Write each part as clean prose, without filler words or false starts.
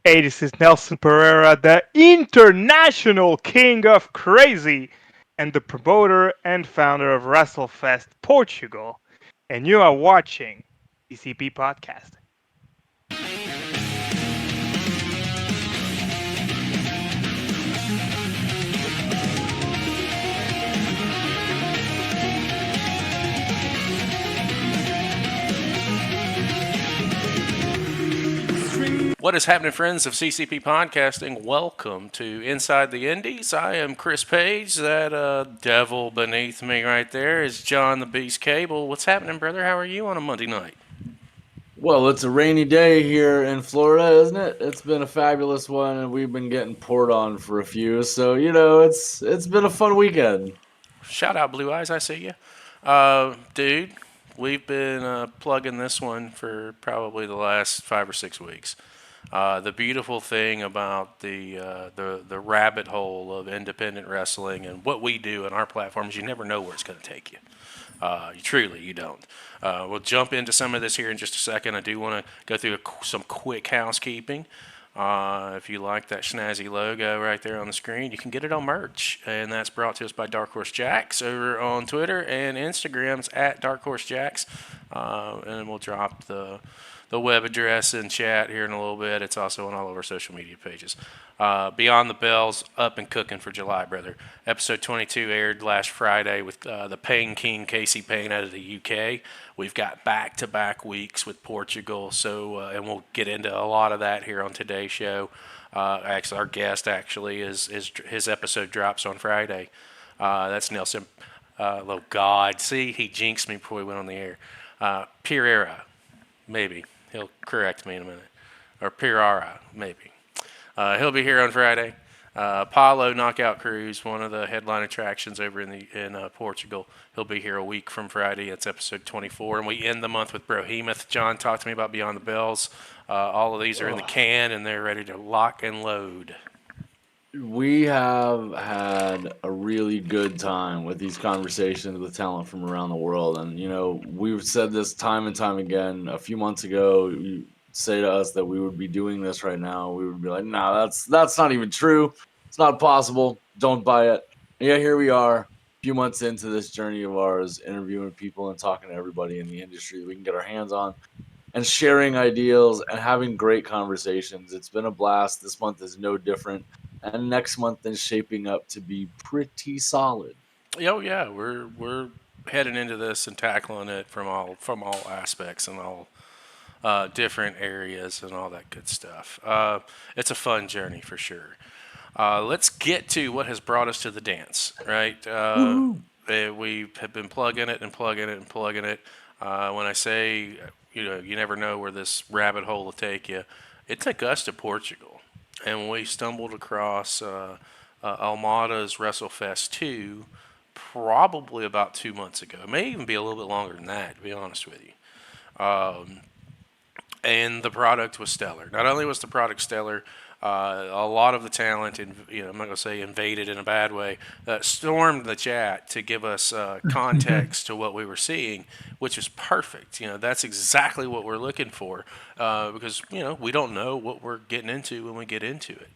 Hey, this is Nelson Pereira, the international king of crazy, and the promoter and founder of WrestleFest Portugal. And you are watching CCP Podcast. What is happening, friends of CCP Podcasting? Welcome to Inside the Indies. I am Chris Page. That devil beneath me right there is John the Beast Cable. What's happening, brother? How are you on a Monday night? Well, it's a rainy day here in Florida, isn't it? It's been a fabulous one, and we've been getting poured on for a few. So it's been a fun weekend. Shout out Blue Eyes, I see you. Dude, we've been plugging this one for probably the last 5 or 6 weeks. The beautiful thing about the rabbit hole of independent wrestling and what we do in our platforms, you never know where it's going to take you. You don't. We'll jump into some of this here in just a second. I do want to go through some quick housekeeping. If you like that snazzy logo right there on the screen, you can get it on merch. And that's brought to us by Dark Horse Jacks over on Twitter and Instagram's at Dark Horse Jacks. And we'll drop the web address in chat here in a little bit. It's also on all of our social media pages. Beyond the Bells, up and cooking for July, brother. Episode 22 aired last Friday with the Pain King Casey Payne out of the UK. We've got back-to-back weeks with Portugal, and we'll get into a lot of that here on today's show. Actually, our guest is his episode drops on Friday. That's Nelson. Oh God, see, he jinxed me before we went on the air. Pereira, maybe he'll correct me in a minute, or Pereira, maybe. He'll be here on Friday. Paulo Knockout Cruz, one of the headline attractions over in Portugal. He'll be here a week from Friday. It's episode 24, and we end the month with Brohemoth. John talked to me about Beyond the Bells. All of these are in the can, and they're ready to lock and load. We have had a really good time with these conversations with talent from around the world, and we've said this time and time again. A few months ago, you say to us that we would be doing this right now, we would be like, "No, that's not even true. It's not possible. Don't buy it." And yet here we are, a few months into this journey of ours, interviewing people and talking to everybody in the industry that we can get our hands on, and sharing ideas and having great conversations. It's been a blast. This month is no different. And next month is shaping up to be pretty solid. Oh yeah, we're heading into this and tackling it from all aspects and all different areas and all that good stuff. It's a fun journey for sure. Let's get to what has brought us to the dance, right? We have been plugging it and plugging it and plugging it. When I say, you never know where this rabbit hole will take you, it took us to Portugal, and we stumbled across Almada's WrestleFest 2 probably about 2 months ago. It may even be a little bit longer than that, to be honest with you. And the product was stellar. Not only was the product stellar, a lot of the talent, I'm not going to say invaded in a bad way, stormed the chat to give us context to what we were seeing, which is perfect. That's exactly what we're looking for because, we don't know what we're getting into when we get into it.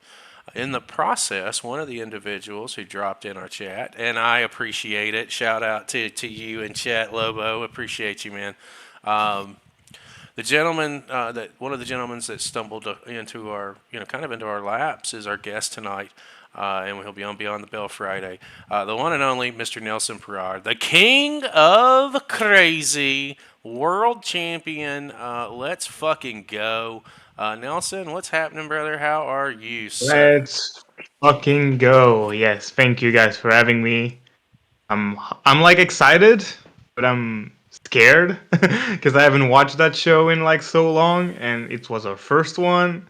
In the process, one of the individuals who dropped in our chat, and I appreciate it, shout out to you in chat, Lobo, appreciate you, man. The gentleman one of the gentlemen that stumbled into our kind of into our laps is our guest tonight, and he'll be on Beyond the Bell Friday. The one and only Mr. Nelson Pereira, the king of crazy, world champion. Let's fucking go, Nelson. What's happening, brother? How are you, sir? Let's fucking go. Yes, thank you guys for having me. I'm like excited, but I'm scared because I haven't watched that show in like so long, and it was our first one.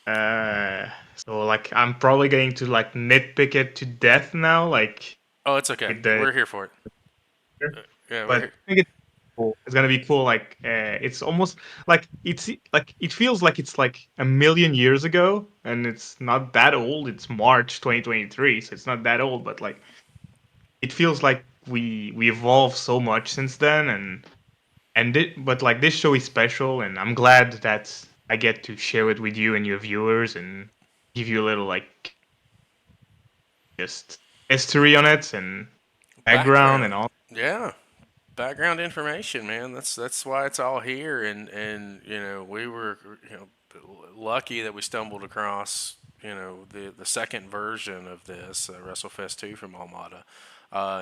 So like I'm probably going to like nitpick it to death now, like Oh, it's okay. with the. We're here for it. Yeah, we're But I here. think it's cool. It's gonna be cool. Like it's almost like it feels like it's like a million years ago, and it's not that old. It's March 2023, so it's not that old. But like it feels like we evolved so much since then, but like this show is special, and I'm glad that I get to share it with you and your viewers and give you a little like just history on it and background and Background. all. Yeah. Background information, man. That's why it's all here, and we were lucky that we stumbled across the second version of this WrestleFest 2 from Almada.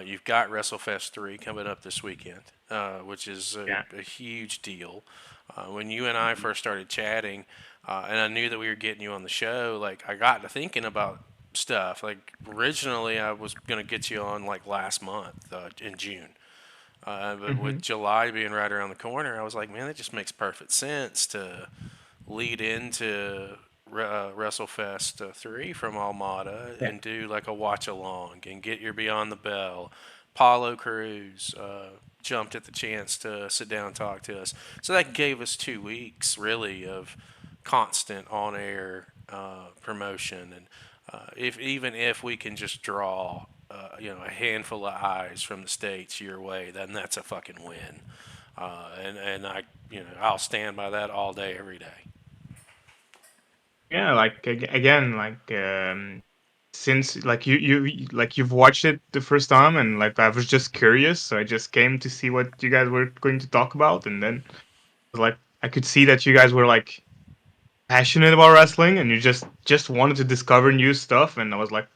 You've got WrestleFest 3 coming up this weekend, which is Yeah. a huge deal. When you and I first started chatting, and I knew that we were getting you on the show, like I got to thinking about stuff. Like originally, I was gonna get you on like last month in June. But Hmm. with July being right around the corner, I was like, man, that just makes perfect sense to lead into WrestleFest 3 from Almada Yeah. and do like a watch along and get your Beyond the Bell. Paulo Cruz jumped at the chance to sit down and talk to us. So that gave us 2 weeks really of constant on air promotion. And even if we can just draw a handful of eyes from the states your way, then that's a fucking win. And I'll stand by that all day, every day. Yeah, like again, like since like you've watched it the first time, and like I was just curious, so I just came to see what you guys were going to talk about, and then like I could see that you guys were like passionate about wrestling, and you just wanted to discover new stuff, and I was like,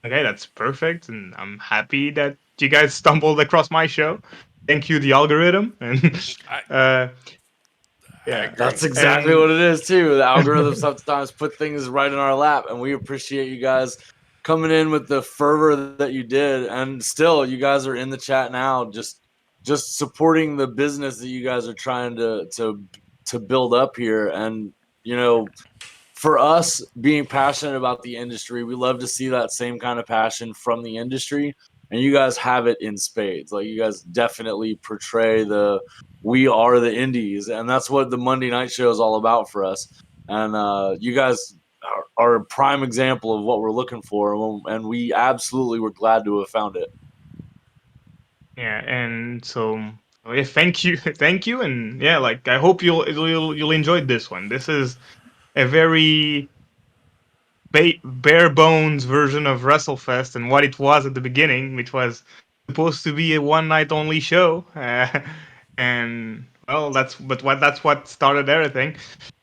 okay, that's perfect, and I'm happy that you guys stumbled across my show. Thank you, the algorithm, and I, uh, I yeah, agree. That's exactly and what it is too. The algorithm sometimes put things right in our lap, and we appreciate you guys coming in with the fervor that you did. And still, you guys are in the chat now, just supporting the business that you guys are trying to build up here. And you know, for us being passionate about the industry, we love to see that same kind of passion from the industry. And you guys have it in spades. Like you guys definitely portray the we are the indies, and that's what the Monday night show is all about for us. And you guys are a prime example of what we're looking for, and we absolutely were glad to have found it. yeah, and so yeah, thank you, thank you, and yeah, like I hope you'll enjoy this one. This is a very bare bones version of WrestleFest and what it was at the beginning, which was supposed to be a one night only show, and well, that's what started everything.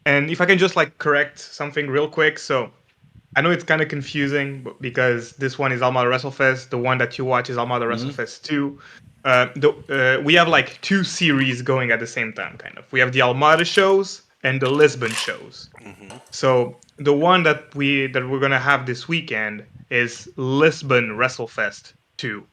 And if I can just like correct something real quick, so I know it's kind of confusing because this one is Almada WrestleFest. The one that you watch is Almada Mm-hmm. WrestleFest 2. We have like two series going at the same time, kind of. We have the Almada shows and the Lisbon shows. Mm-hmm. So the one that we're gonna have this weekend is Lisbon WrestleFest 2.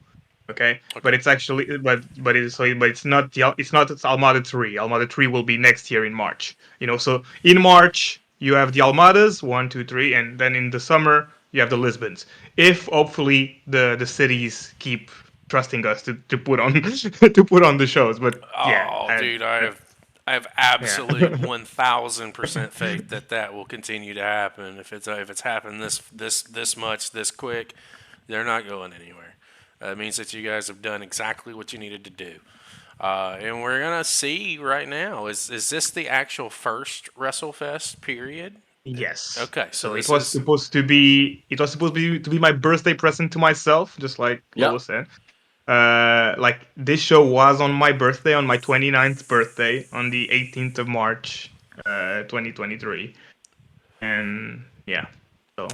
Okay, but Okay. it's actually but it's not it's Almada 3. Almada 3 will be next year in March. So in March you have the Almadas 1, 2, 3, and then in the summer you have the Lisbons. If hopefully the cities keep trusting us to put on to put on the shows, but yeah, Oh, dude, I have yeah. absolute 1,000% faith that that will continue to happen. If it's happened this much this quick, they're not going anywhere. It means that you guys have done exactly what you needed to do. And we're gonna see right now. Is this the actual first WrestleFest period? Yes. Okay, so So it this was is supposed to be my birthday present to myself, just like Lobo Yep. said. Like this show was on my birthday, on my 29th birthday, on the 18th of March, 2023. And yeah. So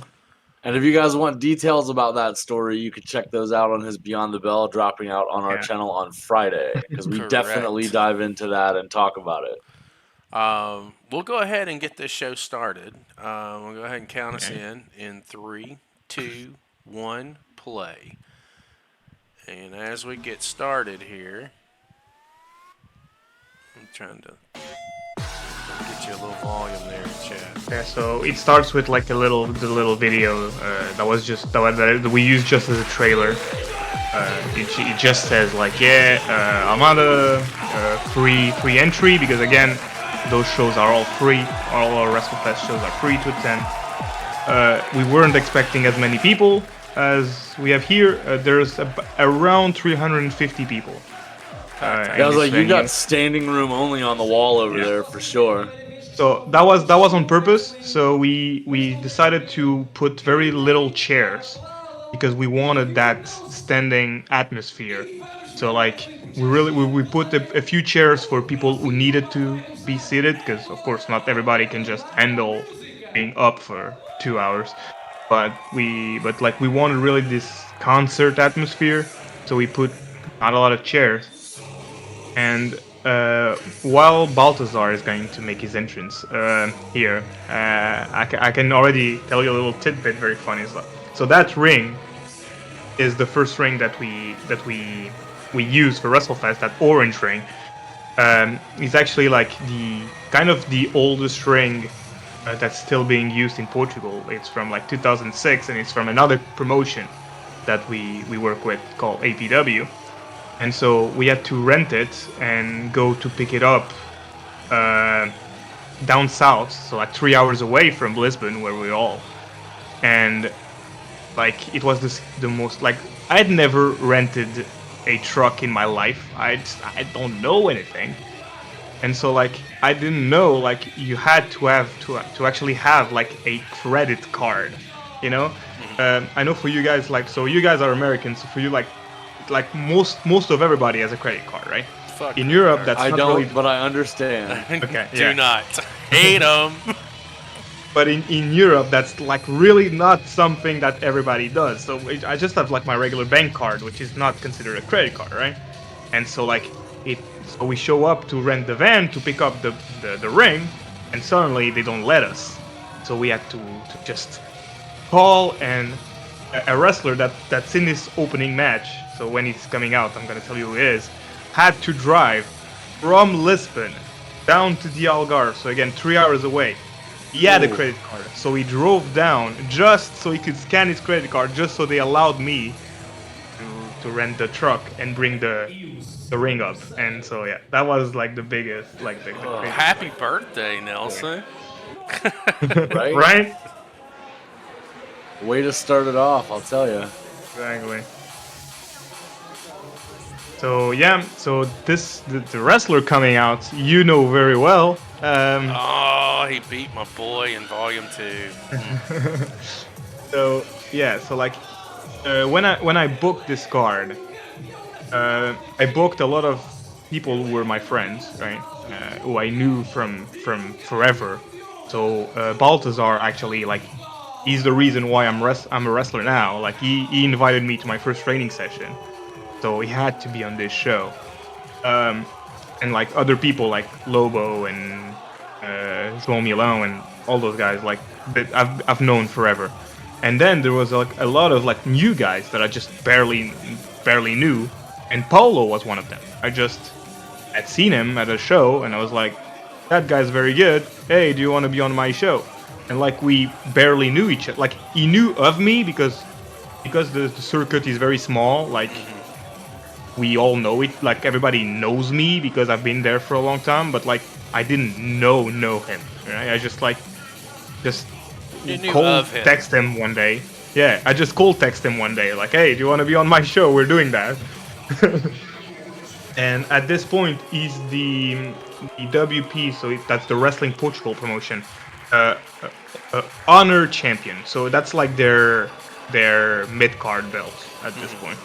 And if you guys want details about that story, you could check those out on his Beyond the Bell, dropping out on our yeah. channel on Friday, because we definitely correct. dive into that and talk about it. We'll go ahead and get this show started. We'll go ahead and count us Okay. in 3, 2, 1, play. And as we get started here, I'm trying to get you a little volume there, chat. Yeah, so it starts with like the little video that we used just as a trailer. It just says like Almada free entry because again those shows are all free. All our WrestleFest shows are free to attend. We weren't expecting as many people as we have here. There's around 350 people. Packed I In was this like, you venue. got standing room only on the wall over Yeah. there for sure. So that was on purpose. So we decided to put very little chairs because we wanted that standing atmosphere. So like we put a few chairs for people who needed to be seated because of course not everybody can just handle being up for 2 hours. But like we wanted really this concert atmosphere, so we put not a lot of chairs. And while Baltazar is going to make his entrance here, I can already tell you a little tidbit, very funny. So that ring is the first ring that we use for WrestleFest. That orange ring is actually like the kind of the oldest ring that's still being used in Portugal. It's from like 2006, and it's from another promotion that we work with called APW. And so we had to rent it and go to pick it up down south, so like 3 hours away from Lisbon, where we're all. And like it was the most like I had never rented a truck in my life. I don't know anything, and so like I didn't know like you had to have to actually have like a credit card, you know. I know for you guys, like, so you guys are Americans, so for you like most of everybody has a credit card, right? Fuck In Europe, credit that's I not don't, really. but I understand. Okay, Do yeah. not hate them. But in Europe, that's like really not something that everybody does. So I just have like my regular bank card, which is not considered a credit card, right? And so like so we show up to rent the van to pick up the ring, and suddenly they don't let us. So we had to just call, and a wrestler that's in this opening match. So when he's coming out, I'm gonna tell you who it is. Had to drive from Lisbon down to the Algarve. So again, 3 hours away. He had a Ooh. credit card, so he drove down just so he could scan his credit card, just so they allowed me to rent the truck and bring the ring up. And so yeah, that was like the biggest, like the craziest, Happy birthday, Nelson. Right? right? Way to start it off, I'll tell you. Exactly. So yeah, so the wrestler coming out, you know very well. Oh, he beat my boy in Volume 2. So yeah, so like when I booked this card, I booked a lot of people who were my friends, right? Who I knew from forever. So Baltazar actually, like, he's the reason why I'm a wrestler now. Like he invited me to my first training session, so he had to be on this show. And like other people like Lobo and João Milão and all those guys, like, that I've known forever. And then there was like a lot of like new guys that I just barely knew, and Paulo was one of them. I just had seen him at a show, and I was like, that guy's very good. Hey, do you want to be on my show? And like we barely knew each other. Like he knew of me because the circuit is very small. Like we all know it. Like everybody knows me because I've been there for a long time. But like I didn't know him. Right? I just You knew cold of him. text him one day. Yeah, I just cold text him one day. Like, hey, do you want to be on my show? We're doing that. And at this point, he's the WP, so that's the Wrestling Portugal promotion, honor champion. So that's like their mid card belt at this point.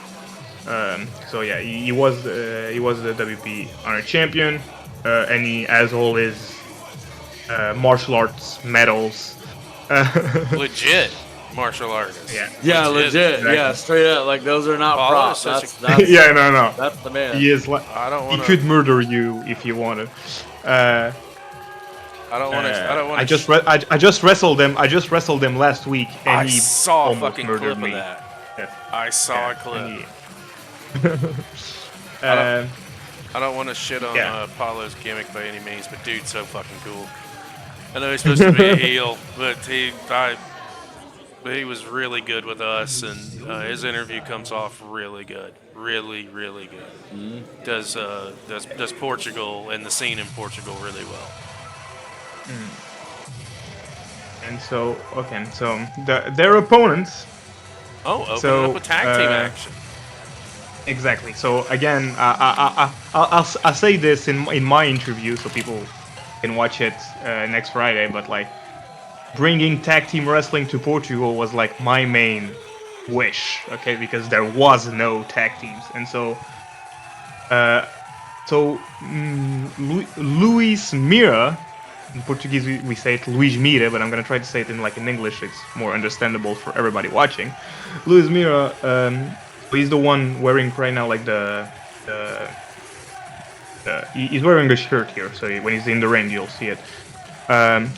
So yeah, he was the WP honor champion, and he has all his martial arts medals. Legit martial artist. Yeah. Yeah, legit. Exactly. Yeah, straight up. Like those are not Paulo props. is such That's Yeah, no. that's the man. He is like I don't he want could to. murder you if he wanted. I don't want to. I don't want to. I just wrestled him. I just wrestled him last week, and I he saw a almost fucking murdered clip me. of that. Yeah. I saw a clip. and he- I don't want to shit on Yeah. Paulo's gimmick by any means, but dude's so fucking cool. I know he's supposed to be a heel, but he was really good with us, and his interview comes off really good, really good. Does Portugal and the scene in Portugal really well. and so their opponents. Oh, opening So, up a tag team action. Exactly. So again, I'll say this in my interview, so people can watch it next Friday. But like bringing tag team wrestling to Portugal was like my main wish. Okay, because there was no tag teams, and so Luís Mira. In Portuguese, we say it Luís Mira, but I'm gonna try to say it in English. It's more understandable for everybody watching. Luís Mira, he's the one wearing right now like he's wearing a shirt here, so when he's in the ring, you'll see it.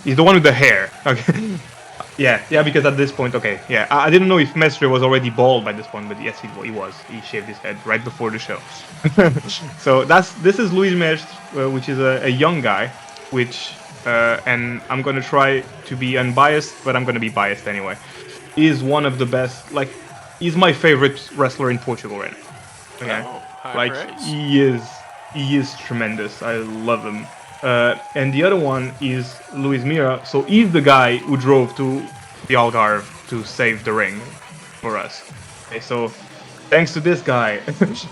He's the one with the hair. Okay. Yeah, because at this point, okay, yeah, I didn't know if Mestre was already bald by this point, but yes, he was. He shaved his head right before the show. So this is Luís Mestre, which is a young guy, which and I'm gonna try to be unbiased, but I'm gonna be biased anyway. He's one of the best. Like, he's my favorite wrestler in Portugal right now. Okay, high praise. He is tremendous. I love him. And the other one is Luís Mira. So he's the guy who drove to the Algarve to save the ring for us. Okay, so thanks to this guy,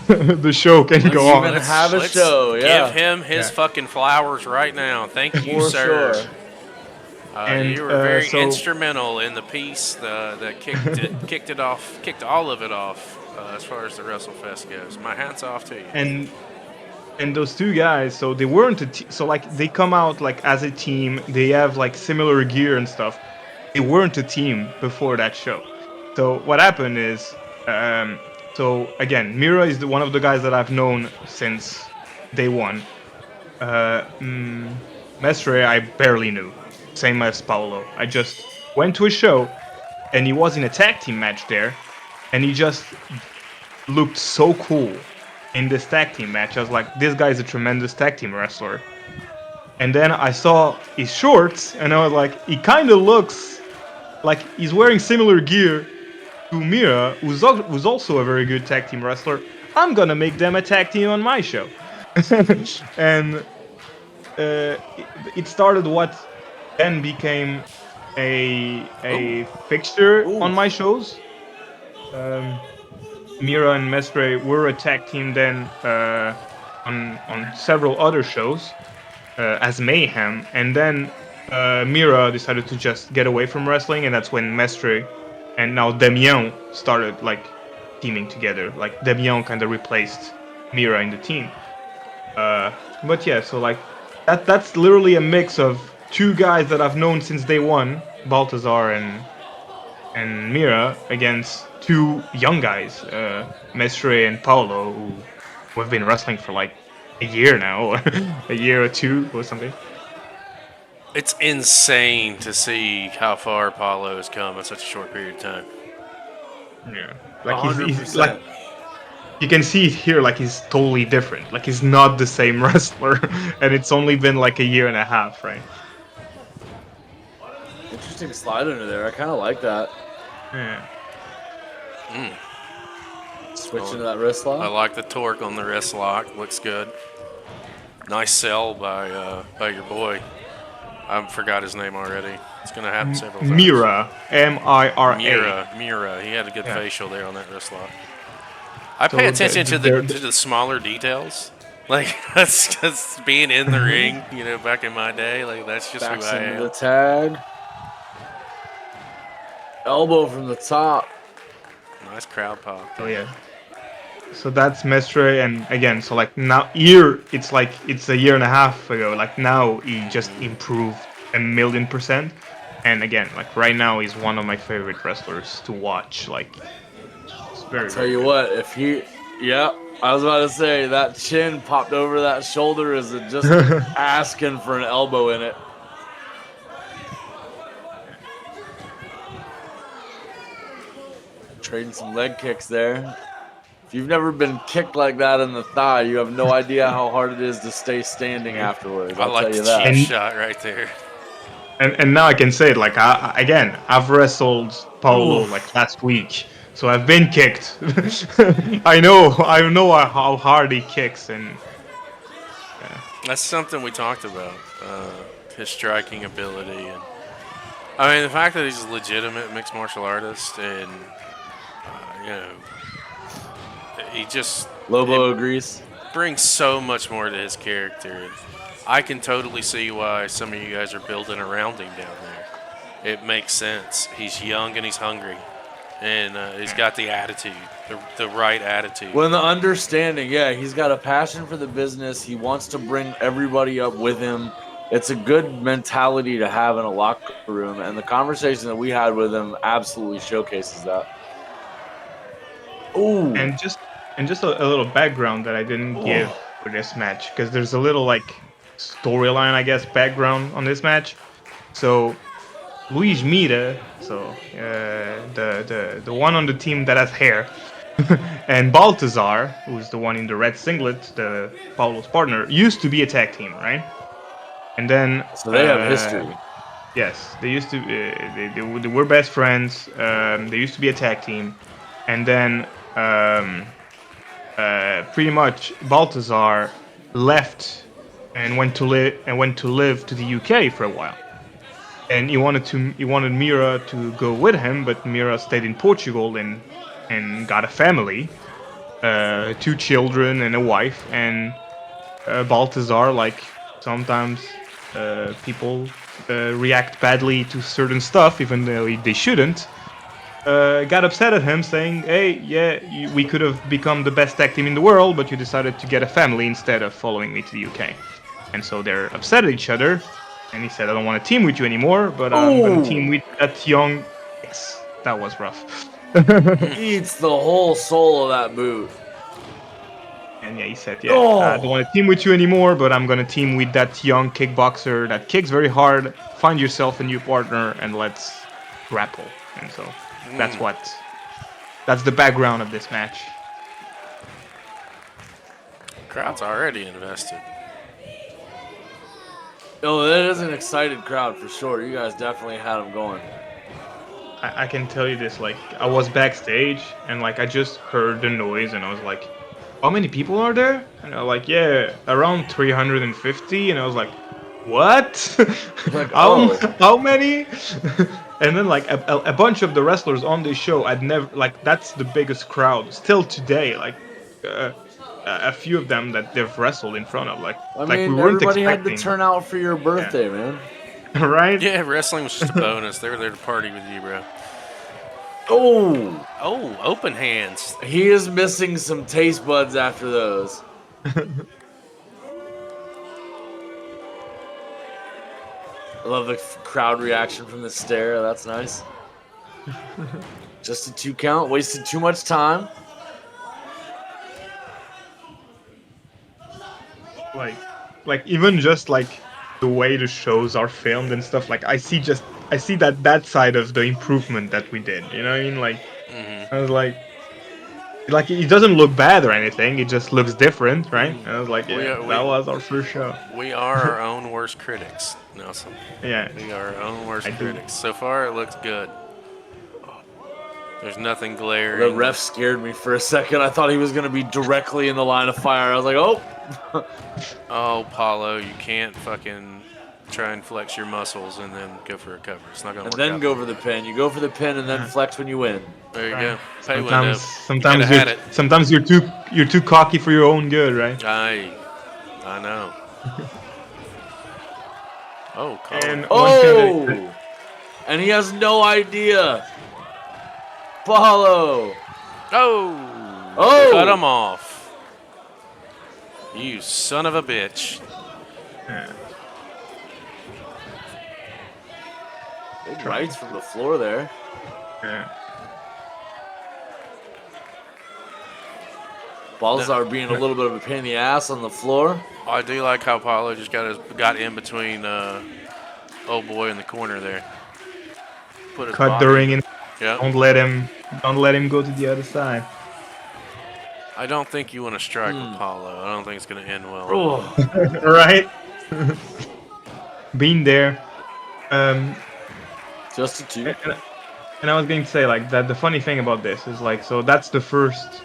the show can go on. Even have a show. Yeah. Give him his fucking flowers right now. Thank you, For sir. sure. And, you were very so- instrumental in the piece that kicked all of it off as far as the WrestleFest goes. My hat's off to you. And those two guys, so they weren't so like they come out like as a team. They have like similar gear and stuff. They weren't a team before that show. So what happened is, so again, Mira is one of the guys that I've known since day one. Mestre I barely knew, same as Paulo. I just went to a show, and he was in a tag team match there, and he just looked so cool in this tag team match. I was like, this guy is a tremendous tag team wrestler. And then I saw his shorts, and I was like, he kind of looks like he's wearing similar gear to Mira, who's also a very good tag team wrestler. I'm gonna make them a tag team on my show. And it started what then became a fixture on my shows. Mira and Mestre were a tag team then on several other shows as Mayhem, and then Mira decided to just get away from wrestling, and that's when Mestre and now Damião started like teaming together. Like Damião kind of replaced Mira in the team. But yeah, so like that's literally a mix of two guys that I've known since day one, Baltazar and Mira, against two young guys, Mestre and Paulo, who have been wrestling for like a year now, a year or two or something. It's insane to see how far Paulo has come in such a short period of time. Yeah, like he's 100%. like, you can see it here, like he's totally different. Like he's not the same wrestler, and it's only been like a year and a half, right? Interesting slide under there. I kind of like that. Yeah. Switching to that wrist lock. I like the torque on the wrist lock. Looks good. Nice sell by your boy. I forgot his name already. It's gonna happen several times. Mira, Mira. Mira. He had a good Yeah. facial there on that wrist lock. I So pay attention to they're- the smaller details. Like that's just being in the ring. You know, back in my day, like that's just Backs who I into am. the tag. Elbow from the top. Nice crowd pop. Oh yeah. So that's Mestre, and again, so like now here it's like it's a year and a half ago. Like now he just improved 1,000,000%, and again, like right now he's one of my favorite wrestlers to watch. Like, it's very. Tell you what, if he, yeah, I was about to say that chin popped over that shoulder is just asking for an elbow in it. Trading some leg kicks there. If you've never been kicked like that in the thigh, you have no idea how hard it is to stay standing afterwards. I I'll like tell the you that. cheap And- shot right there. And now I can say it, like I've wrestled Paulo like last week, so I've been kicked. I know how hard he kicks, and That's something we talked about. His striking ability, and I mean the fact that he's a legitimate mixed martial artist, and you know, he just Lobo agrees. brings so much more to his character. I can totally see why some of you guys are building around him down there. It makes sense. He's young and he's hungry, and he's got the attitude, the right attitude. When the understanding, yeah, he's got a passion for the business. He wants to bring everybody up with him. It's a good mentality to have in a locker room, and the conversation that we had with him absolutely showcases that. Ooh. And just a little background that I didn't give for this match, because there's a little like storyline, I guess, background on this match. So Luís Mira, so the one on the team that has hair, and Baltazar, who's the one in the red singlet, the Paulo's partner, used to be a tag team, right? And then So they have history. Yes, they used to. They were best friends. They used to be a tag team, and then pretty much Baltazar left and went to live to the UK for a while. And he wanted Mira to go with him, but Mira stayed in Portugal and got a family, 2 children and a wife. And Baltazar, like sometimes people react badly to certain stuff, even though they shouldn't. Got upset at him, saying, "Hey, yeah, we could have become the best tag team in the world, but you decided to get a family instead of following me to the UK." And so they're upset at each other. And he said, "I don't want to team with you anymore, but I'm going to team with that young." Yes, that was rough. Eats the whole soul of that boot. And yeah, he said, "Yeah, I don't want to team with you anymore, but I'm going to team with that young kickboxer that kicks very hard. Find yourself a new partner and let's grapple." And so that's the background of this match. Crowd's already invested. Oh, that is an excited crowd for sure. You guys definitely had them going. I can tell you this, like, I was backstage and like I just heard the noise and I was like, "How many people are there?" And I was like, "Yeah, around 350." And I was like, "What? Like, how many?" And then like a bunch of the wrestlers on this show, I'd never, like, that's the biggest crowd still today. Like a few of them that they've wrestled in front of. Like I mean, we weren't everybody expecting. had to turn out for your birthday, man. Right? Yeah, wrestling was just a bonus. They were there to party with you, bro. Oh, Open hands. he is missing some taste buds after those. I love the crowd reaction from the stare. That's nice. Just a 2 count. Wasted too much time. Like even just like the way the shows are filmed and stuff, like I see that side of the improvement that we did, you know what I mean? Like I was like it doesn't look bad or anything, it just looks different, right? And I was like, that was our first show. We are our own worst critics, Nelson. Yeah, We are our own worst critics. So far, it looks good. There's nothing glaring. The ref scared me for a second. I thought he was going to be directly in the line of fire. I was like, oh. Oh, Paulo, you can't fucking try and flex your muscles and then go for a cover. It's not going to work out. And then go for the pin. You go for the pin and then flex when you win. There you go. Pay window. Sometimes you're too cocky for your own good, right? I know. Oh, Colin. And he has no idea. Paulo. Oh. Cut him off. You son of a bitch. Yeah. Big rights from the floor there. Yeah. Baltazar being a little bit of a pain in the ass on the floor. I do like how Paulo just got in between old boy in the corner there. Cut the ring in. Yep. Don't let him go to the other side. I don't think you want to strike with Paulo. I don't think it's going to end well. Right? Been there. Just a 2. And I was going to say, like, that the funny thing about this is, like, so that's the first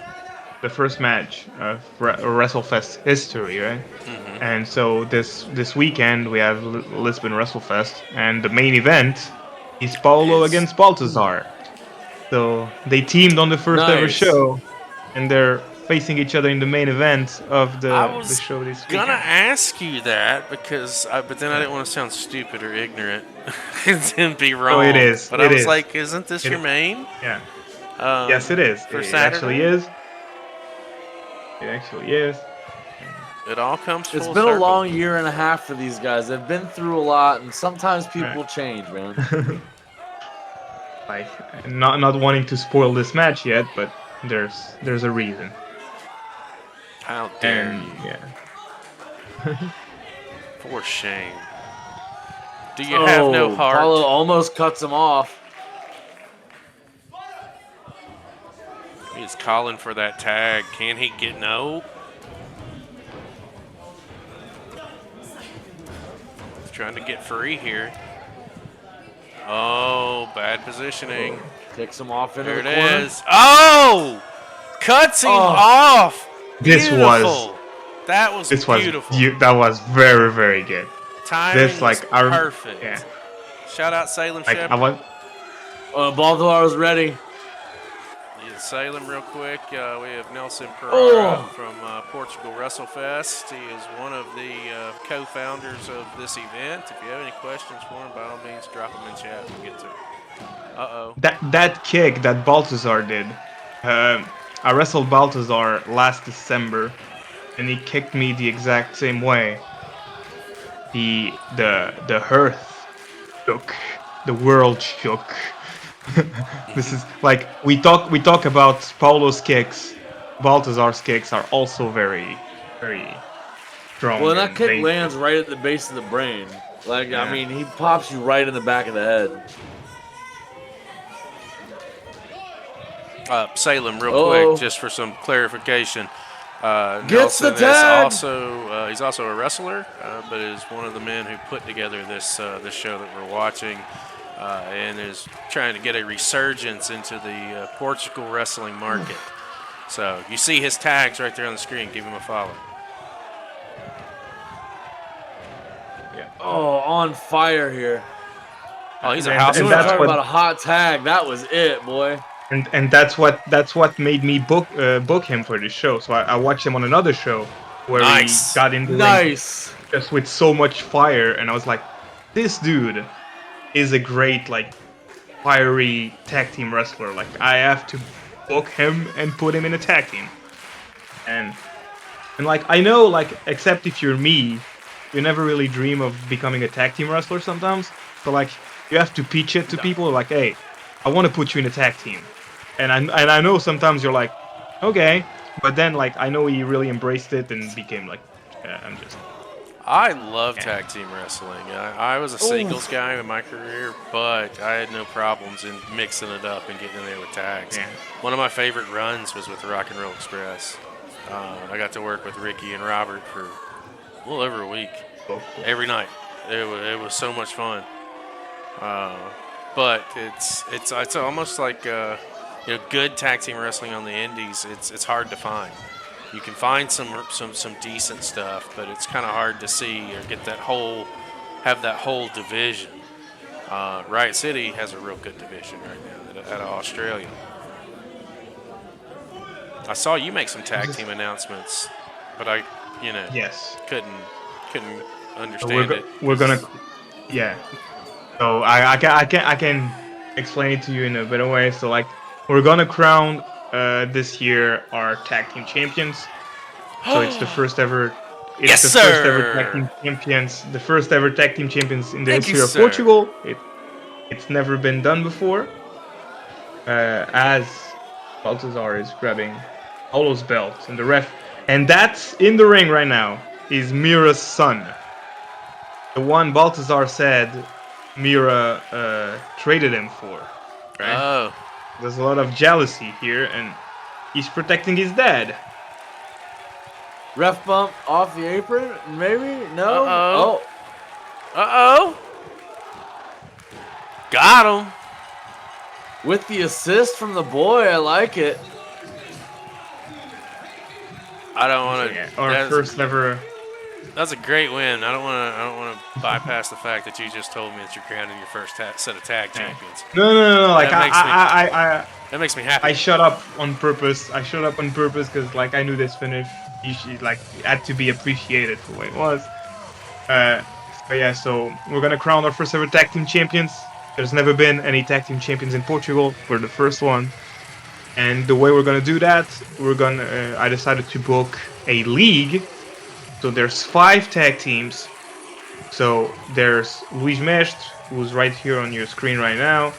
match of WrestleFest history, right? Mm-hmm. And so this weekend we have Lisbon WrestleFest, and the main event is Paulo against Baltazar. So they teamed on the first ever show, and they're facing each other in the main event of I the was show this gonna weekend. ask you that but then I didn't want to sound stupid or ignorant and be wrong. So it is. But I It was is. like, isn't this It, your main? yeah. Yes, it is. For It actually Saturday? is. It actually is. It all comes full It's been circle. a long year and a half for these guys. They've been through a lot, and sometimes people Right. change, man. Like not wanting to spoil this match yet, but there's a reason. How dare And you? yeah. For shame. Do you have no heart? Paulo almost cuts him off. He's calling for that tag. Can he get no? He's trying to get free here. Oh, bad positioning. Kicks him off into There the it corner. is. Oh! Cuts him off. This Beautiful. That was This was beautiful. that was very, very good. Timing This like was I perfect. Yeah. Shout out Salem Like I Shepherd. want. Baltazar was ready. Yeah, Salem real quick. We have Nelson Pereira from Portugal WrestleFest. He is one of the co-founders of this event. If you have any questions for him, by all means, drop them in chat. We'll get to it. Uh-oh. That kick that Baltazar did. I wrestled Baltazar last December, and he kicked me the exact same way. The earth shook, the world shook. This is like we talk about Paulo's kicks. Baltazar's kicks are also very, very strong. Well, that and kick dangerous. lands right at the base of the brain. Like, Yeah. I mean, he pops you right in the back of the head. Salem, real quick, just for some clarification. Gets the Nelson is tag! also he's also a wrestler, but is one of the men who put together this this show that we're watching, and is trying to get a resurgence into the Portugal wrestling market. So you see his tags right there on the screen. Give him a follow. Oh, on fire here. Oh, he's a And- house and You winner. want to that's talk what- about a hot tag? That was it, boy. And that's what made me book him for this show. So I watched him on another show where Nice. he got in the ring Nice. just with so much fire, and I was like, this dude is a great like fiery tag team wrestler. Like I have to book him and put him in a tag team. And like I know like except if you're me, you never really dream of becoming a tag team wrestler sometimes. So like you have to pitch it to people like, hey, I want to put you in a tag team. And I know sometimes you're like, okay, but then like I know he really embraced it and became like, I'm just. I love tag team wrestling. I was a singles guy in my career, but I had no problems in mixing it up and getting in there with tags. Yeah. One of my favorite runs was with Rock and Roll Express. I got to work with Ricky and Robert for a little over a week, every night. It was so much fun. But it's almost like good tag team wrestling on the indies. It's hard to find. You can find some decent stuff, but it's kind of hard to see or have that whole division. Riot City has a real good division right now out of Australia. I saw you make some tag team announcements, but I Yes. couldn't So understand it. we're gonna, yeah. So I can explain it to you in a better way. So like we're gonna crown this year our tag team champions. So it's the first ever. It's Yes, the sir. first ever tag team champions. The first ever tag team champions in the Thank you, history of sir. Portugal. It's never been done before. As Baltazar is grabbing Paulo's belt and the ref, and that's in the ring right now is Mira's son. The one Baltazar said Mira traded him for. Right? Oh, There's a lot of jealousy here, and he's protecting his dad. Ref bump off the apron, maybe? No? Uh-oh. Oh, got him. with the assist from the boy, I like it. I don't want to. Yeah, our first ever. That's a great win. I don't want to bypass the fact that you just told me that you're crowning your first set of tag champions. No. Like That makes That makes me happy. I shut up on purpose. Because like I knew this finish. Like it had to be appreciated for what it was. But yeah, so we're gonna crown our first ever tag team champions. There's never been any tag team champions in Portugal. We're the first one. And the way we're gonna do that, I decided to book a league. So there's 5 tag teams. So there's Luís Mestre, who's right here on your screen right now,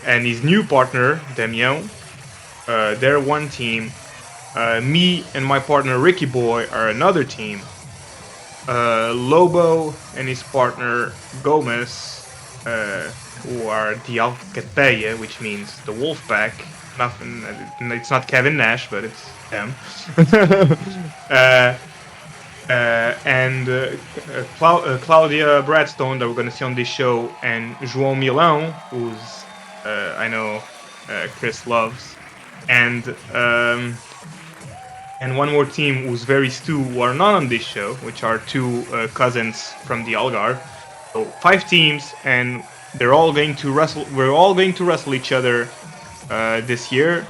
and his new partner Damião. They're one team. Me and my partner Ricky Boy are another team. Lobo and his partner Gomez, who are the Alcateia, which means the wolf pack. Nothing. It's not Kevin Nash, but it's them. And Claudia Bradstone that we're gonna see on this show, and João Milão, who's I know Chris loves, and one more team who's very stew who are not on this show, which are 2 cousins from the Algarve. So 5 teams, and they're all going to wrestle. We're all going to wrestle each other this year.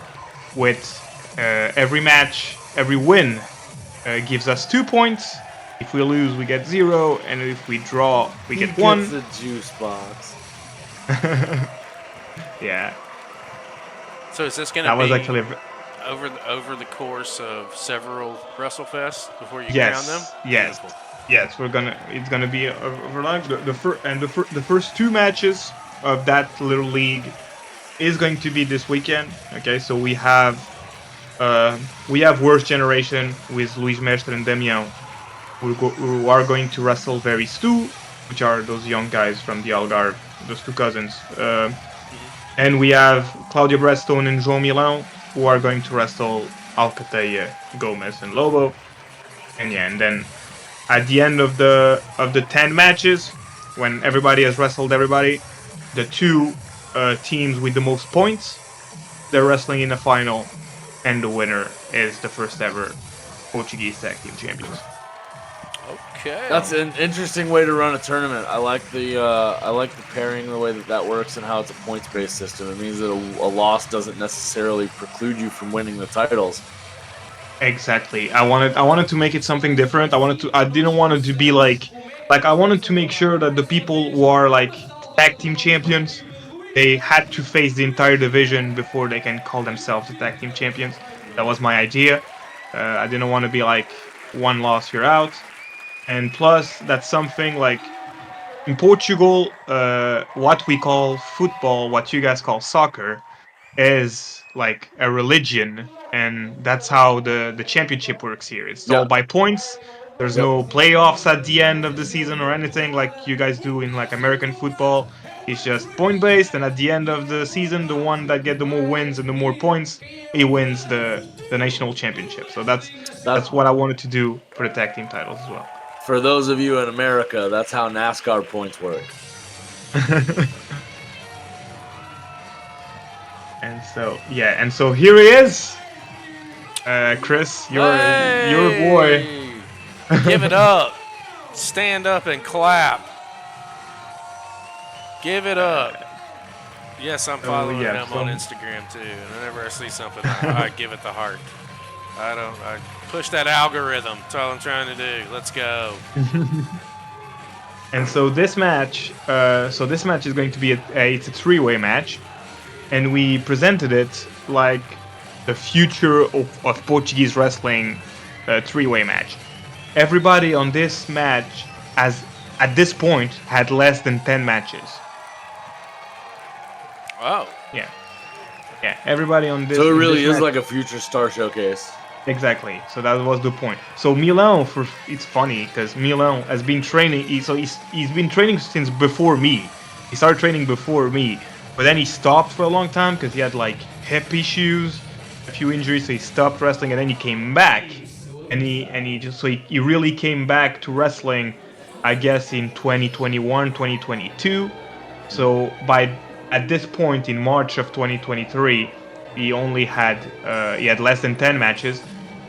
With every match, every win gives us 2 points. If we lose, we get 0, and if we draw, we get 1. Gets the juice box. Yeah. So is this going to That was be actually over the course of several WrestleFests before you yes, crown them? yes, Beautiful. yes. It's gonna be over like the first 2 matches of that little league is going to be this weekend. Okay, so we have Worst Generation with Luís Mestre and Damião, who are going to wrestle Very Stu, which are those young guys from the Algarve, those 2 cousins. And we have Claudia Bradstone and João Milão, who are going to wrestle Alcateia, Gomez, and Lobo. And yeah, and then at the end of the 10 matches, when everybody has wrestled everybody, the 2 teams with the most points, they're wrestling in the final, and the winner is the first ever Portuguese Tag Team Champions. Okay. That's an interesting way to run a tournament. I like the pairing, the way that works, and how it's a points-based system. It means that a loss doesn't necessarily preclude you from winning the titles. Exactly. I wanted to make it something different. I didn't want it to be like I wanted to make sure that the people who are like tag team champions, they had to face the entire division before they can call themselves the tag team champions. That was my idea. I didn't want to be like 1 loss, you're out. And plus, that's something like in Portugal, what we call football, what you guys call soccer, is like a religion, and that's how the championship works here. It's all by points. There's no playoffs at the end of the season or anything like you guys do in like American football. It's just point based, and at the end of the season, the one that get the more wins and the more points, he wins the national championship. So that's what I wanted to do for the tag team titles as well. For those of you in America, that's how NASCAR points work. And so here he is, Chris, your boy. Give it up. Stand up and clap. Give it up. Yes, I'm following him on Instagram too. And whenever I see something, I give it the heart. I push that algorithm. That's all I'm trying to do. Let's go. And so this match is going to be it's a 3-way match, and we presented it like the future of Portuguese wrestling 3-way match. Everybody on this match has at this point had less than 10 matches. Oh. Yeah. Everybody on this. So it really is like a future star showcase. Exactly. So that was the point. So Milão, it's funny because Milão has been training. He's been training since before me. He started training before me, but then he stopped for a long time because he had like hip issues, a few injuries. So he stopped wrestling, and then he came back, and he really came back to wrestling, I guess in 2021, 2022. So at this point in March of 2023, he had less than 10 matches.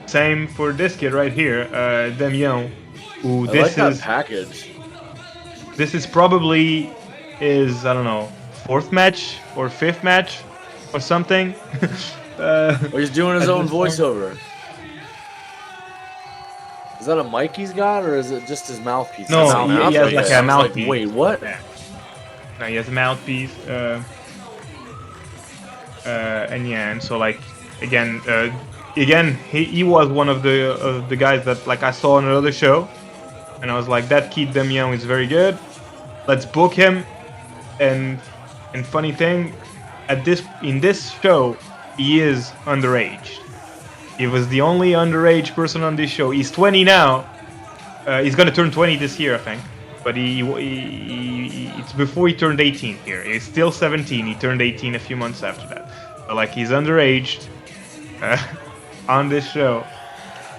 Same for this kid right here, Damião, who I like that package. This is probably his, I don't know, 4th match or 5th match. or something. Or he's doing his at own this point. voiceover. Is that a mic he's got, or is it just his mouthpiece? No, That's a he has like mouthpiece. a I was like, mouthpiece. wait, what? Yeah. No, he has a mouthpiece. And yeah, and so like again, he was one of the guys that like I saw on another show, and I was like, that kid Damião is very good. Let's book him. And funny thing, in this show, he is underage. He was the only underage person on this show. He's 20 now. He's gonna turn 20 this year, I think. But it's before he turned 18 here. He's still 17. He turned 18 a few months after that. But like he's underage on this show.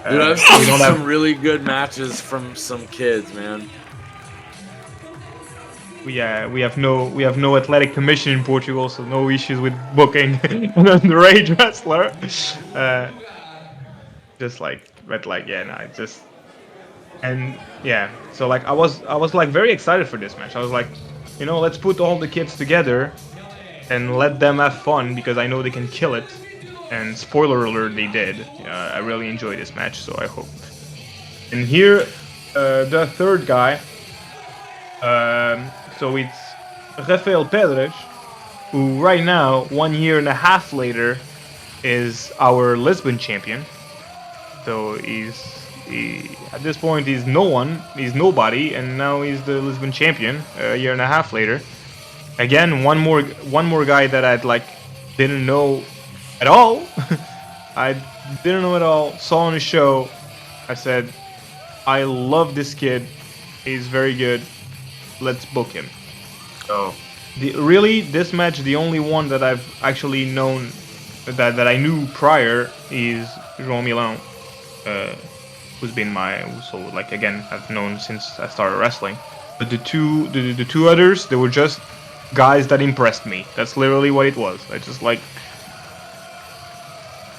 Dude, I've seen some really good matches from some kids, man. We have no athletic commission in Portugal, so no issues with booking an underage wrestler. And yeah, so like I was like very excited for this match. I was like, let's put all the kids together and let them have fun because I know they can kill it. And spoiler alert, they did. I really enjoyed this match, so I hope. And here, the third guy. So it's Rafael Pedras, who right now, 1 year and a half later, is our Lisbon champion. So at this point he's no one, he's nobody, and now he's the Lisbon champion a year and a half later. Again, one more guy that I'd like didn't know at all. I didn't know at all. Saw on the show. I said, I love this kid. He's very good. Let's book him. So, this match, the only one that I've actually known that I knew prior is João Milão, who's been I've known since I started wrestling. But the two others, they were just guys that impressed me. That's literally what it was. I just like,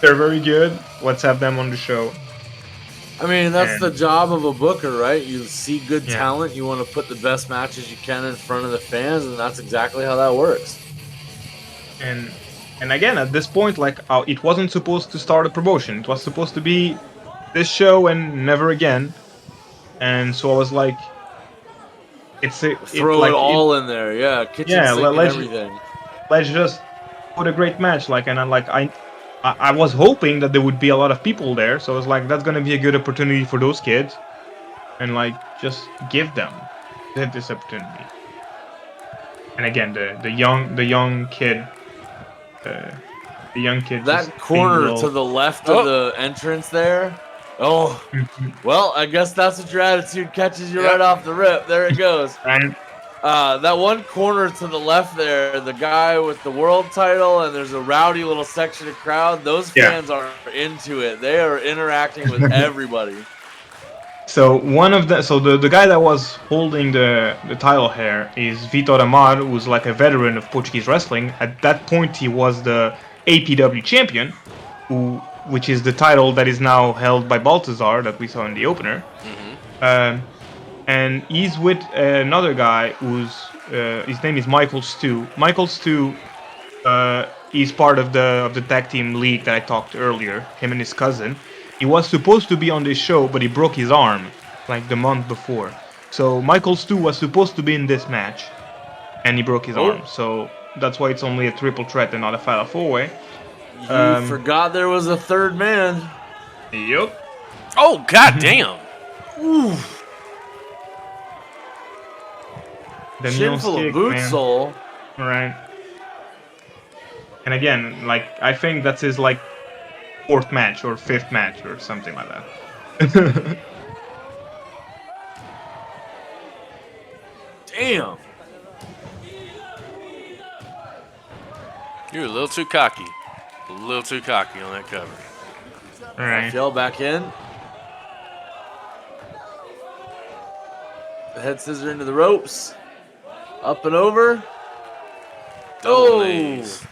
they're very good. Let's have them on the show. I mean, that's the job of a booker, right? You see good talent, you want to put the best matches you can in front of the fans, and that's exactly how that works. And again, at this point, like, it wasn't supposed to start a promotion. It was supposed to be this show and never again. And so I was like, throw it all in there, yeah. Kitchen sink and everything. Let's just put a great match, like, and I was hoping that there would be a lot of people there, so I was like, that's gonna be a good opportunity for those kids, and like just give them this opportunity. And again, the young kid. That corner to the left of the entrance there. Oh, well, I guess that's what your attitude catches you right off the rip. There it goes. And that one corner to the left there, the guy with the world title, and there's a rowdy little section of crowd. Those fans are into it. They are interacting with everybody. So the guy that was holding the title here is Vitor Amar, who's like a veteran of Portuguese wrestling. At that point, he was the APW champion, which is the title that is now held by Baltazar that we saw in the opener. And he's with another guy who's his name is Michael Stu. Michael Stu is part of the tag team league that I talked earlier. Him and his cousin. He was supposed to be on this show, but he broke his arm like the month before. So Michael Stu was supposed to be in this match, and he broke his arm. So that's why it's only a triple threat and not a fatal four-way. You forgot there was a third man. Yep. Oh, goddamn. Ooh. Damião full stick, of boot man. sole. Right. And again, like, I think that's his like fourth match or fifth match or something like that. Damn. You're a little too cocky. A little too cocky on that cover. All right. Rafael back in. The head scissor into the ropes. Up and over. Double knees.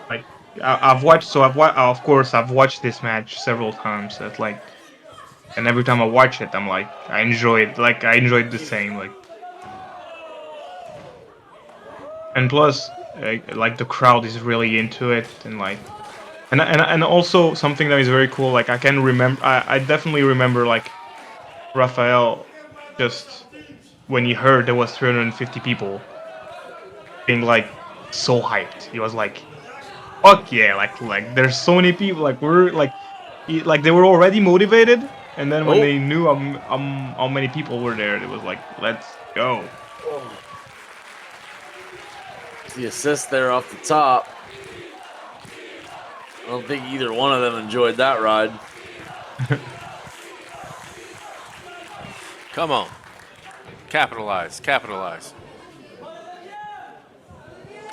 Like I've watched this match several times. That's like, and every time I watch it, I'm like, I enjoy it. Like I enjoyed the same. Like, and plus, like the crowd is really into it, and like, and also something that is very cool. Like I can remember, I definitely remember like Rafael just when he heard there was 350 people being like so hyped. He was like, "Fuck yeah!" Like there's so many people. Like we're like, like they were already motivated, and then when Oh. they knew how many people were there, it was like, "Let's go!" The assist there off the top. I don't think either one of them enjoyed that ride. Come on. Capitalize. Capitalize.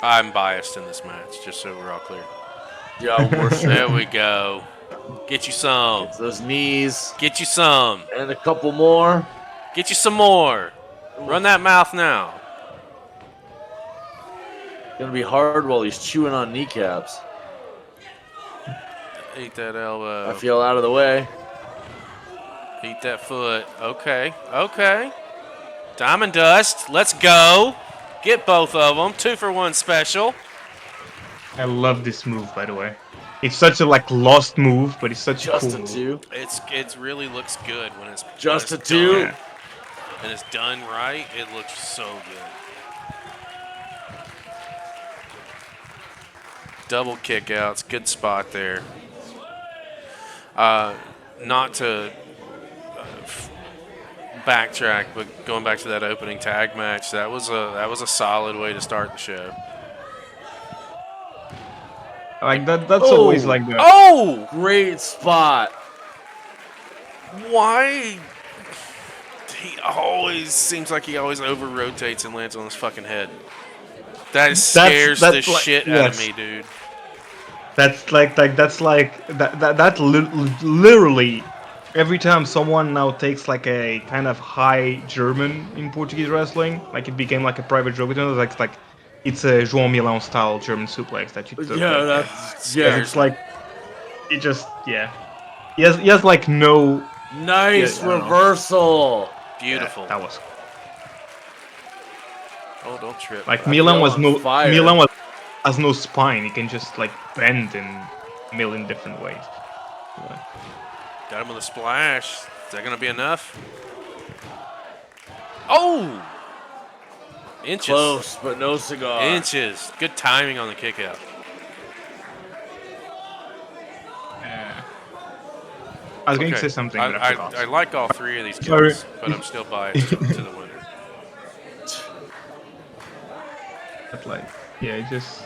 I'm biased in this match, just so we're all clear. Yeah, worse. There we go. Get you some. It's those knees. Get you some. And a couple more. Get you some more. Run that mouth now. Gonna be hard while he's chewing on kneecaps. Eat that elbow. I feel out of the way. Eat that foot. Okay. Okay. Diamond Dust. Let's go. Get both of them. 2-for-1 special. I love this move, by the way. It's such a like lost move, but it's such a Just cool a move. two. It really looks good when it's Just when a it's two. done. Yeah. And it's done right. It looks so good. Double kick outs. Good spot there. Not to backtrack, but going back to that opening tag match, that was a solid way to start the show. Like that's always like the Oh! Great spot. Why? He always seems like he always over rotates and lands on his fucking head. That scares the like, shit out of me, dude. That's like literally every time someone now takes like a kind of high German in Portuguese wrestling, like it became like a private joke with them. Like it's a João Milão style German suplex that you took. Yeah, like, that's yeah. it's like it just He has like no Nice Yeah, I don't know. reversal. Beautiful. that was Oh, don't trip. like I Milan feel was on no fire. Milan has no spine. He can just like bend in a million different ways. Got him with a splash. Is that gonna be enough? Oh! Inches. Close, but no cigar. Inches. Good timing on the kick out. I was going to say something, but I forgot. I like all three of these Sorry. kills, but I'm still biased to the winner. But like, yeah, it just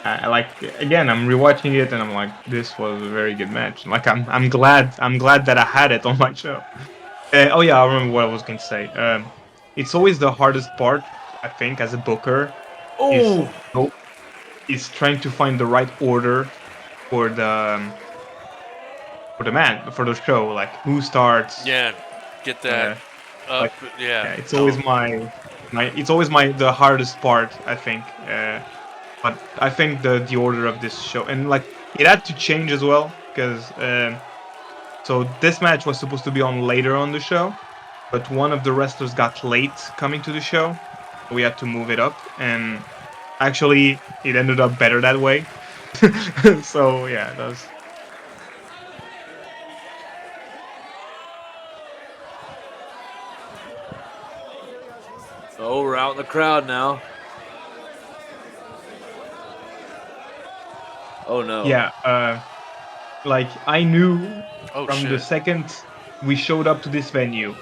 I like again. I'm rewatching it and I'm like, this was a very good match. Like I'm glad that I had it on my show. Oh yeah, I remember what I was going to say. It's always the hardest part, I think, as a booker. Oh, Is trying to find the right order for the the show. Like who starts? Yeah, get that up. like, Yeah, it's always the hardest part, I think. But I think the order of this show, and like it had to change as well because so this match was supposed to be on later on the show, but one of the wrestlers got late coming to the show. We had to move it up, and actually it ended up better that way. So yeah, that was. we're out in the crowd now. Oh no. Yeah, like I knew Oh, from shit. the second we showed up to this venue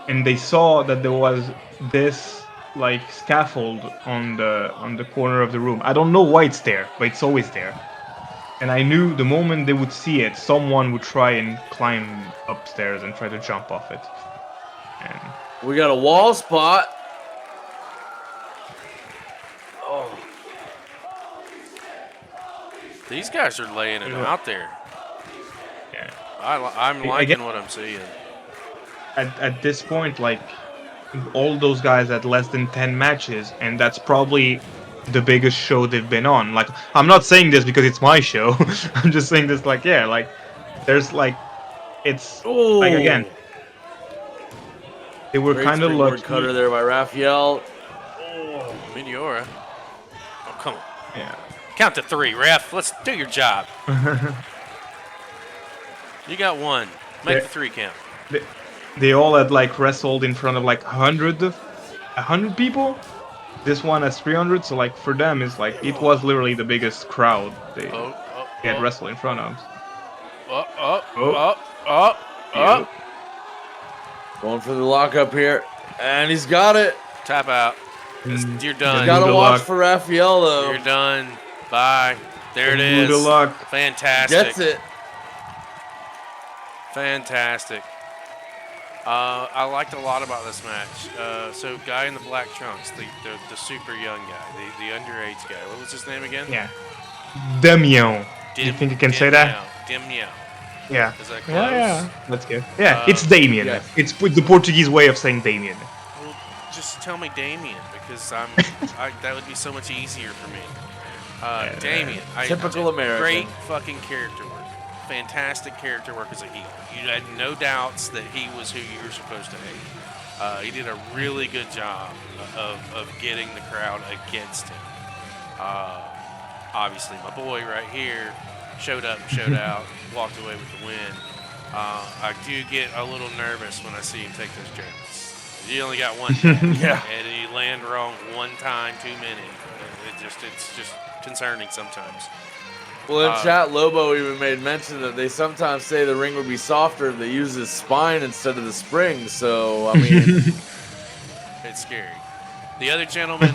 and they saw that there was this like scaffold on the corner of the room. I don't know why it's there, but it's always there. And I knew the moment they would see it, someone would try and climb upstairs and try to jump off it. And We got a wall spot. Oh, These guys are laying it out there. yeah. I'm liking what I'm seeing. At this point, like all those guys had less than 10 matches, and that's probably the biggest show they've been on. Like, I'm not saying this because it's my show. I'm just saying this like, yeah, like there's like it's like again they were great kind of springboard lucky. cutter there by Rafael. Meteora. Oh, come on. Yeah. Count to 3, ref. Let's do your job. You got 1. Make Yeah. the 3 count. They all had like wrestled in front of like 100 people. This one has 300, so like for them it's like it was literally the biggest crowd they had wrestled in front of. Up. Going for the lockup here, and he's got it. Tap out. You're done. Got to Good watch luck. for Rafael though. You're done. Bye. There it is. Good luck. Fantastic. Gets it. Fantastic. I liked a lot about this match. So, guy in the black trunks, the super young guy, the underage guy. What was his name again? Yeah. Damião. Do you think you can say that? Damião. Yeah. Is that close? Yeah. That's good. Yeah, it's Damien. yeah. It's the Portuguese way of saying Damien. Well, just tell me Damien because that would be so much easier for me. Damien. Typical American. Great fucking character work. Fantastic character work as a heel. You had no doubts that he was who you were supposed to hate. He did a really good job of getting the crowd against him. Obviously, my boy right here showed up, showed out, walked away with the win. I do get a little nervous when I see him take those Germans. You only got one jab, Yeah. and you land wrong one time too many. It's just concerning sometimes. Well, in chat, Lobo even made mention that they sometimes say the ring would be softer if they use his spine instead of the spring. So, I mean, It's scary. The other gentleman,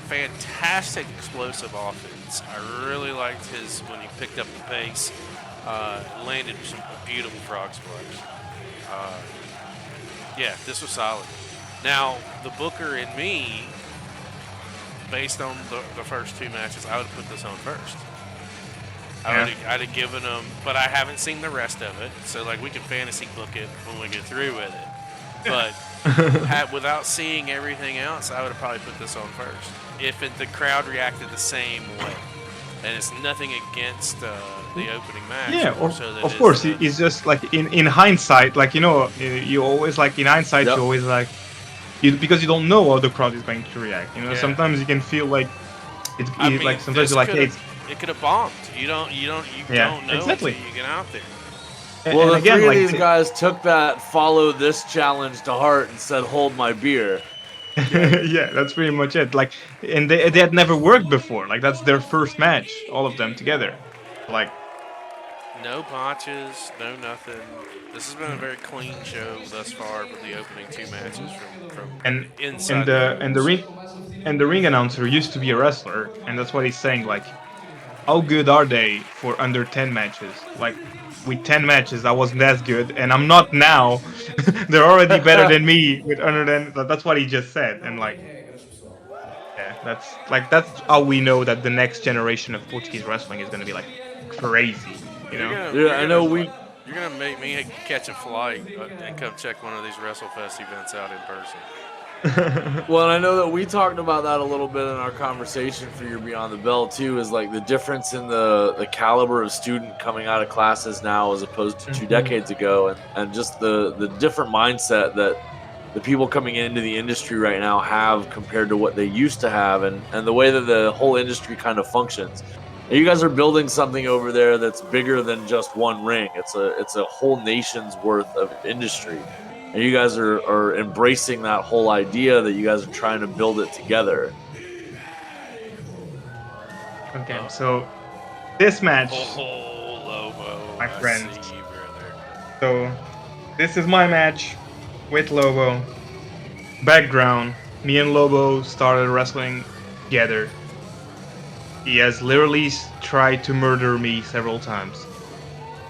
fantastic explosive offense. I really liked his when he picked up the pace. Landed some beautiful frog splash. Yeah, this was solid. Now, the booker and me, based on the first 2 matches, I would have put this on first. I'd have given them, but I haven't seen the rest of it, so like we can fantasy book it when we get through with it. But without seeing everything else, I would have probably put this on first. If the crowd reacted the same way, and it's nothing against the opening match. Yeah, of course. It's just like in hindsight, like you always like in hindsight, you always like because you don't know how the crowd is going to react. Sometimes you can feel like like sometimes you're like, hey, it could have bombed. You don't know exactly. until you get out there. well, the again, three of like these guys took that follow this challenge to heart and said, "Hold my beer." Yeah, that's pretty much it. Like, and they had never worked before. Like, that's their first match, all of them together. Like, no botches, no nothing. This has been a very clean show thus far for the opening 2 matches from inside. And the ring announcer used to be a wrestler, and that's what he's saying. Like, how good are they for under 10 matches? Like, with 10 matches, I wasn't as good, and I'm not now. They're already better than me with under 10. That's what he just said, and like, yeah, that's how we know that the next generation of Portuguese wrestling is gonna be like crazy, I know You're gonna make me catch a flight and come check one of these WrestleFest events out in person. Well, and I know that we talked about that a little bit in our conversation for your Beyond the Bell too, is like the difference in the caliber of student coming out of classes now as opposed to 2 decades ago, and just the different mindset that the people coming into the industry right now have compared to what they used to have, and the way that the whole industry kind of functions. And you guys are building something over there that's bigger than just one ring. It's a whole nation's worth of industry. And you guys are embracing that whole idea that you guys are trying to build it together. Okay, so this match, Lobo, my friend. I see you, brother. So this is my match with Lobo. Background: me and Lobo started wrestling together. He has literally tried to murder me several times.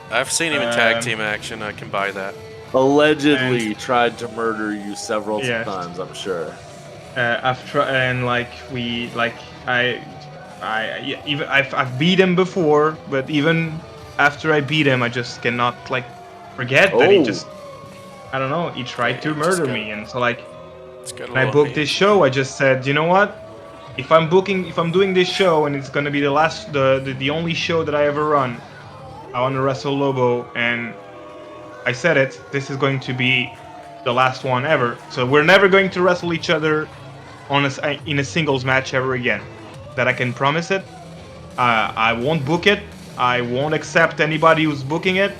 I've seen him in tag team action. I can buy that. Allegedly tried to murder you several times, I'm sure. I've tried, and like I've beat him before, but even after I beat him, I just cannot like forget that he just, I don't know, he tried to murder me, and so like when I booked this show, I just said, you know what? If I'm doing this show and it's gonna be the only show that I ever run, I want to wrestle Lobo, and I said it. This is going to be the last one ever. So we're never going to wrestle each other in a singles match ever again. That I can promise it. I won't book it. I won't accept anybody who's booking it.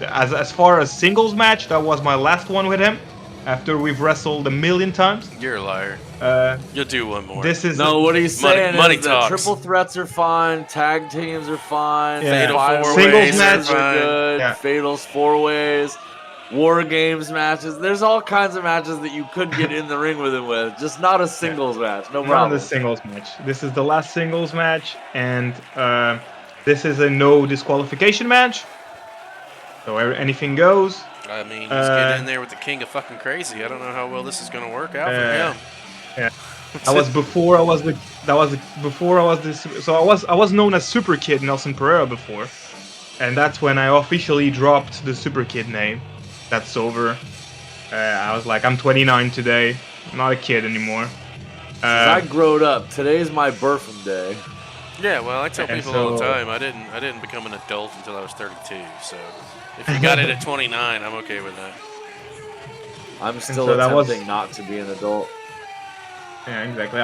As far as singles match, that was my last one with him. After we've wrestled a million times. You're a liar. You'll do one more. This is No, what he's saying money is that talks. triple threats are fine, tag teams are fine, Yeah. Fatal five four Singles ways match- are good, Yeah. fatals 4-ways, war games matches. There's all kinds of matches that you could get in the ring with him with, just not a singles match. No not problem. the singles match. This is the last singles match, and this is a no disqualification match. So anything goes. I mean, he's getting in there with the king of fucking crazy. I don't know how well this is going to work out for him. Yeah. I was before I was this. So I was known as Super Kid Nelson Pereira before, and that's when I officially dropped the Super Kid name. That's over. I was like, I'm 29 today. I'm not a kid anymore. I growed up. Today's my birthday. Yeah, well, I tell And people all the so- time, I didn't become an adult until I was 32. So if you got it at 29, I'm okay with that. I'm still so that was- attempting not to be an adult. Yeah, exactly.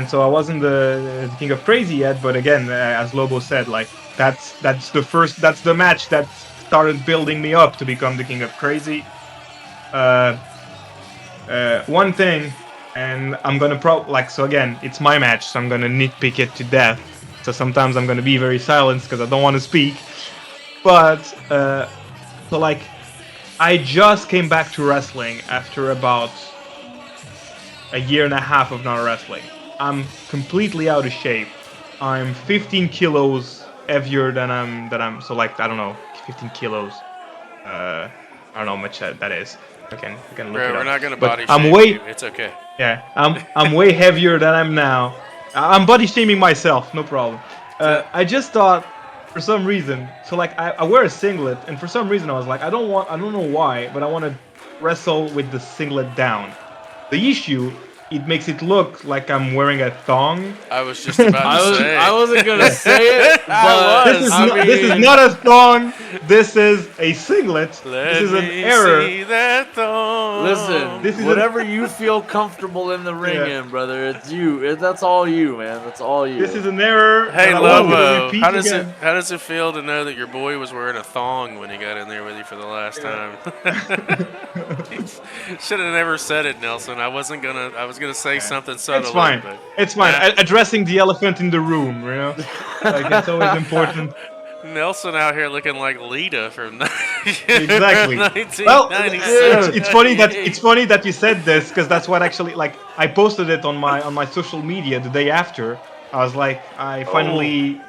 So I wasn't the king of crazy yet, but again, as Lobo said, like that's the match that started building me up to become the king of crazy. One thing, and I'm gonna so again, it's my match, so I'm gonna nitpick it to death. So sometimes I'm gonna be very silent because I don't want to speak. But so like, I just came back to wrestling after about a year and a half of not wrestling. I'm completely out of shape. I'm 15 kilos heavier than I'm. So like, I don't know, 15 kilos. I don't know how much that is. I can look Bro, it up. we're not going to But body I'm shame way you. It's okay. yeah. I'm way heavier than I'm now. I'm body shaming myself. No problem. I just thought for some reason. So like, I wear a singlet, and for some reason I was like, I don't know why, but I want to wrestle with the singlet down. The issue, it makes it look like I'm wearing a thong. I was just about to say. I wasn't gonna say it, I but was. This is not a thong. This is a singlet. Let This is an me error. see that thong. listen, This is whatever you feel comfortable in the ring Yeah. in, brother, it's you. That's all you, man. That's all you. This is an error. Hey that I wasn't gonna Lobo, repeat how again. does it feel to know that your boy was wearing a thong when he got in there with you for the last time? Should have never said it, Nelson. I was gonna say something subtle. It's fine. But It's fine. Addressing the elephant in the room, you know? Like, it's always important. Nelson out here looking like Lita from Exactly. 1997. Well, it's funny that you said this, because that's what actually, like, I posted it on my social media the day after. I was like, I finally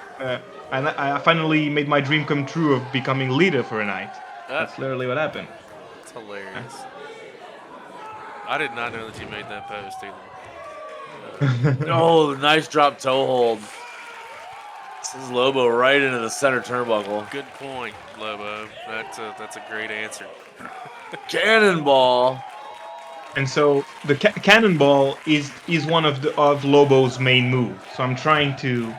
made my dream come true of becoming leader for a night. That's literally what happened. It's hilarious. I did not know that you made that post either. Oh, nice drop toe hold. This is Lobo right into the center turnbuckle. Good point, Lobo. That's a great answer. Cannonball. And so the cannonball is one of Lobo's main moves. So I'm trying to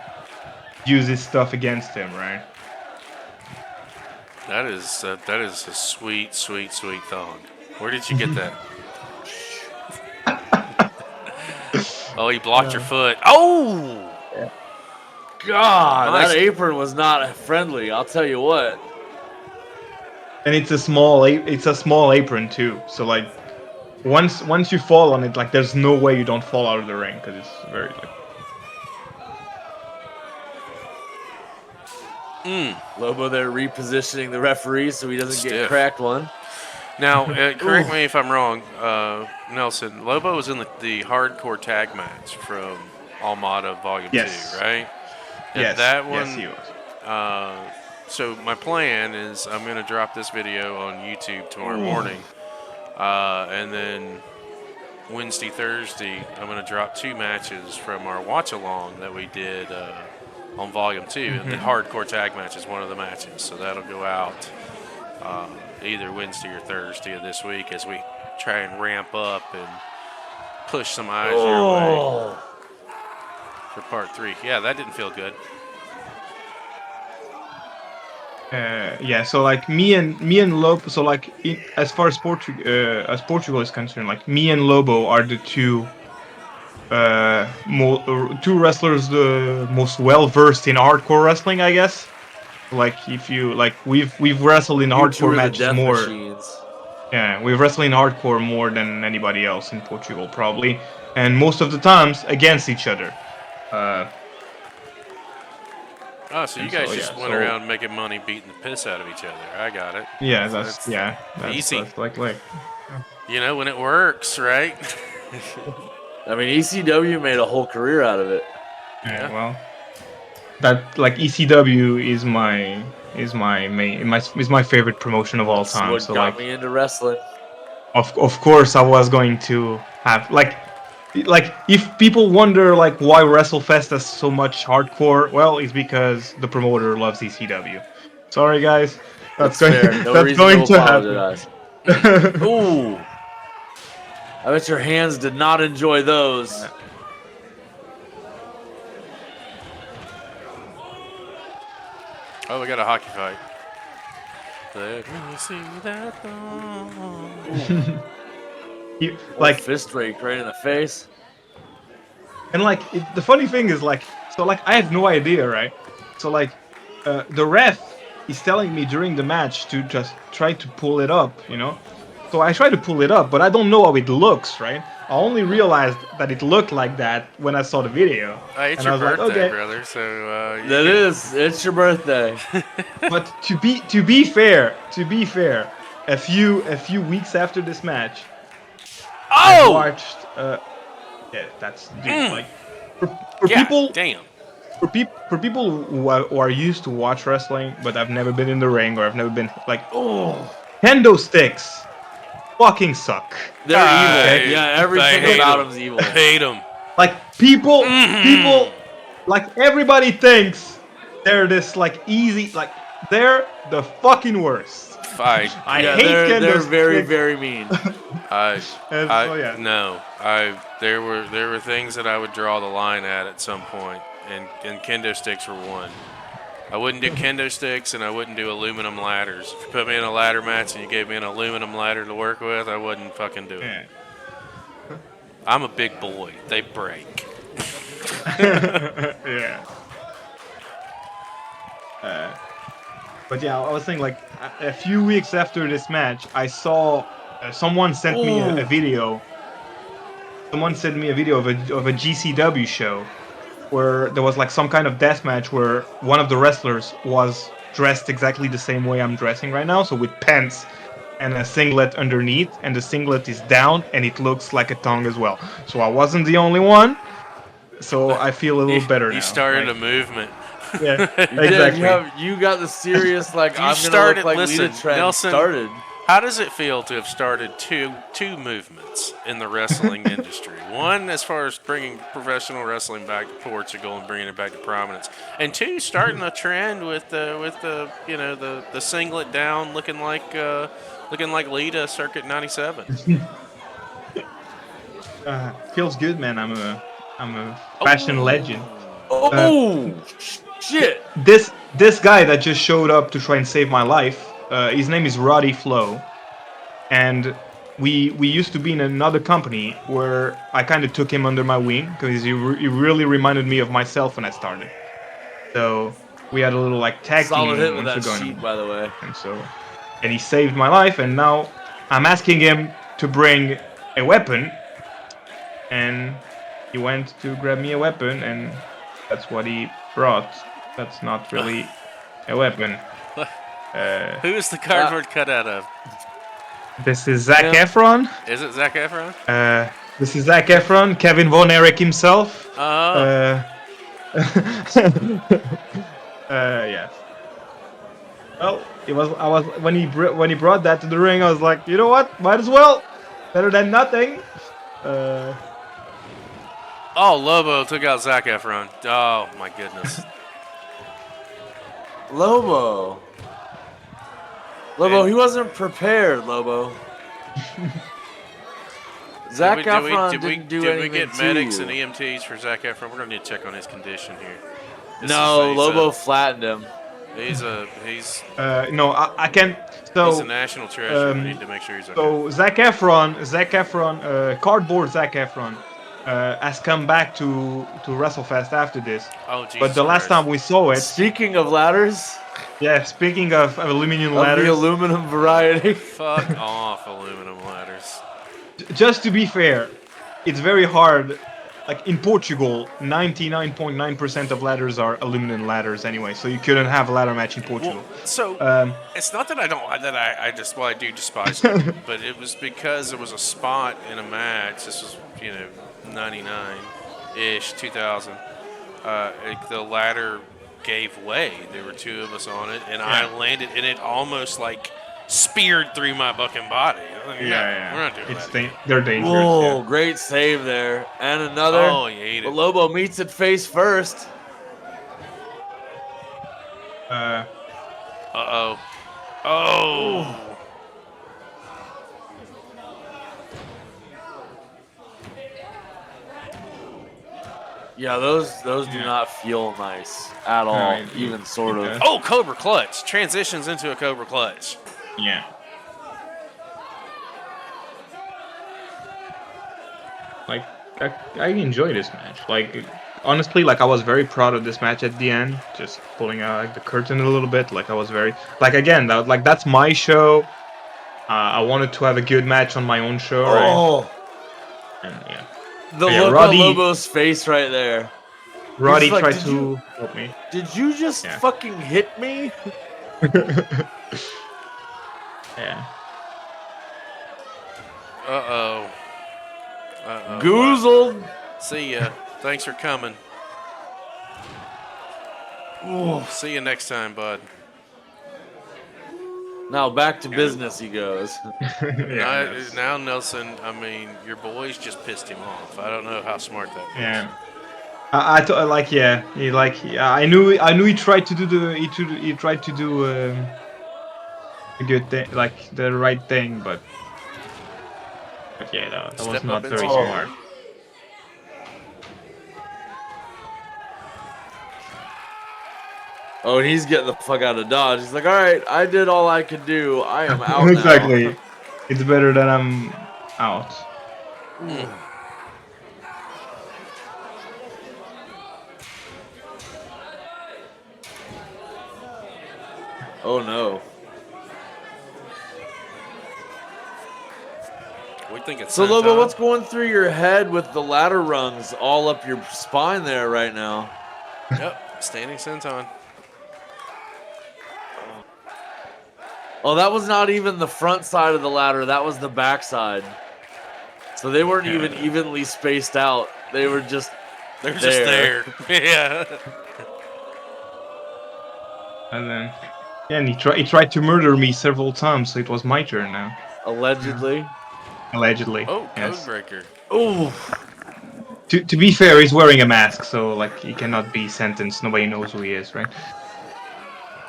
use his stuff against him, right? That is a sweet thong. Where did you get that? Oh, he blocked your foot. Oh! God, Nice. that apron was not friendly. I'll tell you what. And it's a small apron too. So like, once you fall on it, like, there's no way you don't fall out of the ring because it's very like. Lobo there repositioning the referee so he doesn't get Stiff. cracked one. Now, correct me if I'm wrong, Nelson. Lobo was in the hardcore tag match from Almada Volume Yes. 2, right? And Yes. that one. Yes, he was. So my plan is I'm going to drop this video on YouTube tomorrow morning, and then Wednesday, Thursday, I'm going to drop 2 matches from our watch along that we did on Volume 2, and the hardcore tag match is one of the matches. So that'll go out either Wednesday or Thursday of this week as we try and ramp up and push some eyes your way for part 3. Yeah, that didn't feel good. Yeah, so like me and Lobo. So like, as far as Portugal is concerned, like me and Lobo are the two two wrestlers the most well versed in hardcore wrestling, I guess. Like if you like, we've wrestled in You two hardcore are the matches death more. machines. Yeah, we've wrestled in hardcore more than anybody else in Portugal, probably, and most of the times against each other. Oh, so you And guys so, just yeah, went so- around making money beating the piss out of each other. I got it. Yeah, That's that's easy. That's like You know, when it works, right? I mean, ECW made a whole career out of it. yeah. Well, that like ECW is my favorite promotion of all That's time. what So got like, me into wrestling. of course I was going to have like if people wonder like why WrestleFest has so much hardcore, well, it's because the promoter loves ECW. Sorry guys, That's fair. No that's reason going to to happen. apologize. Ooh. I bet your hands did not enjoy those. Oh, we got a hockey fight. Let me see that thong. Like fist rake right in the face. And like the funny thing is like, so like I have no idea, right? So like the ref is telling me during the match to just try to pull it up, you know. So I try to pull it up, but I don't know how it looks, right? I only realized that it looked like that when I saw the video. It's and your I was like, birthday, okay. brother. So That is. It's your birthday. But to be fair, a few weeks after this match, I watched. Yeah, that's dude, like for yeah, people. Damn. For people who are used to watch wrestling, but I've never been in the ring or I've never been like, kendo sticks fucking suck. They're evil. Yeah, everything about them's evil. I hate them. Like people, like everybody thinks they're this like easy, like they're the fucking worst. I hate kendo they're sticks. very, very mean. There were things that I would draw the line at some point, and kendo sticks were one. I wouldn't do kendo sticks, and I wouldn't do aluminum ladders. If you put me in a ladder match and you gave me an aluminum ladder to work with, I wouldn't fucking do it. Yeah. I'm a big boy. They break. Yeah. But yeah, I was saying like a few weeks after this match, I saw someone sent me a video. Someone sent me a video of a GCW show where there was like some kind of death match where one of the wrestlers was dressed exactly the same way I'm dressing right now, so with pants and a singlet underneath, and the singlet is down and it looks like a tongue as well. So I wasn't the only one. So I feel a little better now. You started a movement. Yeah, exactly. You got the serious like I'm started, gonna look like listen, Lita trend Nelson, started. How does it feel to have started two movements in the wrestling industry? One, as far as bringing professional wrestling back to Portugal and bringing it back to prominence, and two, starting a trend with the singlet down, looking like Lita Circuit '97. Feels good, man. I'm a fashion legend. Shit! This guy that just showed up to try and save my life. His name is Roddy Flo, and we used to be in another company where I kind of took him under my wing because he really reminded me of myself when I started. So we had a little like tag Solid team hit with once that ago, sheet, by the way. And he saved my life, and now I'm asking him to bring a weapon, and he went to grab me a weapon, and that's what he brought. That's not really a weapon. Who is the cardboard cut out of? This is Zac Efron. Is it Zac Efron? This is Zac Efron, Kevin Von Erich himself. Yes. Well, when he brought that to the ring, I was like, you know what? Might as well. Better than nothing. Lobo took out Zac Efron. Oh my goodness. Lobo, he wasn't prepared, Lobo. Zac Efron didn't do anything. Did we get medics and EMTs for Zac Efron? We're going to need to check on his condition here. Lobo flattened him. No, I can't. So he's a national treasure. We need to make sure he's okay. So Zac Efron, cardboard Zac Efron, has come back to WrestleFest after this. Oh, Jesus But the last Christ. time we saw it, Speaking of ladders, yeah. Speaking of aluminum of ladders, the aluminum variety. Fuck off, aluminum ladders. just to be fair, it's very hard. Like in Portugal, 99.9% of ladders are aluminum ladders anyway, so you couldn't have a ladder match in Portugal. Well, so Um, it's not that I don't that I just well I do despise it, but it was because there was a spot in a match. This was 99 ish 2000. The ladder gave way. There were two of us on it, and I landed, and it almost like speared through my fucking body. I was like, no, we're not doing that. They're dangerous. Whoa, Yeah. great save there. And another. Oh, you ate But it. Lobo meets it face first. Uh-oh. Oh. Yeah, those do not feel nice at all, even sort of. Oh, Cobra Clutch. Transitions into a Cobra Clutch. Yeah. Like I enjoy this match. Like honestly, like I was very proud of this match at the end. Just pulling the curtain a little bit. Like I was very again. That's my show. I wanted to have a good match on my own show. Oh, right? And yeah. the Yeah, look Roddy- on Lobo's face right there. Roddy like, tried "Did to you- help me. Did you just Yeah. fucking hit me? Yeah. Uh-oh. Uh-oh. Goozled. See ya. Thanks for coming. See you next time, bud. Now back to business he goes. Now, Nelson, I mean, your boys just pissed him off. I don't know how smart that was. Yeah. I knew he tried to do a good thing, like the right thing, but yeah, that was Step not up very into smart. Oh, and he's getting the fuck out of Dodge. He's like, all right, I did all I could do. I am out Exactly. now. It's better that I'm out. Oh, no. We think it's So, senton. Lobo, what's going through your head with the ladder rungs all up your spine there right now? Yep, standing senton. Oh, that was not even the front side of the ladder. That was the back side. So they weren't even evenly spaced out. They were just They're just there. Yeah. And then, yeah, and he tried to murder me several times, so it was my turn now. allegedly. Allegedly. Oh, yes. Codebreaker. Oh, To be fair, he's wearing a mask, so like he cannot be sentenced. Nobody knows who he is, right?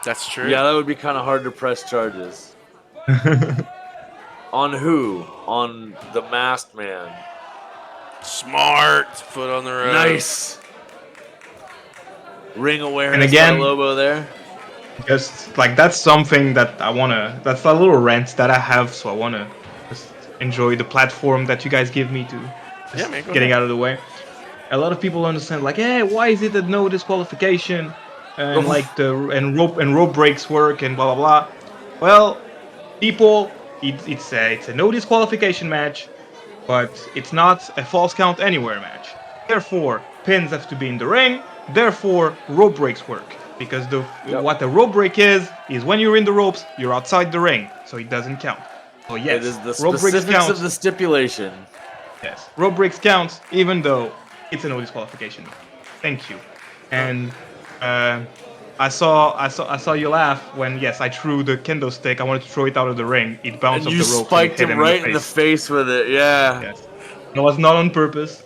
That's true. yeah, that would be kind of hard to press charges. On who? On the masked man. Smart. Foot on the road. Nice. Ring awareness And again- by Lobo there. Just like that's something that I wanna. That's a little rant that I have, so I wanna just enjoy the platform that you guys give me to just Yeah, man, go getting ahead. out of the way. A lot of people understand like, hey, why is it that no disqualification and like and rope breaks work and blah blah blah. Well, people, it's a no disqualification match, but it's not a false count anywhere match. Therefore, pins have to be in the ring. Therefore, rope breaks work. Because what the rope break is when you're in the ropes, you're outside the ring, so it doesn't count. So yes, It is the rope breaks specifics count. of the stipulation. Yes, rope breaks count, even though it's a no disqualification. Thank you. And I saw you laugh when I threw the kendo stick. I wanted to throw it out of the ring. It bounced And off you the rope. spiked and hit him right in the face with it. Yeah. Yes, it was not on purpose,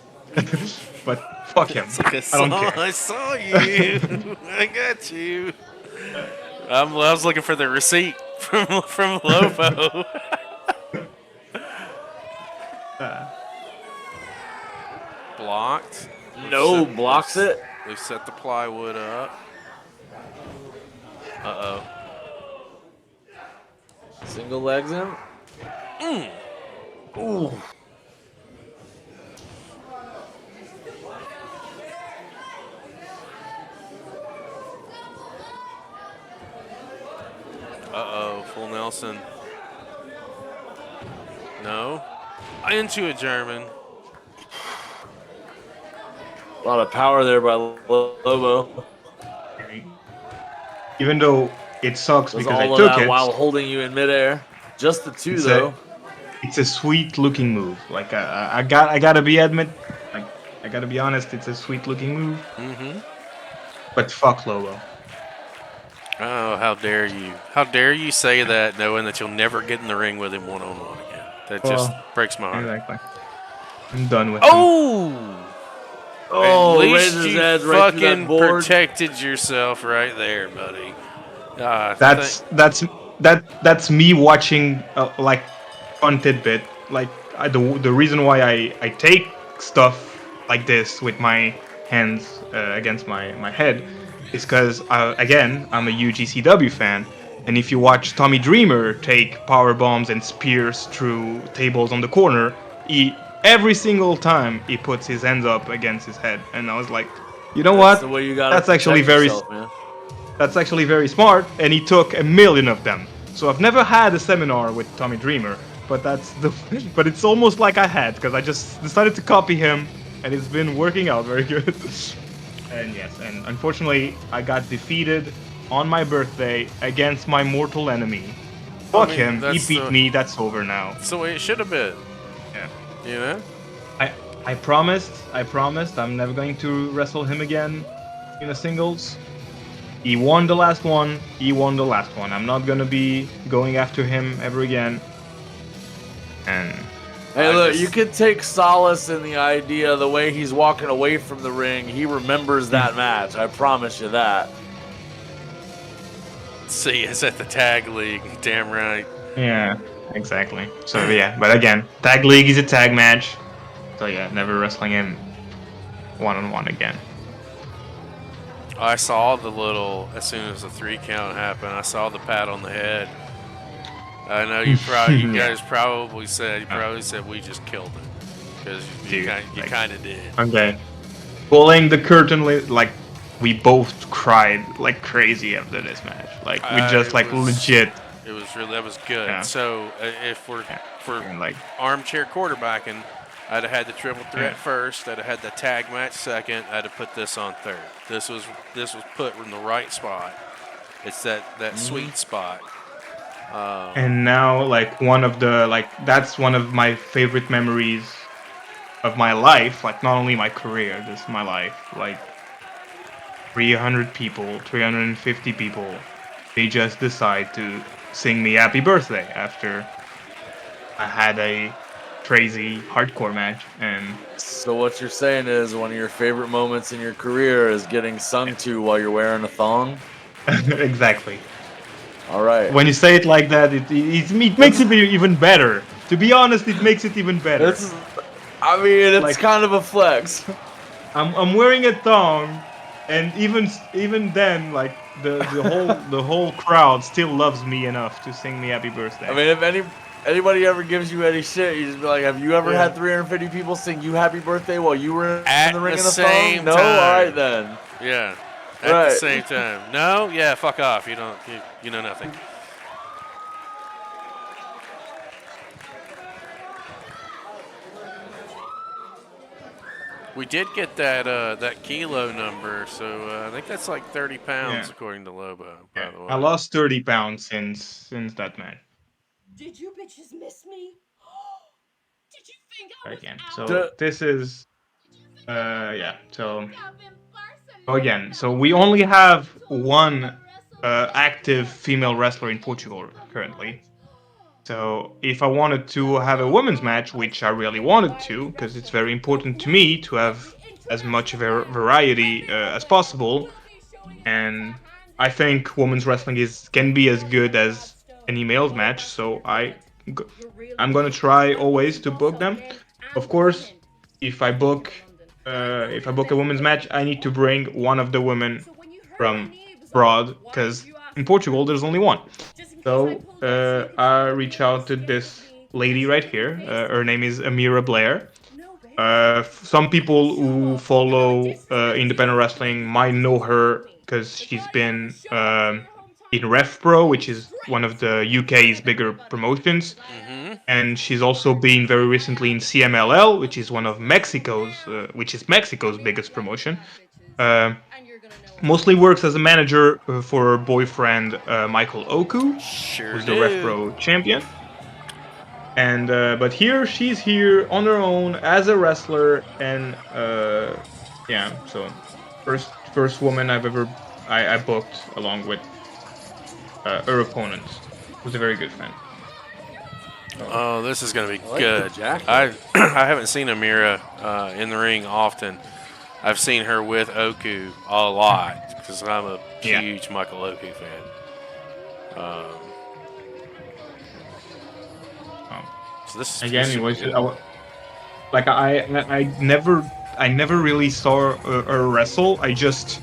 but fuck him. It's like I don't care. I saw you. I got you. I was looking for the receipt from Lobo. Blocked. No, blocks it. We've set the plywood up. Uh-oh. Single legs him. Ooh. Full Nelson. No. Into a German. A lot of power there by Lobo. Even though it sucks Does because I all of took that it, while holding you in midair. Just the two, it's though. it's a sweet looking move. Like I gotta be I gotta be honest, it's a sweet looking move. Mm-hmm. But fuck Lobo. Oh, how dare you! How dare you say that, knowing that you'll never get in the ring with him one-on-one again? That just breaks my heart. Exactly. I'm done with him. Oh! Oh, At least Razor's you Edge right through fucking that board. protected yourself right there, buddy. That's me watching like fun tidbit. Like the reason why I take stuff like this with my hands against my head is because again I'm a huge ECW fan, and if you watch Tommy Dreamer take power bombs and spears through tables on the corner, every single time he puts his hands up against his head, and I was like, you know That's what? the way you gotta That's actually protect very yourself, man. that's actually very smart, and he took 1,000,000 of them. So I've never had a seminar with Tommy Dreamer, but but it's almost like I had, because I just decided to copy him, and it's been working out very good. And yes, and unfortunately I got defeated on my birthday against my mortal enemy. Fuck him, he beat me, that's over now. That's the way it should have been. Yeah. You know? I promised I'm never going to wrestle him again in a singles. He won the last one. I'm not gonna be going after him ever again. And hey, look, you could take solace in the idea the way he's walking away from the ring. He remembers that match. I promise you that. See, it's at the tag league. Damn right. yeah, exactly. So yeah, but again, tag league is a tag match. So yeah, never wrestling him one-on-one again. I saw the little, as soon as the 3 count happened, I saw the pat on the head. I know you guys probably said we just killed it, because you kind of did. Okay. Pulling the curtain, like we both cried like crazy after this match. Like we just legit. It was really, that was good. Yeah. So if we're like armchair quarterbacking, I'd have had the triple threat first. I'd have had the tag match second. I'd have put this on third. This was put in the right spot. It's that sweet spot. And now, like that's one of my favorite memories of my life. Like not only my career, this is my life. Like 300 people, 350 people, they just decide to sing me happy birthday after I had a crazy hardcore match. And so what you're saying is one of your favorite moments in your career is getting sung to while you're wearing a thong? exactly. All right. When you say it like that, it makes it even better. To be honest, it makes it even better. It's kind of a flex. I'm wearing a thong, and even then, like the whole crowd still loves me enough to sing me happy birthday. I mean, if anybody ever gives you any shit, you just be like, have you ever had 350 people sing you happy birthday while you were in the ring in a thong? No? All right, then. Yeah. At the same time. No? Yeah, fuck off. You know nothing. We did get that kilo number, so I think that's like 30 pounds according to Lobo, by the way. I lost 30 pounds since that match. Did you bitches miss me? Did you think I was again. out? So this is So again, so we only have one active female wrestler in Portugal currently. So if I wanted to have a women's match, which I really wanted to, because it's very important to me to have as much variety as possible, and I think women's wrestling can be as good as any male's match. So I'm gonna try always to book them. Of course, if I book a women's match, I need to bring one of the women from abroad, because in Portugal there's only one. So I reach out to this lady right here. Her name is Mira Blair. Some people who follow independent wrestling might know her because she's been in Ref Pro, which is one of the UK's bigger promotions. And she's also been very recently in CMLL, which is one of Mexico's biggest promotion. Uh, Mostly works as a manager for her boyfriend Michael Oku, Sure who's the Ref do. Pro champion. And but here she's here on her own as a wrestler, and yeah. So first woman I booked along with her opponent, who's a very good fan. Oh, this is going to be like the good. jacket. I haven't seen Amira in the ring often. I've seen her with Oku a lot because I'm a Yeah. huge Michael Oku fan. So this Again, this it should was be good. like I never really saw her wrestle. I just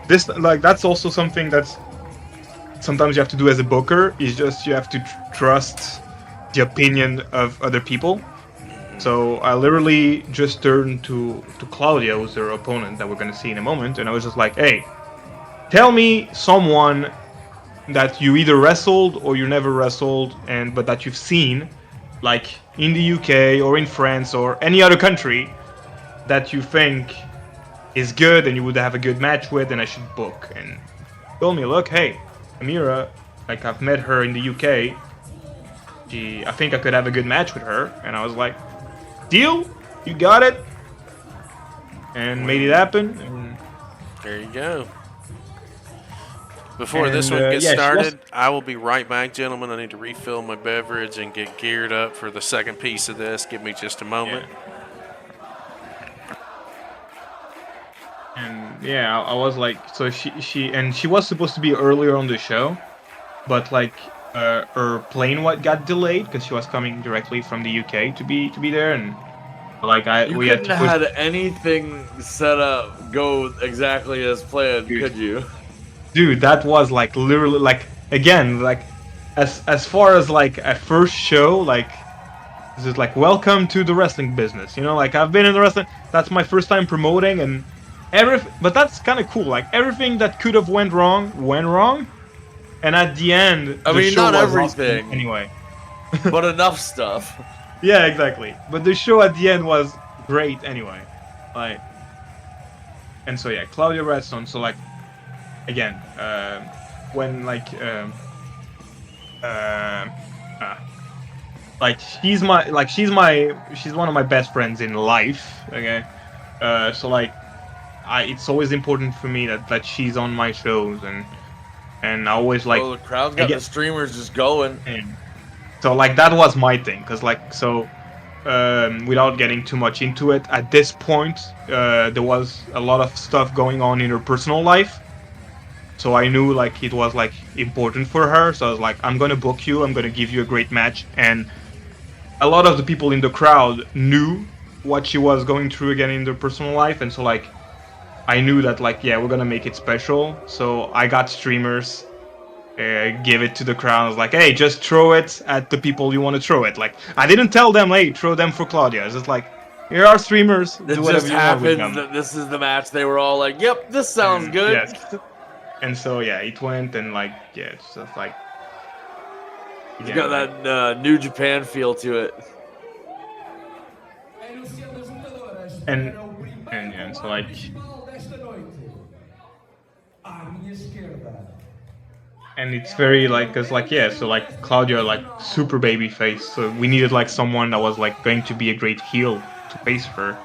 this like that's also something that's sometimes you have to do as a booker. Is just you have to trust the opinion of other people. So I literally just turned to Claudia, who's their opponent that we're gonna see in a moment, and I was just like, "Hey, tell me someone that you either wrestled or you never wrestled, and but that you've seen, like in the UK or in France or any other country, that you think is good and you would have a good match with, and I should book." And told me, "Look, hey, Amira, like I've met her in the UK. I think I could have a good match with her." And I was like, "Deal, you got it," and made it happen. And There you go. Before this And, one gets yeah, she was- started, I will be right back, gentlemen. I need to refill my beverage and get geared up for the second piece of this. Give me just a moment. And yeah, I was like, so she was supposed to be earlier on the show, but like her plane got delayed because she was coming directly from the UK to be there, and like You we had couldn't to have push. had anything set up go exactly as planned, Dude. could you? Dude, that was like literally like again like as far as like a first show, like this is like welcome to the wrestling business, you know, like I've been in the wrestling, that's my first time promoting, and but that's kind of cool, like everything that could have went wrong, and at the end I the mean, show not was everything. awesome anyway. But enough stuff. Yeah, exactly, but the show at the end was great anyway, like. And so yeah, Claudia Redstone, so like again, when like she's one of my best friends in life. Okay, so like it's always important for me that she's on my shows, and I always like. Oh, the crowd's got again- the streamers just going. and so like that was my thing, because like so. Without getting too much into it, at this point, there was a lot of stuff going on in her personal life. So I knew like it was like important for her. So I was like, I'm gonna book you. I'm gonna give you a great match. And a lot of the people in the crowd knew what she was going through again in their personal life, and so like I knew that like yeah, we're gonna make it special. So I got streamers. Give it to the crowd. I was like, hey, just throw it at the people you want to throw it. Like, I didn't tell them, hey, throw them for Claudia. It's just like, here are streamers. It Do whatever just you want with happens them. that this is the match. They were all like, "Yep, this sounds And, good." Yes. And so yeah, it went, and like yeah, it's just like It's got that New Japan feel to it. and yeah, so like and it's very like cause like yeah, so like Claudia like super baby face, so we needed like someone that was like going to be a great heel to face her,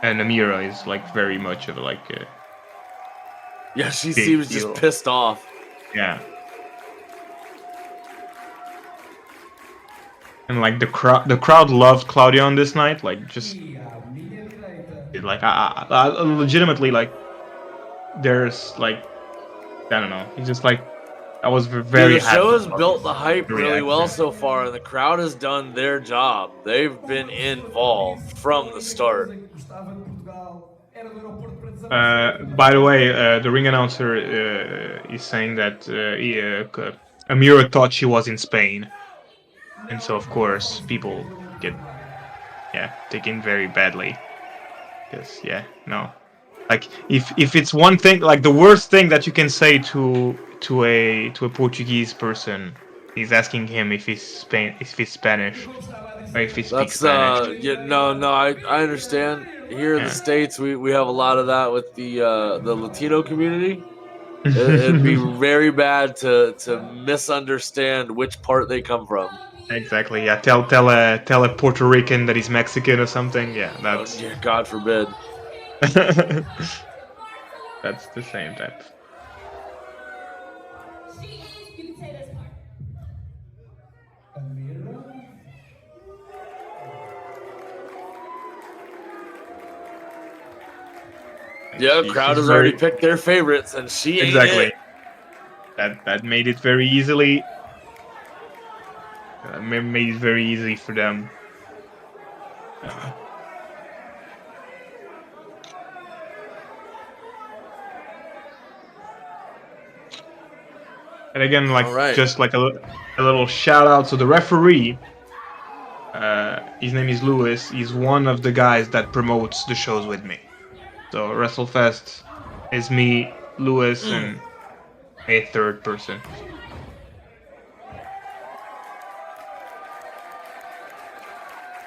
and Amira is like very much of like a, Yeah, she Big seems deal. just pissed off. yeah. And like the crowd loved Claudia on this night, like just like I legitimately like there's like I don't know, it's just like I was very Dude, the happy. show has built the hype Very really well active. so far, and the crowd has done their job. They've been involved from the start. By the way, the ring announcer is saying that Amira thought she was in Spain, and so of course people get taken very badly. Because yeah, no, like if it's one thing, like the worst thing that you can say to a Portuguese person. He's asking him if he's Spanish or if he speaks Spanish. No, I understand. Here in the Yeah. States, we have a lot of that with the Latino community. It'd be very bad to misunderstand which part they come from. Exactly. Yeah. Tell a Puerto Rican that he's Mexican or something. Yeah. Oh, That's yeah, God forbid. that's the same type. You can say this part. Yeah, She's crowd has very- already picked their favorites, and she ain't Exactly. it. That made it very easily. Made it very easy for them. And again, like Alright. just like a little shout out to the referee. His name is Luís. He's one of the guys that promotes the shows with me. So WrestleFest is me, Luís, and a third person.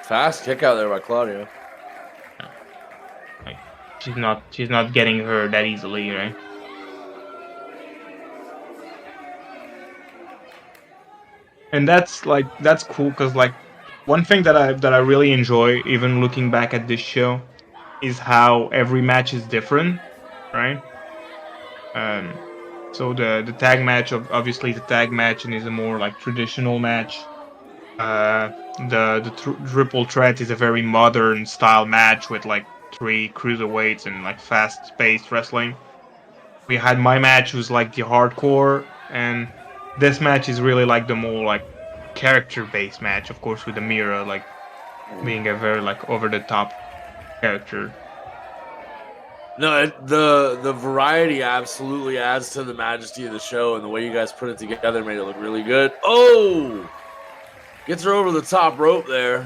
Fast kick out there by Claudio. Like, she's not getting her that easily, right? And that's cool because like one thing that I really enjoy, even looking back at this show, is how every match is different, right? So the tag match, obviously the tag match, and is a more like traditional match. The triple threat is a very modern style match with like 3 cruiserweights and like fast-paced wrestling. We had my match was like the hardcore, and this match is really like the more like character-based match, of course, with the Mira like being a very like over-the-top character. No, the variety absolutely adds to the majesty of the show, and the way you guys put it together made it look really good. Oh! Gets her over the top rope there.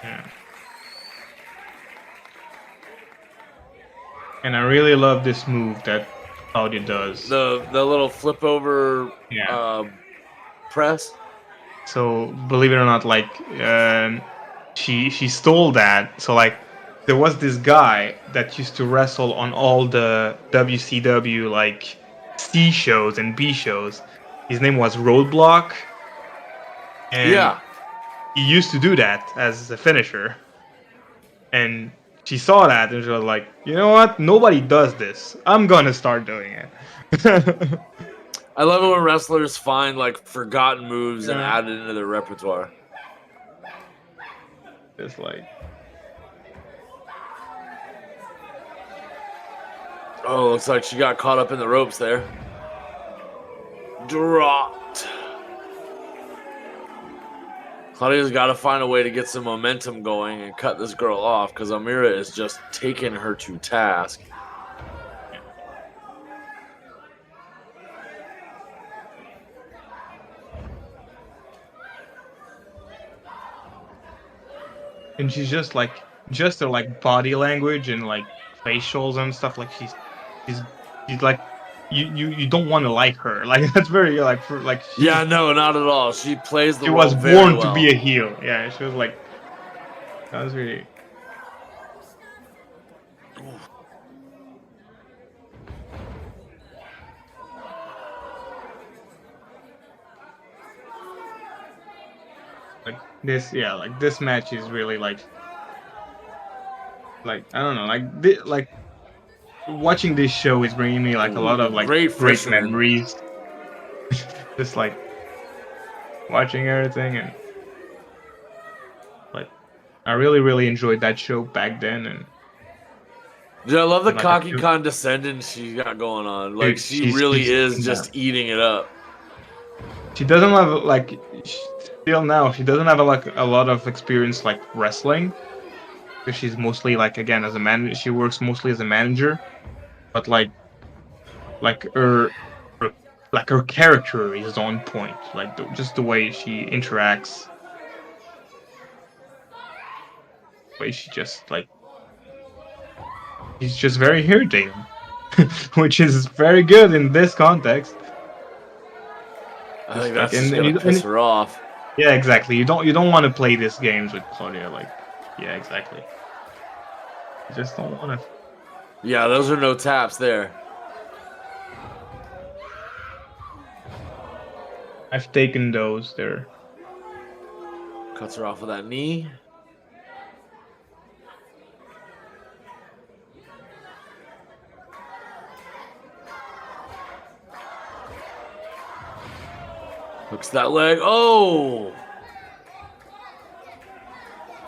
Yeah. And I really love this move that Claudia does. The little flip over press. So believe it or not, like she stole that. So like there was this guy that used to wrestle on all the WCW like C shows and B shows. His name was Roadblock. And Yeah. he used to do that as a finisher. And she saw that and she was like, you know what? Nobody does this. I'm gonna start doing it. I love it when wrestlers find like forgotten moves and Yeah. add it into their repertoire. It's like Oh, looks like she got caught up in the ropes there. Dropped. Claudia's got to find a way to get some momentum going and cut this girl off because Amira is just taking her to task. and she's just her like body language and like facials and stuff, like she's like you don't want to like her, like that's very like for like Yeah, no, not at all. She plays the she role was very born well. to be a heel. Yeah, she was like that was really like this. Yeah, like this match is really like I don't know, like watching this show is bringing me like a lot of like Great great fisherman. memories. Just like watching everything, and like I really enjoyed that show back then. And Dude, I love the like, cocky condescending she got going on. Like, Dude, she really is yeah. just eating it up. She doesn't have like still now she doesn't have like a lot of experience like wrestling, because she's mostly like again as a manager. She works mostly as a manager, but like her character is on point. Like just the way she interacts, the way she just like she's just very irritating, which is very good in this context. I think Like, that's just gonna piss her off. Yeah, exactly. You don't want to play these games with Claudia. Like, yeah, exactly. You just don't want to. Yeah, those are no taps there. I've taken those there. Cuts her off with that knee. Hooks that leg. Oh!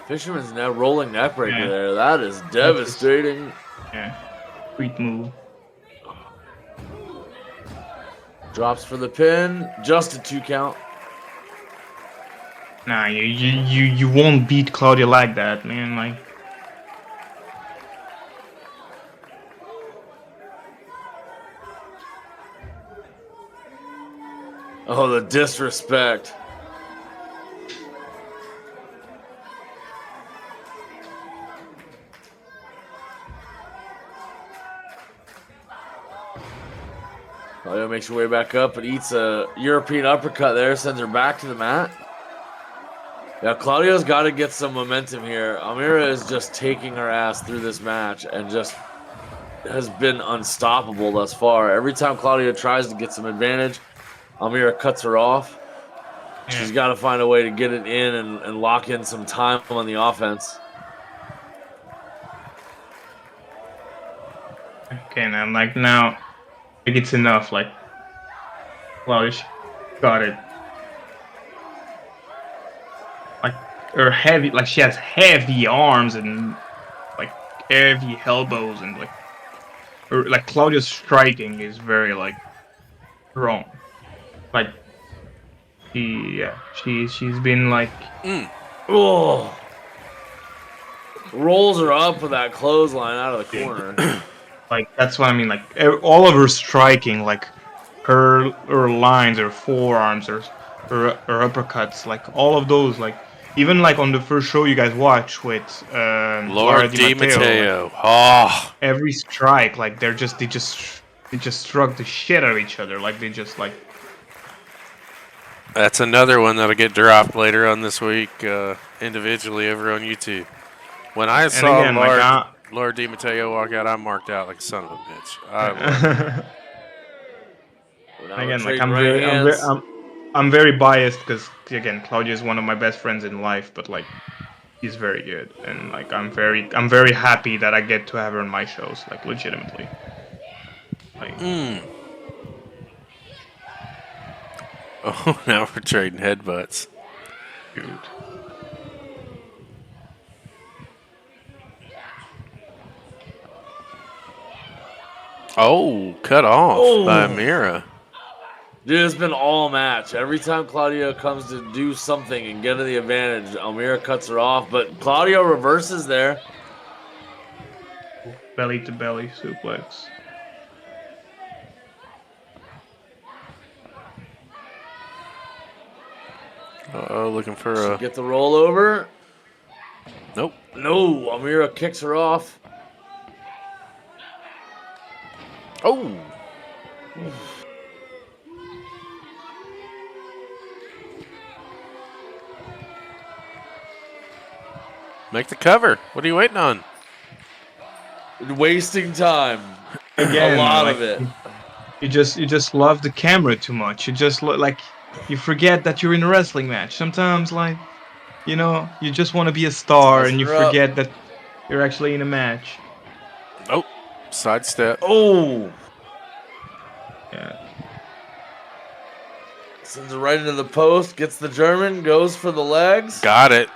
Fisherman's net rolling neck breaker there. That is devastating. Yeah. Sweet move. Drops for the pin. Just a 2 count. Nah, you won't beat Claudia like that, man. Like. Oh, the disrespect. Claudia makes her way back up and eats a European uppercut there, sends her back to the mat. Yeah, Claudia's got to get some momentum here. Almira is just taking her ass through this match and just has been unstoppable thus far. Every time Claudia tries to get some advantage, Almira cuts her off. She's got to find a way to get it in and lock in some time on the offense. Okay, and I'm like, now, like, it's enough. Like, Claudia got it. Like, her heavy, like, she has heavy arms and, like, heavy elbows and, like, her, like, Claudia's striking is very, like, strong. Like, she's been, like... Oh! Rolls her up with that clothesline out of the corner. Like, that's what I mean. Like, all of her striking, like, her lines, her forearms, her uppercuts, like, all of those, like, even, like, on the first show you guys watched with Lord Di Matteo. Oh. Every strike, like, they just struck the shit out of each other. Like, they just, like... That's another one that'll get dropped later on this week, individually over on YouTube. When I saw again, Lord Di Matteo walk out, I marked out like a son of a bitch. Again, like, I'm very biased because, again, Claudia is one of my best friends in life, but, like, she's very good, and, like, I'm very happy that I get to have her on my shows, like, legitimately. Like, Oh, now we're trading headbutts. dude. Oh, cut off by Mira. Dude, it's been all match. Every time Claudia comes to do something and get to the advantage, Almira cuts her off, but Claudia reverses there. Belly to belly suplex. Uh-oh, looking for a... Get the rollover. Nope. No, Almira kicks her off. Oh. Make the cover. What are you waiting on? Wasting time. Again, a lot like, of it. You just love the camera too much. You just like you forget that you're in a wrestling match. Sometimes, like, you know, you just want to be a star and you forget that you're actually in a match. Oh, sidestep. Oh. Yeah. Sends it right into the post. Gets the German. Goes for the legs. Got it.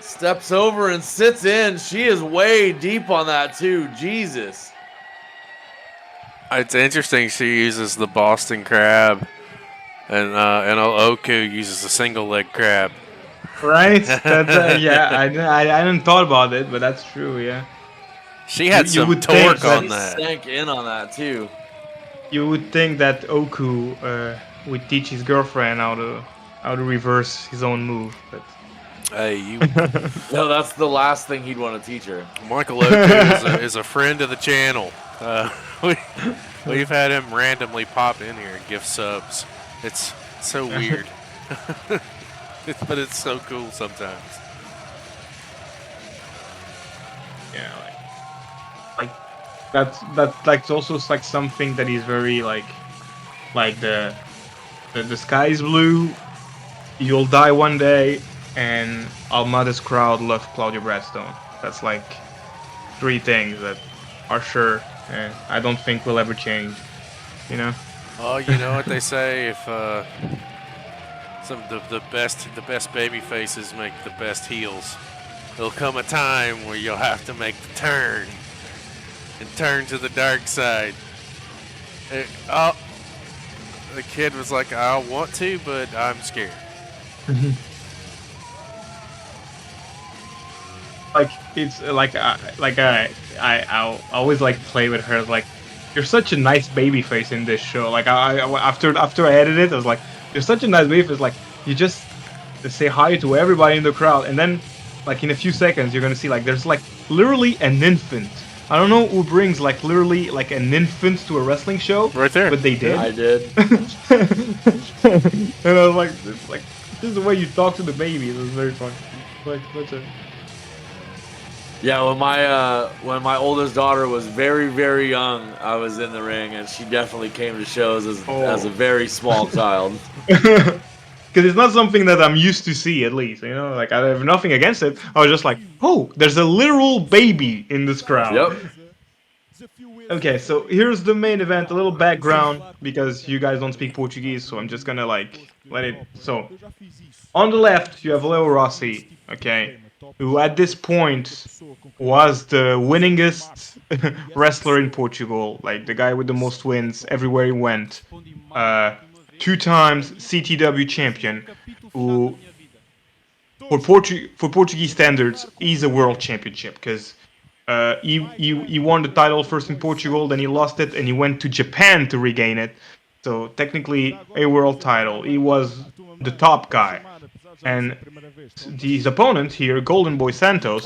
Steps over and sits in. She is way deep on that too. Jesus. It's interesting. She uses the Boston crab, and Oku uses the single leg crab. Right? That's, yeah, I hadn't thought about it, but that's true. Yeah. She had some torque on that. Sank in on that too. You would think that Oku would teach his girlfriend how to reverse his own move, but. Hey, you. No, that's the last thing he'd want to teach her. Michael Oku is a friend of the channel. We, we've had him randomly pop in here and give subs. It's so weird. But it's so cool sometimes. Yeah, like that's like also like something that is very like the sky is blue, you'll die one day, and Almada's crowd love Claudio Bradstone. That's like three things that are sure, and I don't think will ever change. You know? Oh, you know what they say? If the best baby faces make the best heels, there'll come a time where you'll have to make the turn and turn to the dark side. The kid was like, I want to, but I'm scared. Like it's I always like play with her like you're such a nice baby face in this show. Like after I edited it, I was like, you're such a nice baby face. Like you just say hi to everybody in the crowd, and then like in a few seconds you're gonna see like there's like literally an infant. I don't know who brings like literally like an infant to a wrestling show. Right there. But they did. I did. And I was like, this is the way you talk to the baby. It was very funny. Like such a. Yeah, when my oldest daughter was very, very young, I was in the ring, and she definitely came to shows as a very small child. Because it's not something that I'm used to see, at least. You know, like I have nothing against it. I was just like, oh, there's a literal baby in this crowd. Yep. Okay, so here's the main event. A little background because you guys don't speak Portuguese, so I'm just gonna like let it. So, on the left you have Leo Rossi. Okay, who at this point was the winningest wrestler in Portugal, like the guy with the most wins everywhere he went. 2 times CTW champion, who for Portuguese standards, he's a world championship because he won the title first in Portugal, then he lost it, and he went to Japan to regain it. So technically a world title. He was the top guy. And his opponent here, Golden Boy Santos.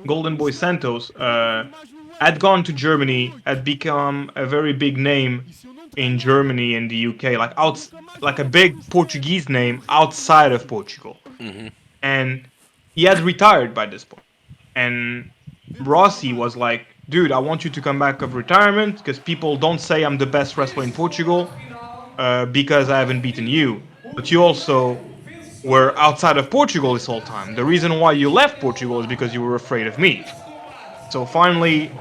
Golden Boy Santos had gone to Germany, had become a very big name in Germany and the UK, like a big Portuguese name outside of Portugal. Mm-hmm. And he had retired by this point. And Rossi was like, dude, I want you to come back of retirement because people don't say I'm the best wrestler in Portugal because I haven't beaten you. But you also were outside of Portugal this whole time. The reason why you left Portugal is because you were afraid of me. So finally,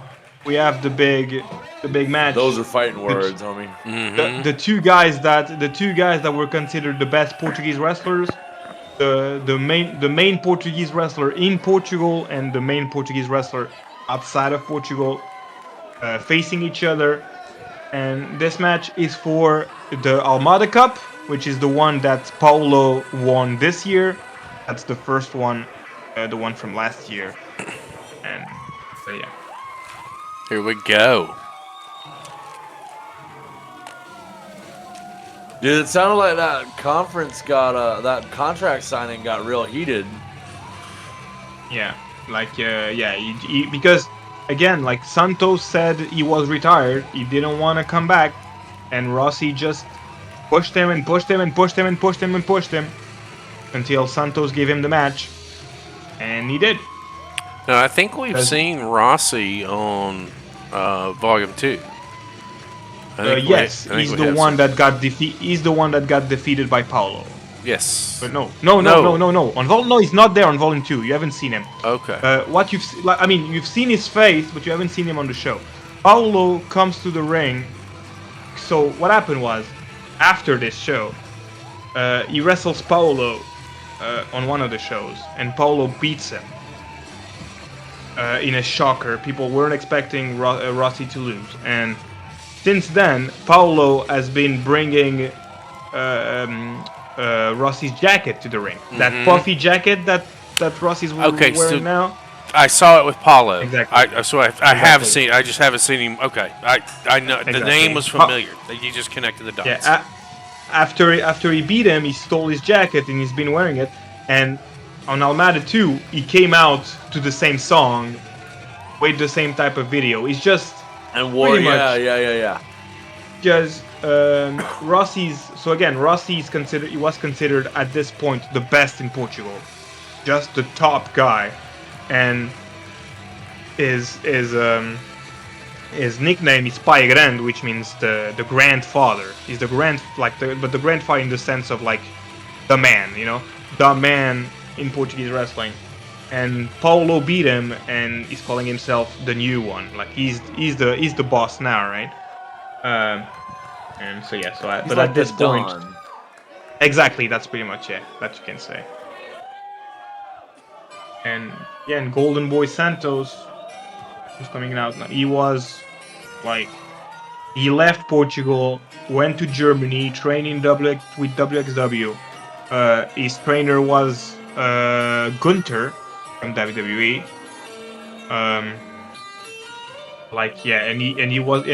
we have the big match. Those are fighting words, homie. Mm-hmm. The two guys that were considered the best Portuguese wrestlers, the main Portuguese wrestler in Portugal and the main Portuguese wrestler outside of Portugal, facing each other. And this match is for the Almada Cup, which is the one that Paulo won this year. That's the first one, the one from last year. And so yeah. Here we go. Dude, it sounded like that conference that contract signing got real heated. Yeah, because again, like Santos said, he was retired. He didn't want to come back, and Rossi just pushed him and pushed him and pushed him and pushed him and pushed him until Santos gave him the match, and he did. Now I think we've seen Rossi on Volume 2. Yes, he's the one that got defeated by Paulo. Yes. But no. No, he's not there on Volume 2. You haven't seen him. Okay. You've seen his face, but you haven't seen him on the show. Paulo comes to the ring. So what happened was, after this show, he wrestles Paulo on one of the shows, and Paulo beats him in a shocker. People weren't expecting Rossi to lose, and since then, Paulo has been bringing Rossi's jacket to the ring. Mm-hmm. That puffy jacket that Rossi's wearing now. I saw it with Paulo. Exactly. I have seen. I just haven't seen him. Okay. I know exactly. The name was familiar. You just connected the dots. Yeah. After he beat him, he stole his jacket and he's been wearing it. And on Almada 2, he came out to the same song with the same type of video. It's just And war, pretty yeah, much yeah. just Rossi's. So again, Rossi's considered. He was considered at this point the best in Portugal, just the top guy, and his nickname is Pai Grande, which means the grandfather. He's the but the grandfather in the sense of like the man, the man in Portuguese wrestling. And Paulo beat him, and he's calling himself the new one. Like he's the boss now, right? And so yeah, but like at this the point, Don. exactly, that's pretty much it. That you can say. And yeah, and Golden Boy Santos was coming out. He was like he left Portugal, went to Germany, training with WXW. His trainer was Gunther from WWE. And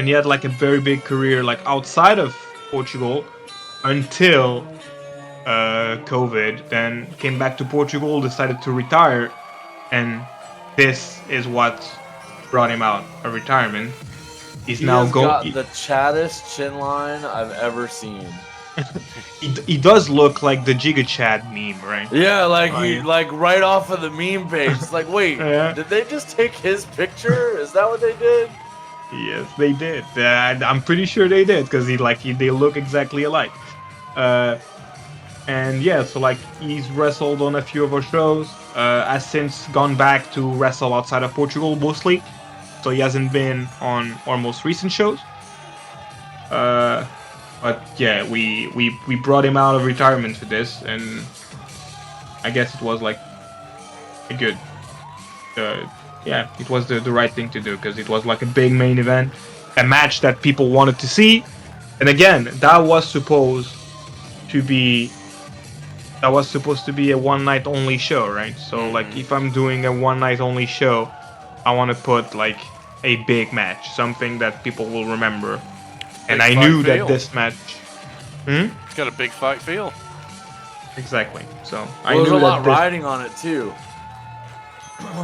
he had like a very big career like outside of Portugal until COVID. Then came back to Portugal, decided to retire, and this is what brought him out of retirement. He's now got the chattest chin line I've ever seen. He does look like the Giga Chad meme, right? Yeah, like he like right off of the meme page. It's like, wait, Yeah. did they just take his picture? Is that what they did? Yes, they did. I'm pretty sure they did because they look exactly alike. And yeah, so like he's wrestled on a few of our shows. Has since gone back to wrestle outside of Portugal mostly, so he hasn't been on our most recent shows. But yeah, we brought him out of retirement for this, and I guess it was like a good. It was the right thing to do because it was like a big main event, a match that people wanted to see, and again, that was supposed to be a one night only show, right? So like if I'm doing a one night only show, I want to put like a big match, something that people will remember. And I knew that this match. It's got a big fight feel. Exactly. So I knew there's a lot riding on it too.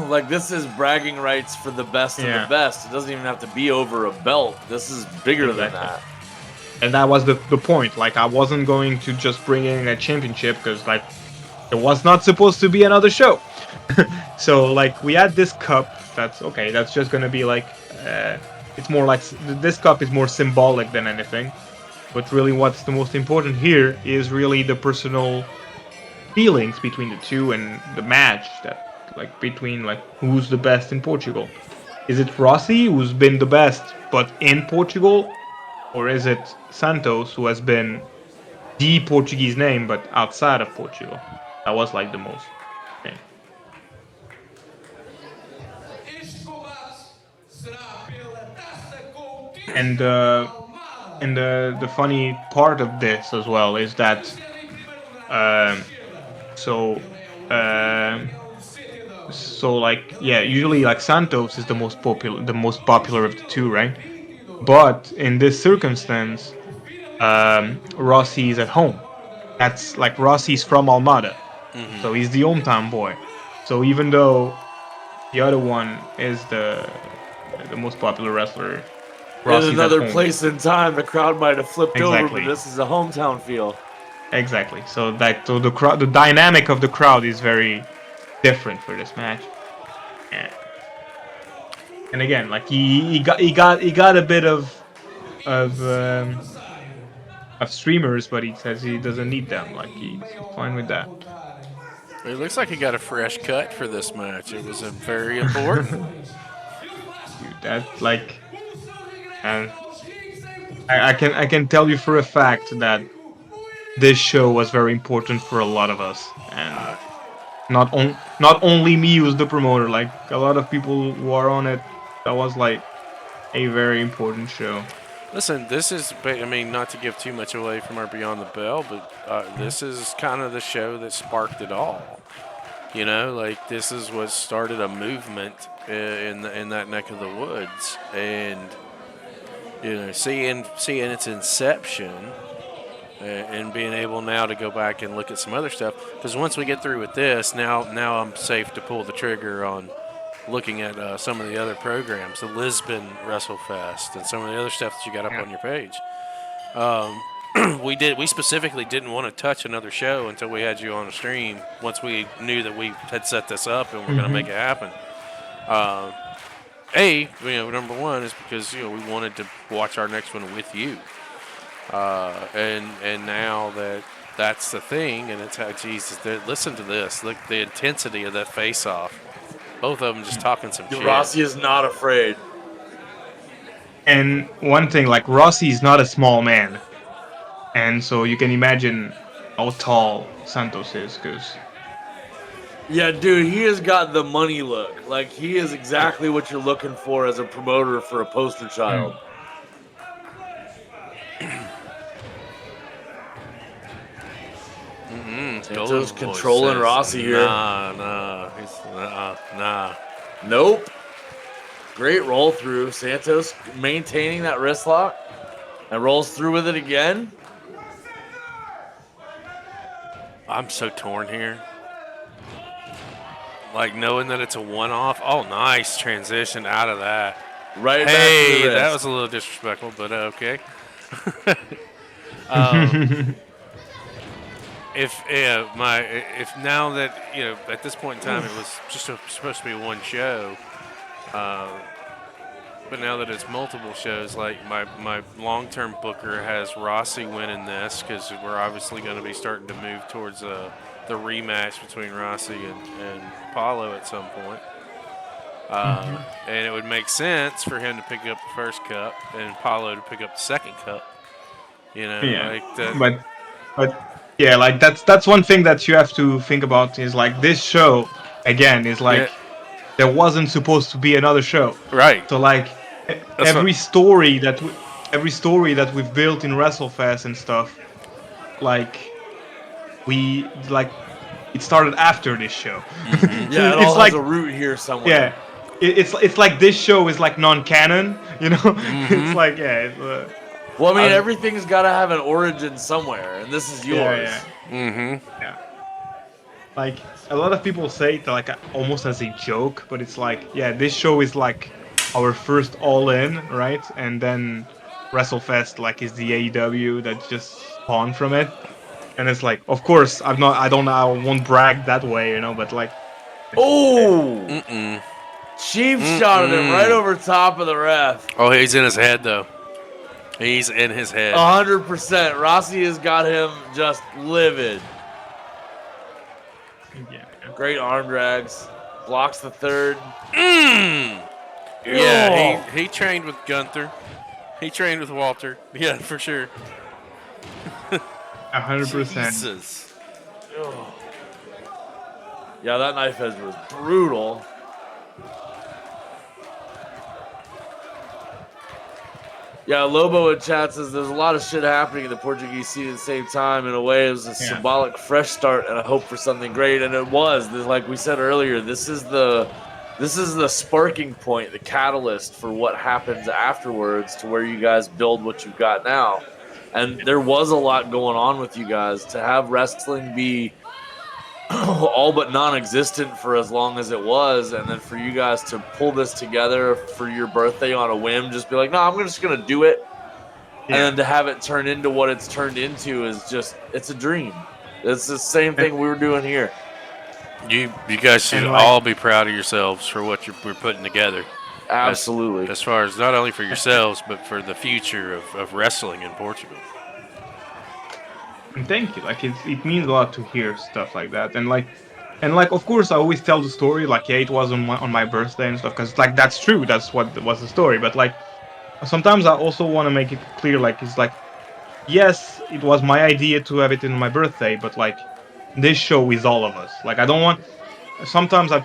Like this is bragging rights for the best of the best. It doesn't even have to be over a belt. This is bigger than that. And that was the point. Like I wasn't going to just bring in a championship because like it was not supposed to be another show. So like we had this cup. That's okay. That's just gonna be like. It's more like this cup is more symbolic than anything, but really what's the most important here is really the personal feelings between the two and the match that like between like who's the best in Portugal. Is it Rossi who's been the best but in Portugal, or is it Santos who has been the Portuguese name but outside of Portugal? That was like the most thing. And the funny part of this as well is that so like usually like Santos is the most popular of the two, right? But in this circumstance, Rossi is at home. That's like Rossi's from Almada, so he's the hometown boy. So even though the other one is the most popular wrestler, in another place in time, the crowd might have flipped over, but this is a hometown feel. Exactly. So the crowd, the dynamic of the crowd is very different for this match. Yeah. And again, like he got a bit of streamers, but he says he doesn't need them. Like he's fine with that. It looks like he got a fresh cut for this match. It was a very important. Dude, that's like. And I can tell you for a fact that this show was very important for a lot of us, and not only me who's the promoter, like a lot of people who are on it. That was like a very important show. Listen, this is, I mean, not to give too much away from our Beyond the Bell, but this is kind of the show that sparked it all. You know, like this is what started a movement in that neck of the woods, and you know, seeing its inception and being able now to go back and look at some other stuff. Because once we get through with this, now I'm safe to pull the trigger on looking at some of the other programs, the Lisbon WrestleFest, and some of the other stuff that you got up on your page. We specifically didn't want to touch another show until we had you on the stream. Once we knew that we had set this up and we're going to make it happen. Number one is because we wanted to watch our next one with you. And now that's the thing, and it's how Jesus. Listen to this. Look the intensity of that face-off. Both of them just talking some shit. Rossi is not afraid. And one thing, like Rossi is not a small man, and so you can imagine how tall Santos is, because. Yeah, dude, he has got the money look. Like, he is exactly what you're looking for as a promoter for a poster child. Santos controlling Rossi here. Nah. Nope. Great roll through. Santos maintaining that wrist lock and rolls through with it again. I'm so torn here. Like, knowing that it's a one-off. Oh, nice transition out of that. Right back to the wrist. That was a little disrespectful, but okay. If now that at this point in time it was just supposed to be one show, but now that it's multiple shows, like my long-term booker has Rossi winning this because we're obviously going to be starting to move towards the rematch between Rossi and Paulo at some point. And it would make sense for him to pick up the first cup and Paulo to pick up the second cup. Like that. But yeah, like that's one thing that you have to think about is like this show again is like there wasn't supposed to be another show, right? So like every story that we've built in WrestleFest and stuff, like it started after this show. Yeah, it all has a root here somewhere. Yeah, it's like this show is like non-canon, It's like well, I mean, everything's got to have an origin somewhere, and this is yours. Yeah. Like, a lot of people say it like almost as a joke, but it's like, this show is like our first all-in, right? And then WrestleFest like is the AEW that just spawned from it. And it's like, of course, I won't brag that way, but like. Oh! Chief shot at him right over top of the ref. Oh, he's in his head though. He's in his head. 100%. Rossi has got him just livid. Yeah. Great arm drags. Blocks the third. Yeah, he trained with Gunther. He trained with Walter. Yeah, for sure. 100%. Jesus. Yeah, that knife edge was brutal. Yeah, Lobo in chat says there's a lot of shit happening in the Portuguese scene at the same time. In a way, it was a symbolic fresh start and a hope for something great, and it was. Like we said earlier, this is the sparking point, the catalyst for what happens afterwards to where you guys build what you've got now. And there was a lot going on with you guys. To have wrestling be all but non-existent for as long as it was, and then for you guys to pull this together for your birthday on a whim, just be like, no, I'm just going to do it. And then to have it turn into what it's turned into is just, it's a dream. It's the same thing we were doing here. You guys should all be proud of yourselves for what we're putting together. Absolutely. As far as not only for yourselves, but for the future of wrestling in Portugal. And thank you. Like it means a lot to hear stuff like that. And like of course I always tell the story like it was on my birthday and stuff, because like that's true. That's what was the story. But like sometimes I also want to make it clear, like it's like, yes, it was my idea to have it in my birthday, but like this show is all of us. Like I don't want. Sometimes I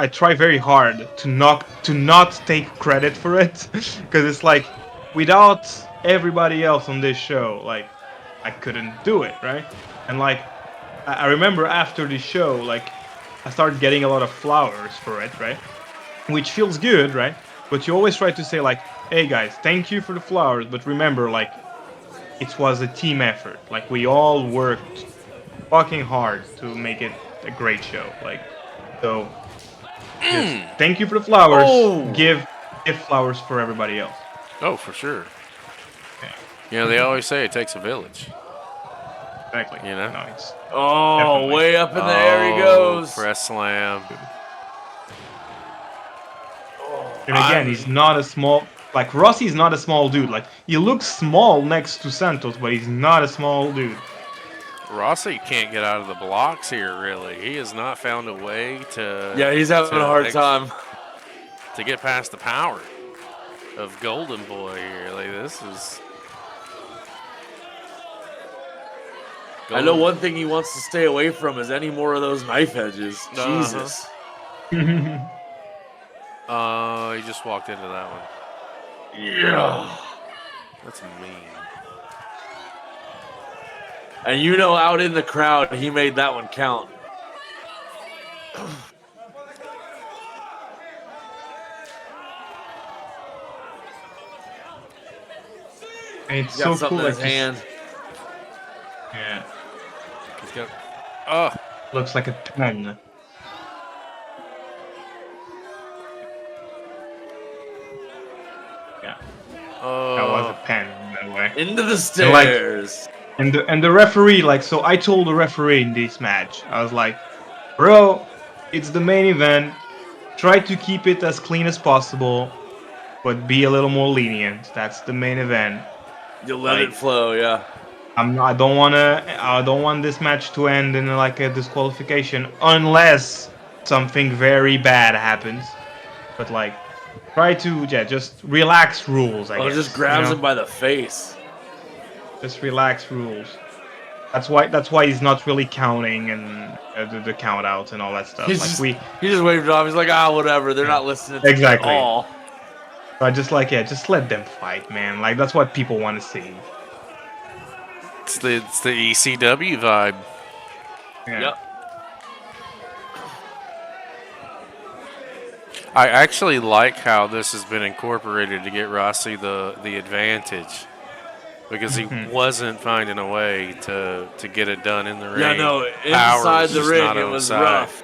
try very hard to not take credit for it, because it's like without everybody else on this show, like I couldn't do it, right? And like I remember after the show, like I started getting a lot of flowers for it, right? Which feels good, right? But you always try to say like, hey guys, thank you for the flowers, but remember, like it was a team effort. Like we all worked fucking hard to make it a great show. Like so Just thank you for the flowers. Oh. Give flowers for everybody else. Oh, for sure. Yeah. You know, they always say it takes a village. Exactly. You know? No, it's Oh, Definitely. way up in the air he goes. Press slam. and again, he's not a small. Like Rossi's not a small dude. Like he looks small next to Santos, but he's not a small dude. Rossi can't get out of the blocks here, really. He has not found a way to. Yeah, he's having a hard time to get past the power of Golden Boy here. Like, this is. I know one thing he wants to stay away from is any more of those knife edges. Uh-huh. Jesus. He just walked into that one. Yeah. That's mean. And you know, out in the crowd, he made that one count. And it's He's got so something cool. in his Like he's- hand. Yeah, He's got. Oh, looks like a 10. Yeah, that was a pen, by the way. Into the stairs. And the referee, like, so I told the referee in this match, I was like, bro, it's the main event. Try to keep it as clean as possible, but be a little more lenient. That's the main event. You let Like- it flow, yeah. I don't want this match to end in like a disqualification unless something very bad happens. But like, try to just relax rules. I Oh, guess. just grabs you know? him by the face. Just relax rules. That's why he's not really counting and the count outs and all that stuff. He's Like just, we, he just waved it off. He's like, whatever. They're not listening to Exactly. me at all. I just like just let them fight, man. Like that's what people want to see. it's the ECW vibe. Yeah. Yep. I actually like how this has been incorporated to get Rossi the advantage, because he wasn't finding a way to get it done in the ring. Yeah, no, Power inside was the just ring, not it on was side. rough.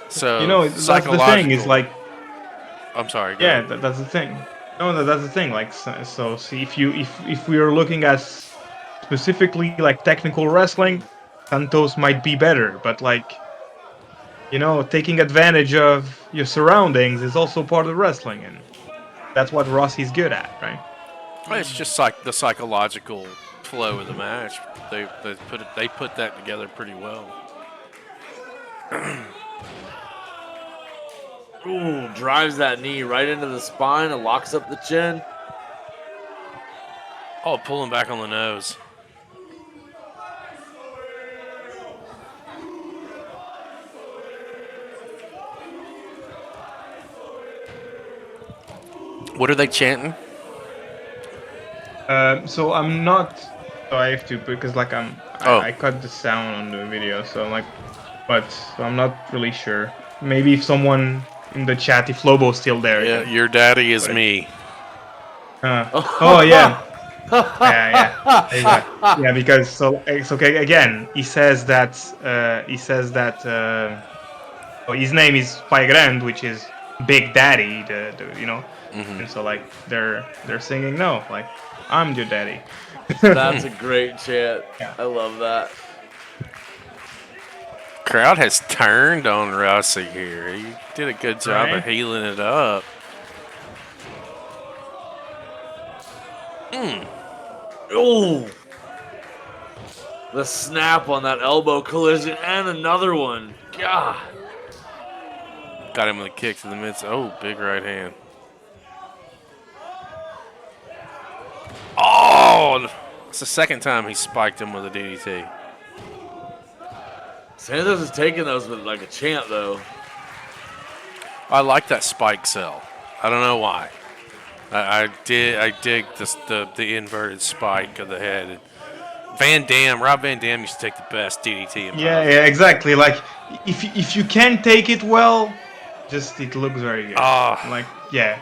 So You know, that's the thing. Is psychological- like, I'm sorry. Go yeah, ahead. that's the thing. No, that's the thing. Like, so see, if we are looking at specifically like technical wrestling, Santos might be better, but like, you know, taking advantage of your surroundings is also part of wrestling, and that's what Rossi's good at, right? Well, it's just like the psychological flow of the match. They put that together pretty well. Ooh, drives that knee right into the spine and locks up the chin. Oh, pulling back on the nose. What are they chanting? So I'm not. So I have to because like Oh. I cut the sound on the video, so I'm like, but so I'm not really sure. Maybe if someone in the chat, if Lobo's still there. Yeah, again. your daddy is But- me. Oh yeah. yeah. Exactly. Yeah, because so it's okay. Again, he says that. Oh, his name is Pai Grande, which is Big Daddy. The you know. Mm-hmm. And so like they're singing no, like I'm your daddy. That's a great chant. Yeah. I love that. Crowd has turned on Rossi here. He did a good job Right. of healing it up. Ooh. The snap on that elbow collision and another one. God. Got him with a kick to the mid. Oh, big right hand. Oh, it's the second time he spiked him with a DDT. Santos is taking those with like a chant though. I like that spike cell. I don't know why. I dig the inverted spike of the head. Rob Van Dam used to take the best DDT in Yeah, exactly. Like if you can take it well, just it looks very good. Ah. Like yeah.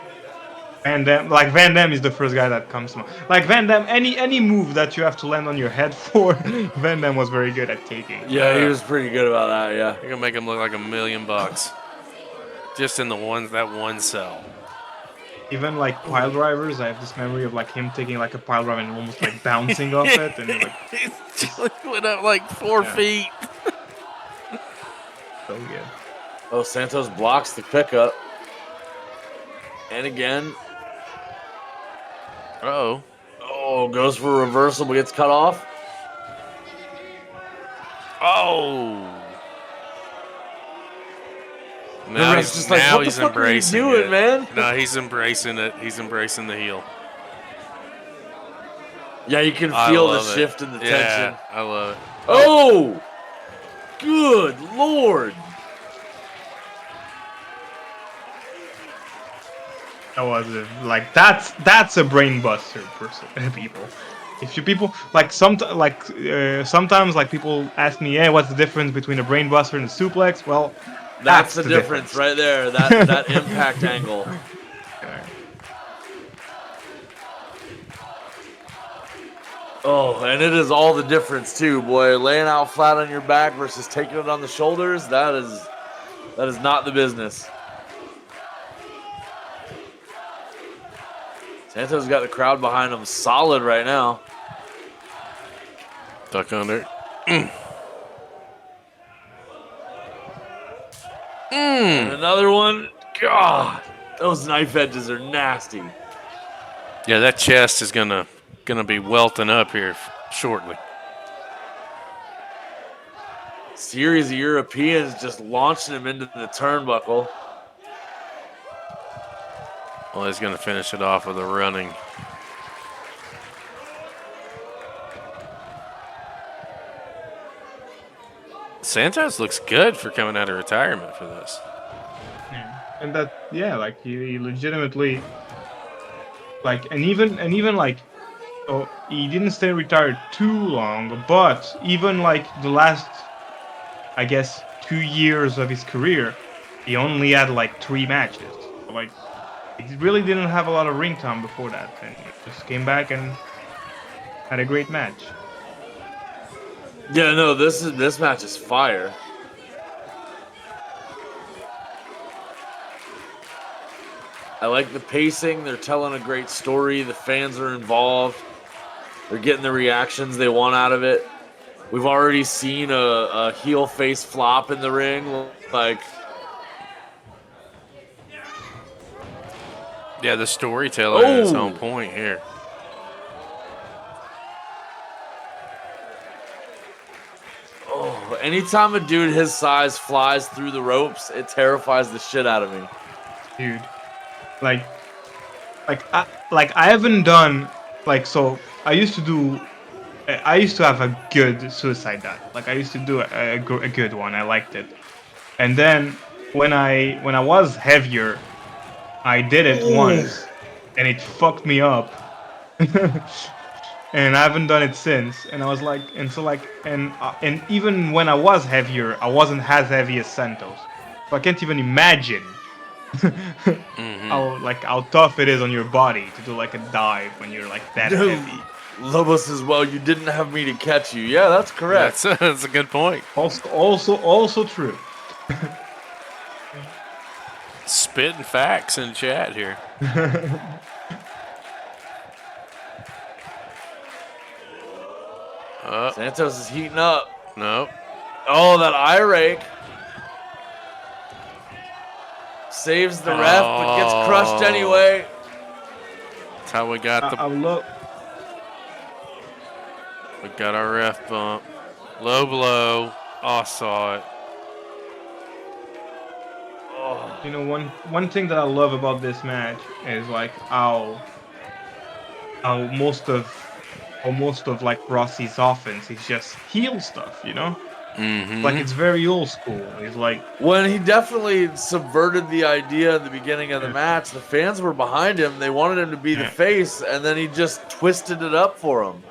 Van Damme is the first guy that comes to mind. Like Van Damme, any move that you have to land on your head for, Van Damme was very good at taking. Yeah, he was pretty good about that, yeah. You're gonna make him look like $1 million. just in that one cell. Even like pile drivers, I have this memory of like him taking like a pile driver and almost like bouncing off it, and like He went up like 4 feet. so good. Oh, Santos blocks the pickup. And again. Uh-oh. Oh, goes for a reversal but gets cut off. Oh. The Now ref's he's, just like, now what the he's fuck are you embracing doing, it. man? No, he's embracing it. He's embracing the heel. Yeah, you can I feel the love it. shift in the tension. Yeah, I love it. Oh! Good Lord. That was like that's a brain buster, people. If you people like sometimes like people ask me, yeah, what's the difference between a brain buster and a suplex? Well, That's the difference right there. That impact angle. Okay. Oh, and it is all the difference too, boy. Laying out flat on your back versus taking it on the shoulders, that is not the business. Santos got the crowd behind him solid right now. Duck under. And another one. God, those knife edges are nasty. Yeah, that chest is gonna be welting up here shortly. Series of Europeans just launching him into the turnbuckle. Well, he's gonna finish it off with a running. Santos looks good for coming out of retirement for this. Yeah. And that, yeah, like he legitimately, like, and even like, oh, he didn't stay retired too long, but even like the last, I guess, 2 years of his career, he only had like 3 matches. Like, he really didn't have a lot of ring time before that, and he just came back and had a great match. Yeah, no, this match is fire. I like the pacing. They're telling a great story. The fans are involved. They're getting the reactions they want out of it. We've already seen a heel face flop in the ring. Like, Yeah, the storytelling is on point here. oh, anytime a dude his size flies through the ropes, it terrifies the shit out of me. Dude, like I haven't done like, so I used to have a good suicide dive. Like I used to do a good one. I liked it. And then when I was heavier, I did it once, and it fucked me up. And I haven't done it since. And I was like, and so like, and even when I was heavier, I wasn't as heavy as Santos. So I can't even imagine how tough it is on your body to do like a dive when you're like that heavy. Lobo says, "Well, you didn't have me to catch you." Yeah, that's correct. That's a good point. Also true. Spitting facts in chat here. Santos is heating up. Nope. Oh, that eye rake. Saves the ref, but gets crushed anyway. That's how we got we got our ref bump. Low blow. Oh, saw it. You know, one thing that I love about this match is like how most of like Rossi's offense is just heel stuff, you know? Like it's very old school. It's like when he definitely subverted the idea at the beginning of the match, the fans were behind him. They wanted him to be the face, and then he just twisted it up for them.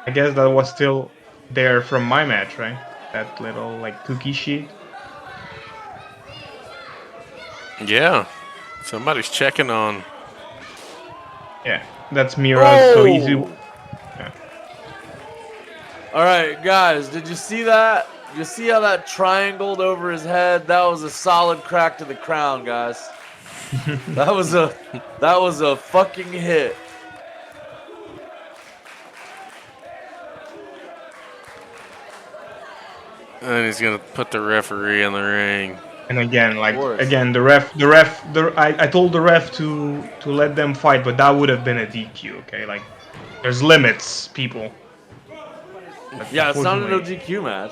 I guess that was still there from my match, right? That little like cookie sheet. Yeah. Somebody's checking on. Yeah, that's Mira. So easy. Yeah. All right, guys, did you see that? Did you see how that triangled over his head? That was a solid crack to the crown, guys. that was a fucking hit. And he's gonna put the referee in the ring. And again, like course. again, I told the ref to let them fight, but that would have been a DQ. Okay, like there's limits, people. But Yeah, it's not an unfortunately- OGQ match.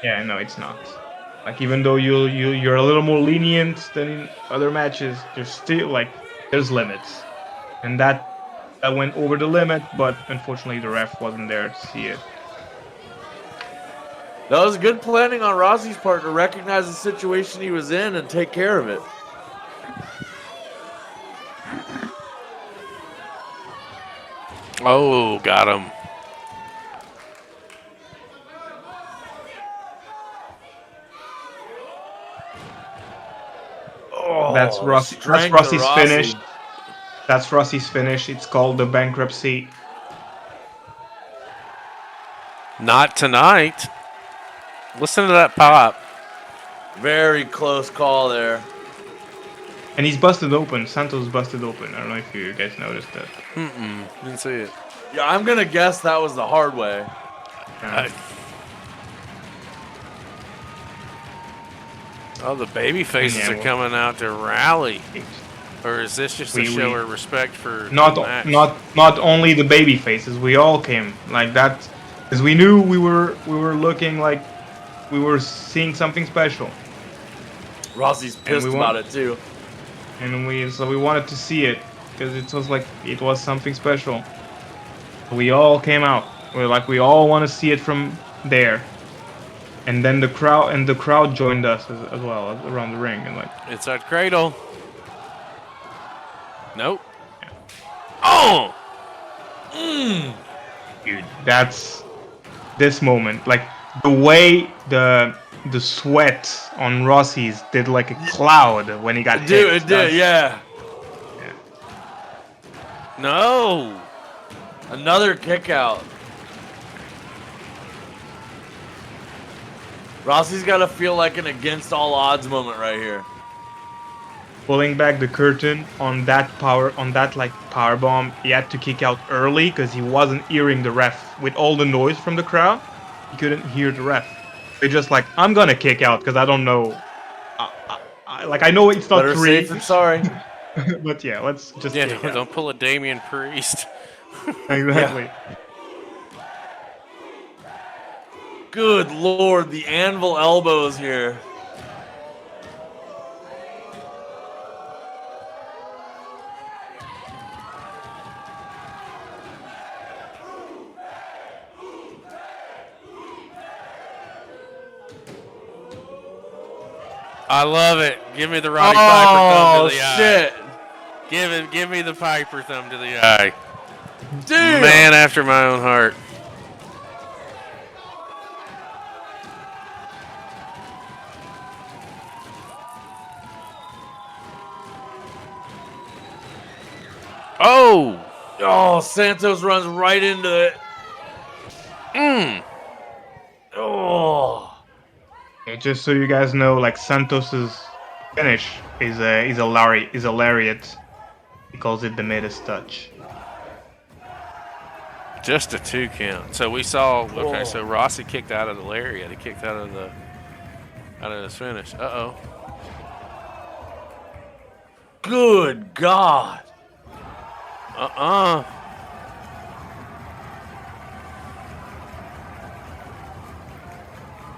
Yeah, no, it's not. Like even though you're a little more lenient than in other matches, there's still like there's limits, and that went over the limit. But unfortunately, the ref wasn't there to see it. That was good planning on Rossi's part to recognize the situation he was in and take care of it. Oh, got him. Oh, That's Rossi's finish. That's Rossi's finish. It's called the bankruptcy. Not tonight. Listen to that pop. Very close call there. And he's busted open. Santos busted open. I don't know if you guys noticed that. Didn't see it. Yeah, I'm gonna guess that was the hard way. Oh, the baby faces Yeah, are well- coming out to rally. Or is this just to We- show we- her respect for Not the match? not only the baby faces. We all came like that because we knew we were looking like we were seeing something special, Rossi's pissed we about won. it too. and we wanted to see it because it was something special. We all came out. We all want to see it from there. And then the crowd joined us as well around the ring and like Inside cradle. Nope. Oh! dude, that's this moment. Like the way the sweat on Rossi's did like a cloud when he got hit. Dude, it did, That's- yeah. No! Another kick out. Rossi's got to feel like an against all odds moment right here. Pulling back the curtain on that power bomb, he had to kick out early because he wasn't hearing the ref. With all the noise from the crowd, he couldn't hear the ref. They're just like, I'm gonna kick out because I don't know. I know it's not Better three, safe than sorry. but yeah, let's just Yeah, kick out. don't pull a Damian Priest. Exactly. Good lord, the anvil elbows here. I love it. Give me the Roddy Piper thumb Oh to the eye. shit. Give me the Piper thumb to the eye. Damn. Man after my own heart. Oh! Oh, Santos runs right into it. Mm. Oh. Okay, just so you guys know, like Santos's finish is a lariat. He calls it the Midas touch. Just a 2 count. So we saw. Okay, Oh. so Rossi kicked out of the lariat. He kicked out of his finish. Uh oh. Good God.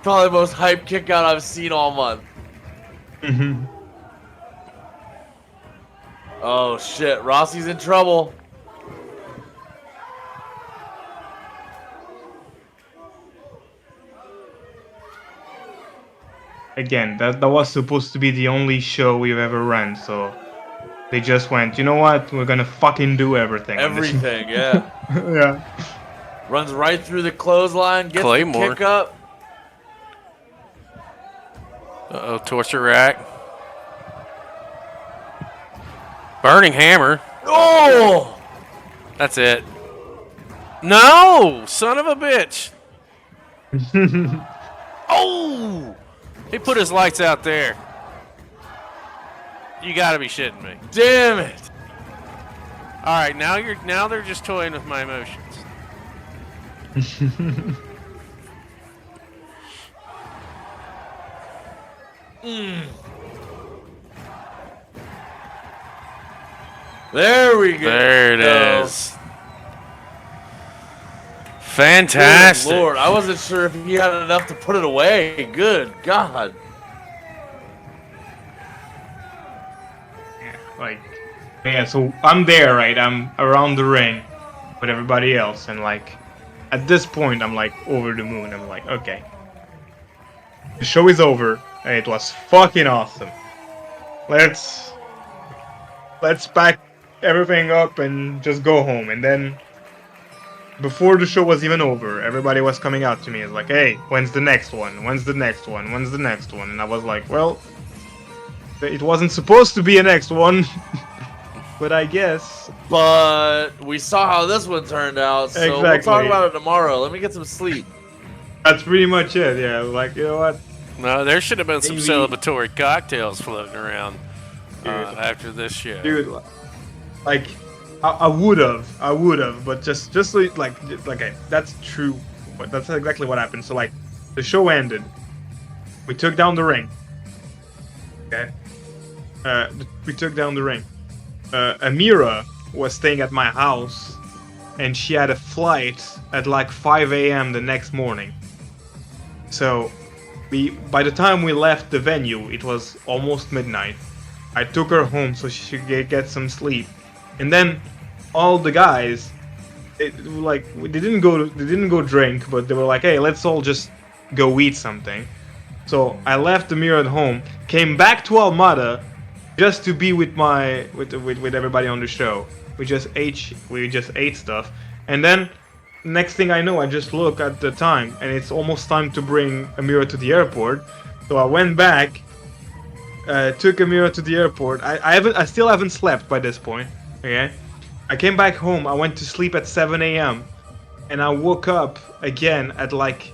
Probably the most hype kick out I've seen all month. Mhm. Oh shit, Rossi's in trouble. Again, that was supposed to be the only show we've ever run, so they just went, you know what? We're gonna fucking do everything. on this." Everything, yeah. Yeah. Runs right through the clothesline, gets Claymore. the kick up. Uh oh, torture rack. Burning hammer. Oh! That's it. No! Son of a bitch. Oh! He put his lights out there. You gotta be shitting me. Damn it! All right, now they're just toying with my emotions. There we go. There it is. Fantastic. Good Lord, I wasn't sure if he had enough to put it away. Good God. Like, yeah, so I'm there, right? I'm around the ring with everybody else, and like, at this point, I'm like over the moon. I'm like, okay, the show is over, and it was fucking awesome. Let's pack everything up and just go home. And then, before the show was even over, everybody was coming out to me. It's like, hey, when's the next one? When's the next one? When's the next one? And I was like, well, it wasn't supposed to be a next one, but I guess. But we saw how this one turned out, so we'll talk Exactly. about it tomorrow. Let me get some sleep. That's pretty much it. Yeah, like, you know what? No, there should have been some Maybe- celebratory cocktails floating around after this show. Dude, like, I would have, but just like that's true. But that's exactly what happened. So like, the show ended. We took down the ring. Okay. We took down the ring. Mira was staying at my house, and she had a flight at like 5 a.m. the next morning. So, by the time we left the venue, it was almost midnight. I took her home so she could get some sleep, and then all the guys, they didn't go drink, but they were like, hey, let's all just go eat something. So I left the Mira at home, came back to Almada, just to be with everybody on the show. We just ate stuff, and then next thing I know, I just look at the time, and it's almost time to bring Amira to the airport. So I went back, took Amira to the airport. I still haven't slept by this point. Okay, I came back home. I went to sleep at 7 a.m. and I woke up again at like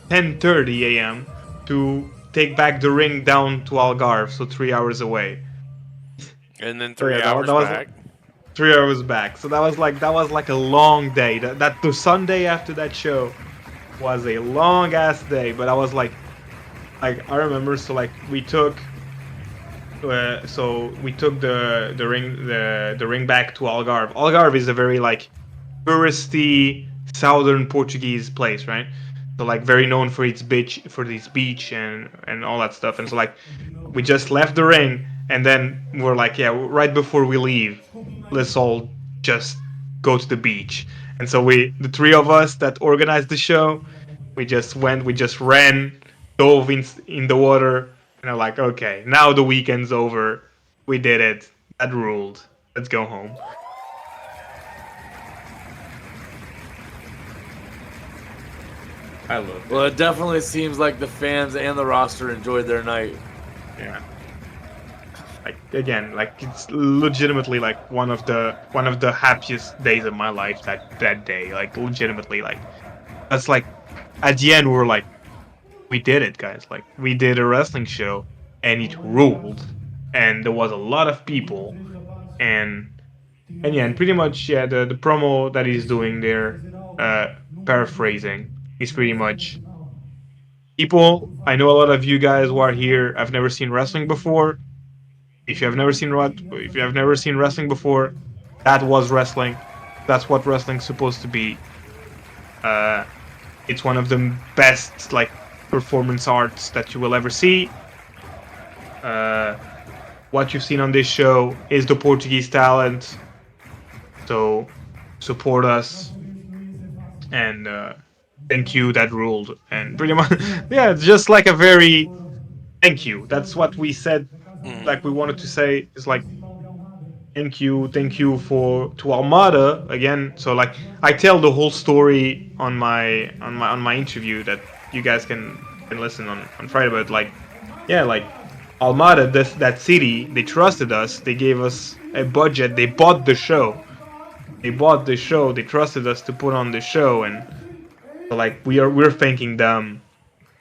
10:30 a.m. to take back the ring down to Algarve, so 3 hours away. And then So, 3 yeah, hours that was- back. 3 hours back. So that was like a long day. The Sunday after that show was a long ass day. But I was like I remember. So like we took the ring back to Algarve. Algarve is a very like touristy southern Portuguese place, right? So like very known for its beach, and all that stuff. And so like we just left the ring, and then we're like, yeah, right before we leave, let's all just go to the beach. And so the three of us that organized the show, we just ran, dove in the water, and I'm like, okay, now the weekend's over. We did it. That ruled. Let's go home. I love it. Well, it definitely seems like the fans and the roster enjoyed their night. Yeah. Like again, like it's legitimately like one of the happiest days of my life that day. Like legitimately, like that's like at the end we're like, we did it, guys. Like we did a wrestling show and it ruled, and there was a lot of people, and yeah, and pretty much the promo that he's doing there, paraphrasing, is pretty much people. I know a lot of you guys who are here. I've never seen wrestling before. If you have never seen wrestling before, that was wrestling. That's what wrestling's supposed to be. It's one of the best like performance arts that you will ever see. What you've seen on this show is the Portuguese talent. So support us, and thank you. That ruled, and pretty much yeah, it's just like a very thank you. That's what we said. Like we wanted to say is like thank you to Almada again. So like I tell the whole story on my interview that you guys can listen on Friday. But like yeah, like Almada, that city, they trusted us. They gave us a budget. They bought the show. They trusted us to put on the show, and So, like, we're thanking them.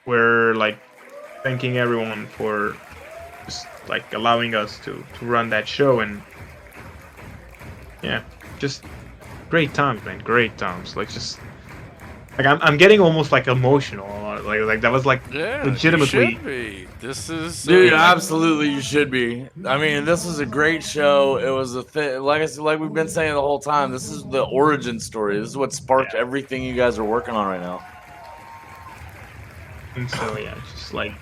We're like thanking everyone for just like allowing us to run that show, and yeah, just great times, man. Great times. Like, just like I'm getting almost like emotional. Like that was like Yeah, you legitimately. should be. This is Dude, absolutely, you should be. I mean, this was a great show. It was a thing, like we've been saying the whole time. This is the origin story. This is what sparked everything you guys are working on right now. And so yeah, just like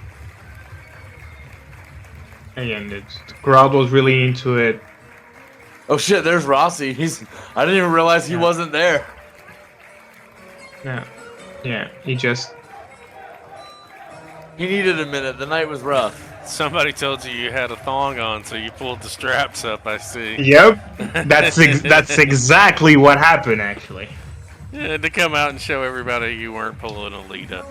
again, the crowd was really into it. Oh shit, there's Rossi. I didn't even realize he wasn't there. Yeah, he needed a minute. The night was rough. Somebody told you had a thong on, so you pulled the straps up. I see. Yep, that's exactly what happened actually. Yeah, to come out and show everybody you weren't pulling a Lita.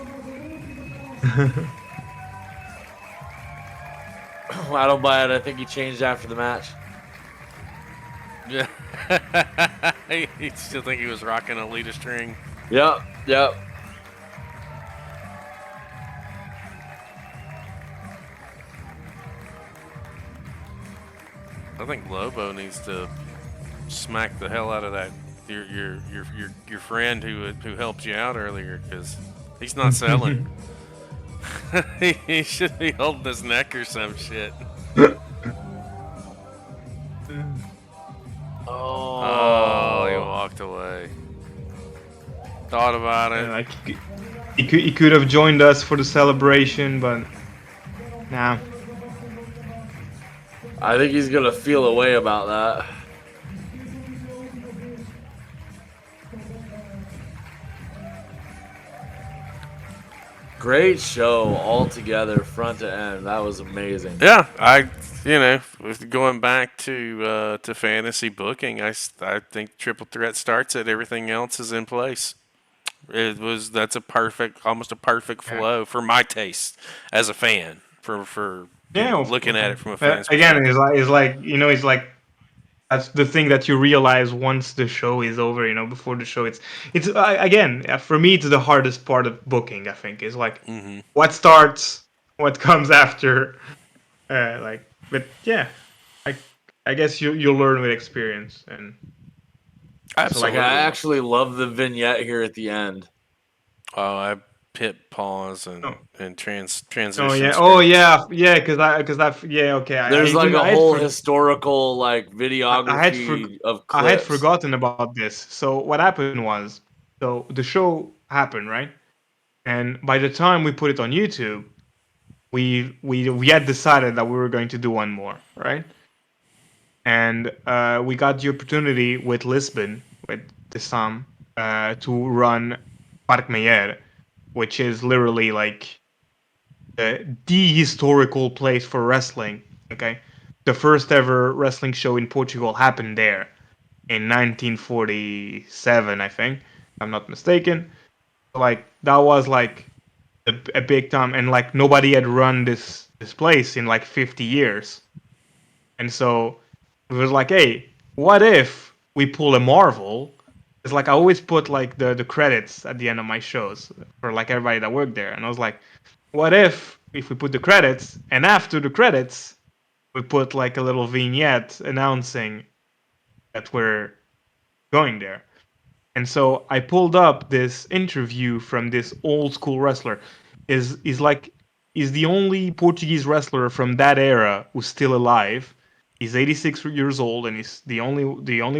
I don't buy it. I think he changed after the match. Yeah. You still think he was rocking a Lita string? Yep. I think Lobo needs to smack the hell out of that your friend who helped you out earlier, because he's not selling. He should be holding his neck or some shit. Oh, he walked away. Thought about it. Like he could have joined us for the celebration, but nah. I think he's gonna feel a way about that. Great show altogether, front to end. That was amazing. Yeah, going back to fantasy booking, I think Triple Threat starts it. Everything else is in place. That's almost a perfect flow for my taste as a fan. For looking at it from a fan's again, perspective. it's like that's the thing that you realize once the show is over. Before the show, it's again, for me, it's the hardest part of booking. I think is like what starts, what comes after. But yeah, I guess you'll learn with experience. And Absolutely. I actually love the vignette here at the end. Oh, I hit pause and transition. Oh yeah, because okay. There's like a whole historical videography of clips. I had forgotten about this. So what happened was, so the show happened, right? And by the time we put it on YouTube, we had decided that we were going to do one more, right? And we got the opportunity with Lisbon, with the Sam, to run Parque Meyer, which is literally like the historical place for wrestling. Okay, the first ever wrestling show in Portugal happened there in 1947, I think, if I'm not mistaken. Like that was like a big time, and like nobody had run this place in like 50 years, and so it was like, hey, what if we pull a Marvel? It's like I always put like the credits at the end of my shows for like everybody that worked there, and I was like, what if we put the credits, and after the credits we put like a little vignette announcing that we're going there. And so I pulled up this interview from this old school wrestler. Is the only Portuguese wrestler from that era who's still alive. He's 86 years old, and he's the only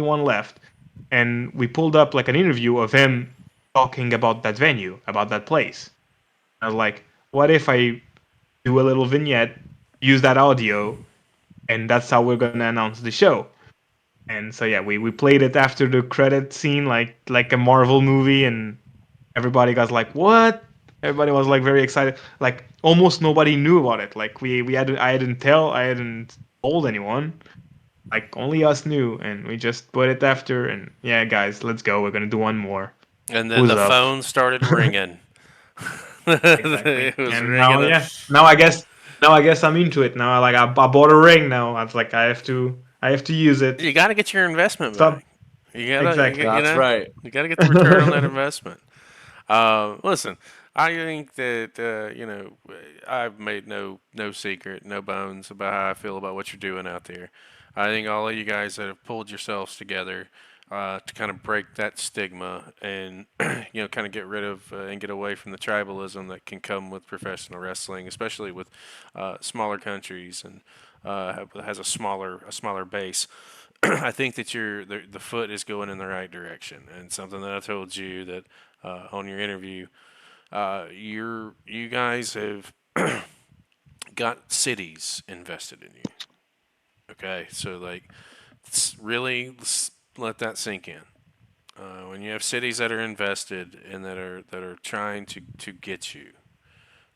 one left. And we pulled up like an interview of him talking about that venue, about that place. I was like, what if I do a little vignette, use that audio, and that's how we're gonna announce the show. And so yeah, we played it after the credit scene, like a Marvel movie, and everybody got like, what? Everybody was like very excited. Like almost nobody knew about it. Like I hadn't told anyone. Like only us knew, and we just put it after. And yeah, guys, let's go. We're gonna do one more. And then the phone started ringing. Exactly. It was and ringing. now I guess I'm into it now. Like I bought a ring now. I was like, I have to use it. You got to get your investment back. You gotta, exactly. That's right. You got to get the return on that investment. Listen, I think that I've made no secret, no bones about how I feel about what you're doing out there. I think all of you guys that have pulled yourselves together to kind of break that stigma and kind of get rid of and get away from the tribalism that can come with professional wrestling, especially with smaller countries and has a smaller base. I think that the foot is going in the right direction, and something that I told you that on your interview, you guys have got cities invested in you. Okay, so like, really let that sink in. When you have cities that are invested and that are trying to get you,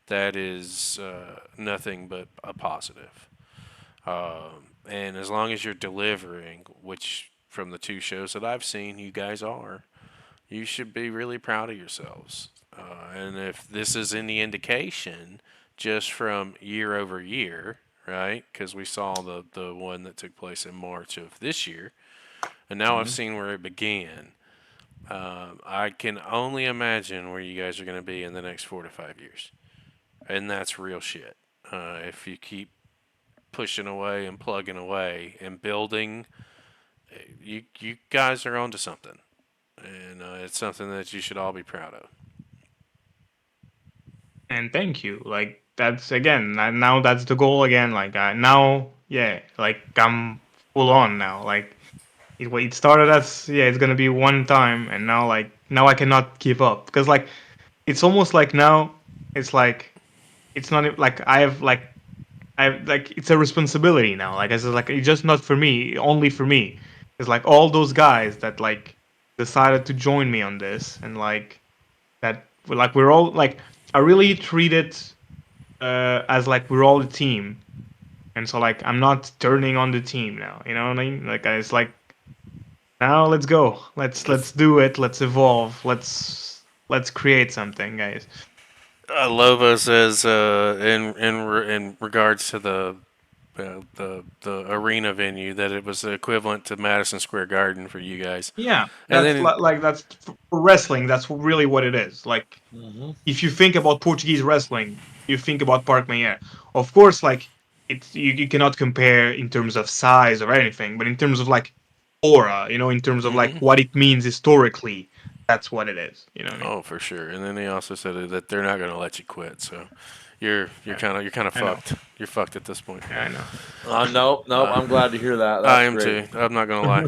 that is nothing but a positive. And as long as you're delivering, which from the two shows that I've seen, you guys are, you should be really proud of yourselves. And if this is any indication, just from year over year, right? Because we saw the one that took place in March of this year, and now I've seen where it began. I can only imagine where you guys are going to be in the next 4 to 5 years, and that's real shit. If you keep pushing away and plugging away and building, you guys are onto something, and it's something that you should all be proud of. And thank you. Like that's again now that's the goal again. Like now, yeah, like I'm full on now. Like it started as yeah, it's gonna be one time, and now I cannot give up because like it's almost like now it's like it's not like I have like it's a responsibility now. Like it's just not for me, only for me. It's like all those guys that like decided to join me on this, and that like we're all like I really treat it as like we're all a team, and so like I'm not turning on the team now. You know what I mean? Like it's like now let's go, let's do it, let's evolve, let's create something, guys. Lobo says in regards to the arena venue that it was the equivalent to Madison Square Garden for you guys. Yeah, And that's then like that's for wrestling. That's really what it is. Like if you think about Portuguese wrestling, you think about Park Mayer. Of course, like you cannot compare in terms of size or anything, but in terms of like aura, in terms of like what it means historically, that's what it is. You know what I mean? oh, for sure. And then they also said that they're not going to let you quit. So you're Yeah, kind of I know. fucked. You're fucked at this point. Yeah, I know. Nope. I'm glad to hear that. I That's am great. too. I'm not gonna lie.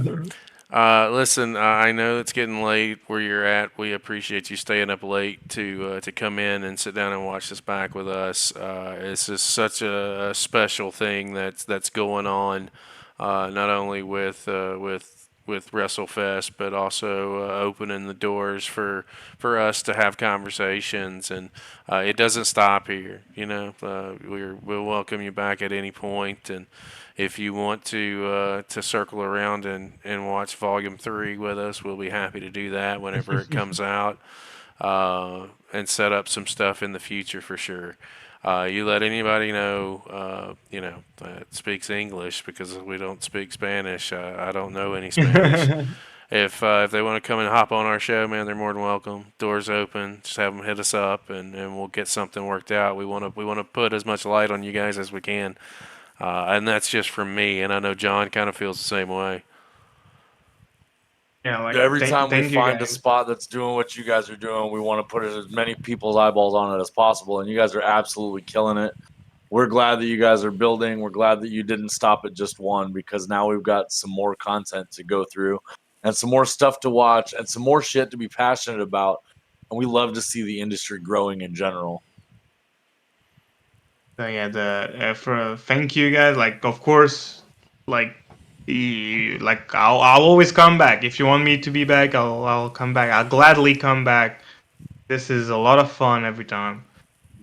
Listen, I know it's getting late where you're at. We appreciate you staying up late to come in and sit down and watch this back with us. This is such a special thing that's going on, not only with WrestleFest, but also opening the doors for us to have conversations, and it doesn't stop here. We'll welcome you back at any point, and if you want to circle around and watch Volume 3 with us, we'll be happy to do that whenever it comes out, and set up some stuff in the future for sure. You let anybody know, that speaks English, because we don't speak Spanish. I don't know any Spanish. If they want to come and hop on our show, man, they're more than welcome. Doors open. Just have them hit us up, and we'll get something worked out. We want to put as much light on you guys as we can. And that's just from me, and I know John kind of feels the same way. Yeah, like Every time we thank you find a guys. spot that's doing what you guys are doing, we want to put as many people's eyeballs on it as possible. And you guys are absolutely killing it. We're glad that you guys are building. We're glad that you didn't stop at just one, because now we've got some more content to go through and some more stuff to watch and some more shit to be passionate about. And we love to see the industry growing in general. So yeah, for thank you guys. Like of course, like like I'll always come back. If you want me to be back, I'll come back. I'll gladly come back. This is a lot of fun every time.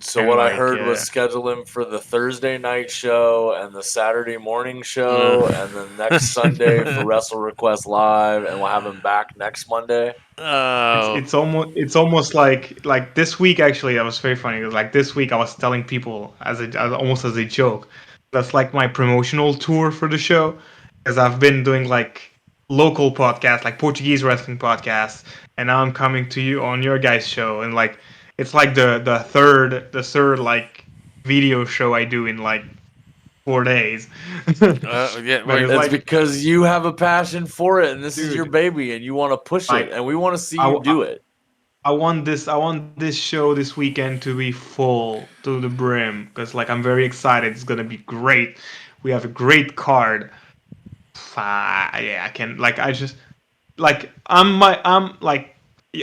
So And what I like heard was schedule him for the Thursday night show and the Saturday morning show, and then next Sunday for Wrestle Request Live, and we'll have him back next Monday. Oh, it's almost like this week actually that was very funny because like this week I was telling people as almost as a joke that's like my promotional tour for the show because I've been doing like local podcasts, like Portuguese wrestling podcasts, and now I'm coming to you on your guys' show, and like it's like the third like video show I do in like 4 days. Yeah, But wait. it's That's like, because you have a passion for it, and this is your dude, baby, and you want to push it, like and we want to see I, you I do it. I want this show this weekend to be full to the brim because like I'm very excited. It's gonna be great. We have a great card. Yeah, I can like I just like I'm like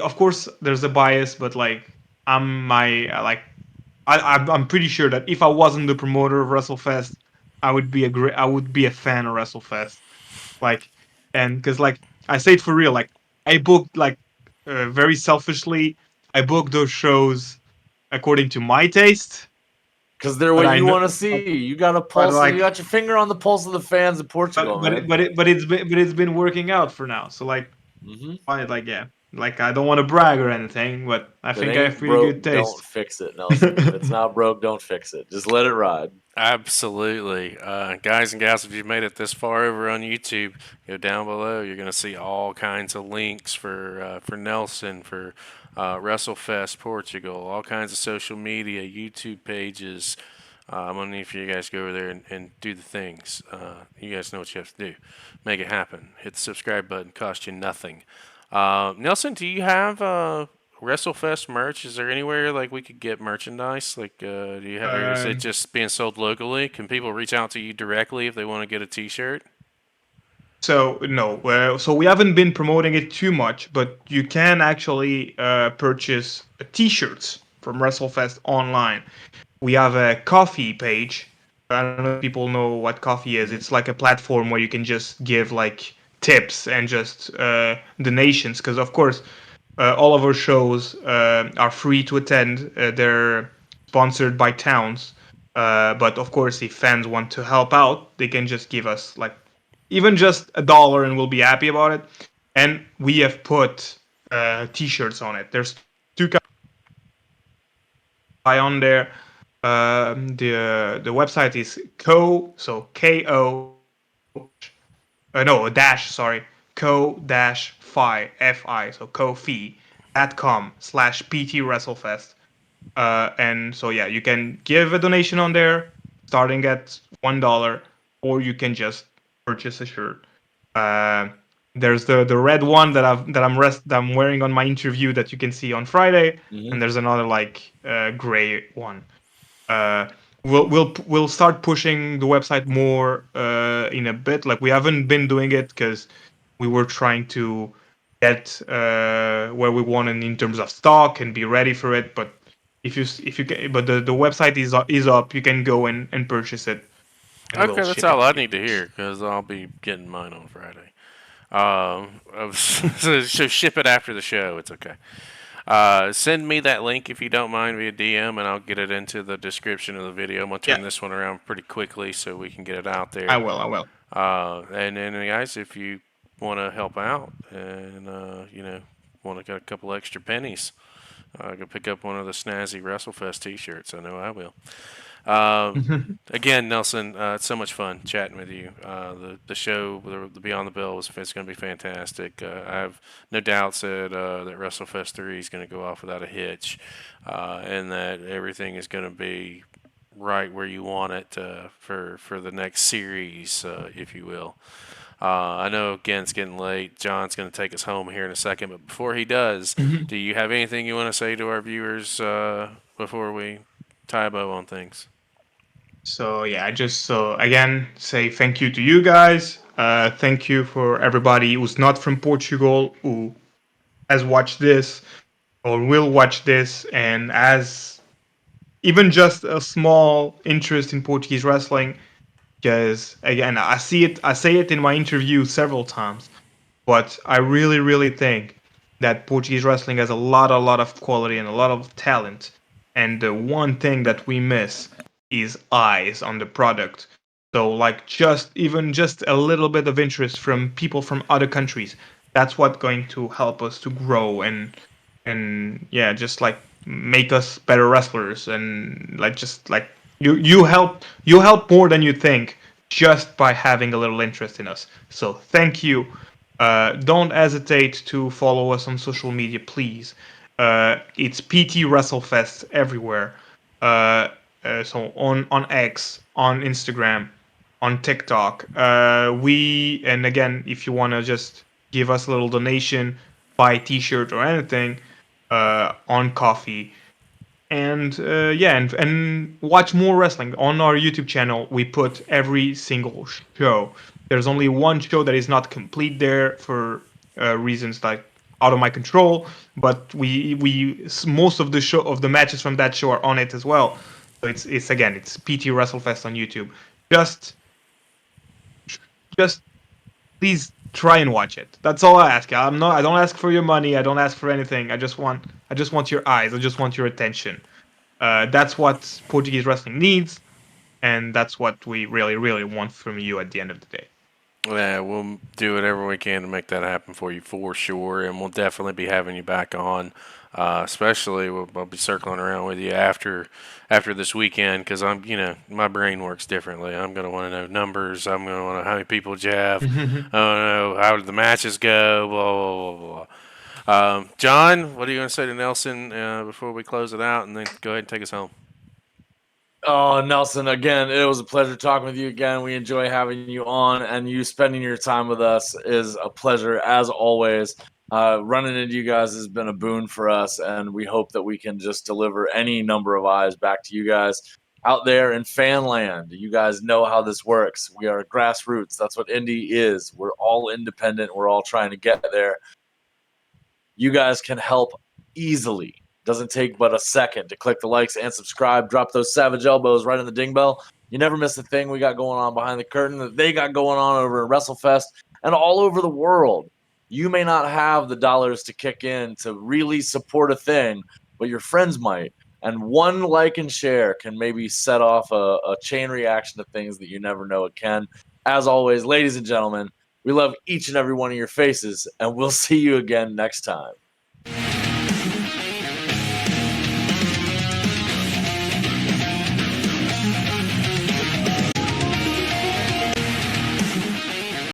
of course there's a bias, but like I'm my like I'm pretty sure that if I wasn't the promoter of WrestleFest, I would be a fan of WrestleFest. Like, and because like I say it for real, like I booked like very selfishly, I booked those shows according to my taste, Because they're but what I you know, want to see. You got a but pulse. You like, got your finger on the pulse of the fans in Portugal, man. but it's been working out for now. So like, Hmm. I like yeah, like I don't want to brag or anything, but I If it think I have ain't pretty good broke, don't taste. fix it, Nelson. If it's not broke, don't fix it. Just let it ride. Absolutely. Guys and gals, if you've made it this far over on YouTube, go down below. You're going to see all kinds of links for Nelson, for WrestleFest Portugal, all kinds of social media, YouTube pages. I'm going to need for you guys to go over there and do the things. You guys know what you have to do. Make it happen. Hit the subscribe button. Cost you nothing. Nelson, do you have WrestleFest merch? Is there anywhere like we could get merchandise? Like, do you have, or is it Um, just being sold locally? Can people reach out to you directly if they want to get a T-shirt? So no, so we haven't been promoting it too much, but you can actually purchase T-shirts from WrestleFest online. We have a coffee page. I don't know if people know what coffee is. It's like a platform where you can just give like tips and just donations. Because of course, all of our shows are free to attend. They're sponsored by towns. But of course, if fans want to help out, they can just give us like even just $1, and we'll be happy about it. And we have put T-shirts on it. There's two kinds on there. The website is no, a dash, sorry, co-fi, so kofi.com/PT WrestleFest. And so yeah, you can give a donation on there, starting at $1, or you can just purchase a shirt. Uh, there's the red one that I'm wearing on my interview that you can see on Friday, Hmm. and there's another like gray one. Uh, we'll start pushing the website more in a bit. Like we haven't been doing it because we were trying to get where we wanted in terms of stock and be ready for it. But if you can, but the website is up. You can go and purchase it, and we'll Okay, that's ship it all I to you. need to hear because I'll be getting mine on Friday. So ship it after the show. It's okay. Send me that link if you don't mind via DM, and I'll get it into the description of the video. I'm gonna turn Yeah, this one around pretty quickly so we can get it out I there. will. I will. And then, guys, if you want to help out and want to get a couple extra pennies, go pick up one of the snazzy WrestleFest T-shirts. I know I will. Again, Nelson, it's so much fun chatting with you. The show, the Beyond the Bell, it's going to be fantastic. I have no doubts that WrestleFest 3 is going to go off without a hitch, and that everything is going to be right where you want it for the next series, if you will. I know again it's getting late. John's going to take us home here in a second, but before he does, do you have anything you want to say to our viewers before we tie a bow on things? So yeah, I just so again say thank you to you guys. Thank you for everybody who's not from Portugal who has watched this or will watch this and has even just a small interest in Portuguese wrestling. Because again, I say it in my interview several times, but I really, really think that Portuguese wrestling has a lot of quality and a lot of talent. And the one thing that we miss is eyes on the product. So like just a little bit of interest from people from other countries. That's what's going to help us to grow and yeah, just like make us better wrestlers and like just like you help more than you think just by having a little interest in us. So thank you. Don't hesitate to follow us on social media, please. It's PT WrestleFest everywhere. So on X, on Instagram, on TikTok. And again, if you want to just give us a little donation, buy a T-shirt or anything, on Coffee. And and watch more wrestling on our YouTube channel. We put every single show. There's only one show that is not complete there for reasons like out of my control, but we most of the matches from that show are on it as well. So it's PT WrestleFest on YouTube. Just just please try and watch it. That's all I ask. I don't ask for your money. I don't ask for anything. I just want your eyes. I just want your attention. That's what Portuguese wrestling needs, and that's what we really, really want from you at the end of the day. Yeah, we'll do whatever we can to make that happen for you for sure, and we'll definitely be having you back on. Especially, I'll be circling around with you after this weekend because my brain works differently. I'm gonna want to know numbers. I'm gonna want to know how many people you have. I want to know how did the matches go. Blah blah blah blah. John, what are you gonna say to Nelson before we close it out, and then go ahead and take us home? Oh, Nelson, again, it was a pleasure talking with you again. We enjoy having you on, and you spending your time with us is a pleasure as always. Running into you guys has been a boon for us, and we hope that we can just deliver any number of eyes back to you guys out there in fan land. You guys know how this works. We are grassroots. That's what indie is. We're all independent. We're all trying to get there. You guys can help easily. Doesn't take but a second to click the likes and subscribe. Drop those savage elbows right in the ding bell. You never miss a thing we got going on behind the curtain that they got going on over at WrestleFest and all over the world. You may not have the dollars to kick in to really support a thing, but your friends might. And one like and share can maybe set off a chain reaction to things that you never know it can. As always, ladies and gentlemen, we love each and every one of your faces, and we'll see you again next time.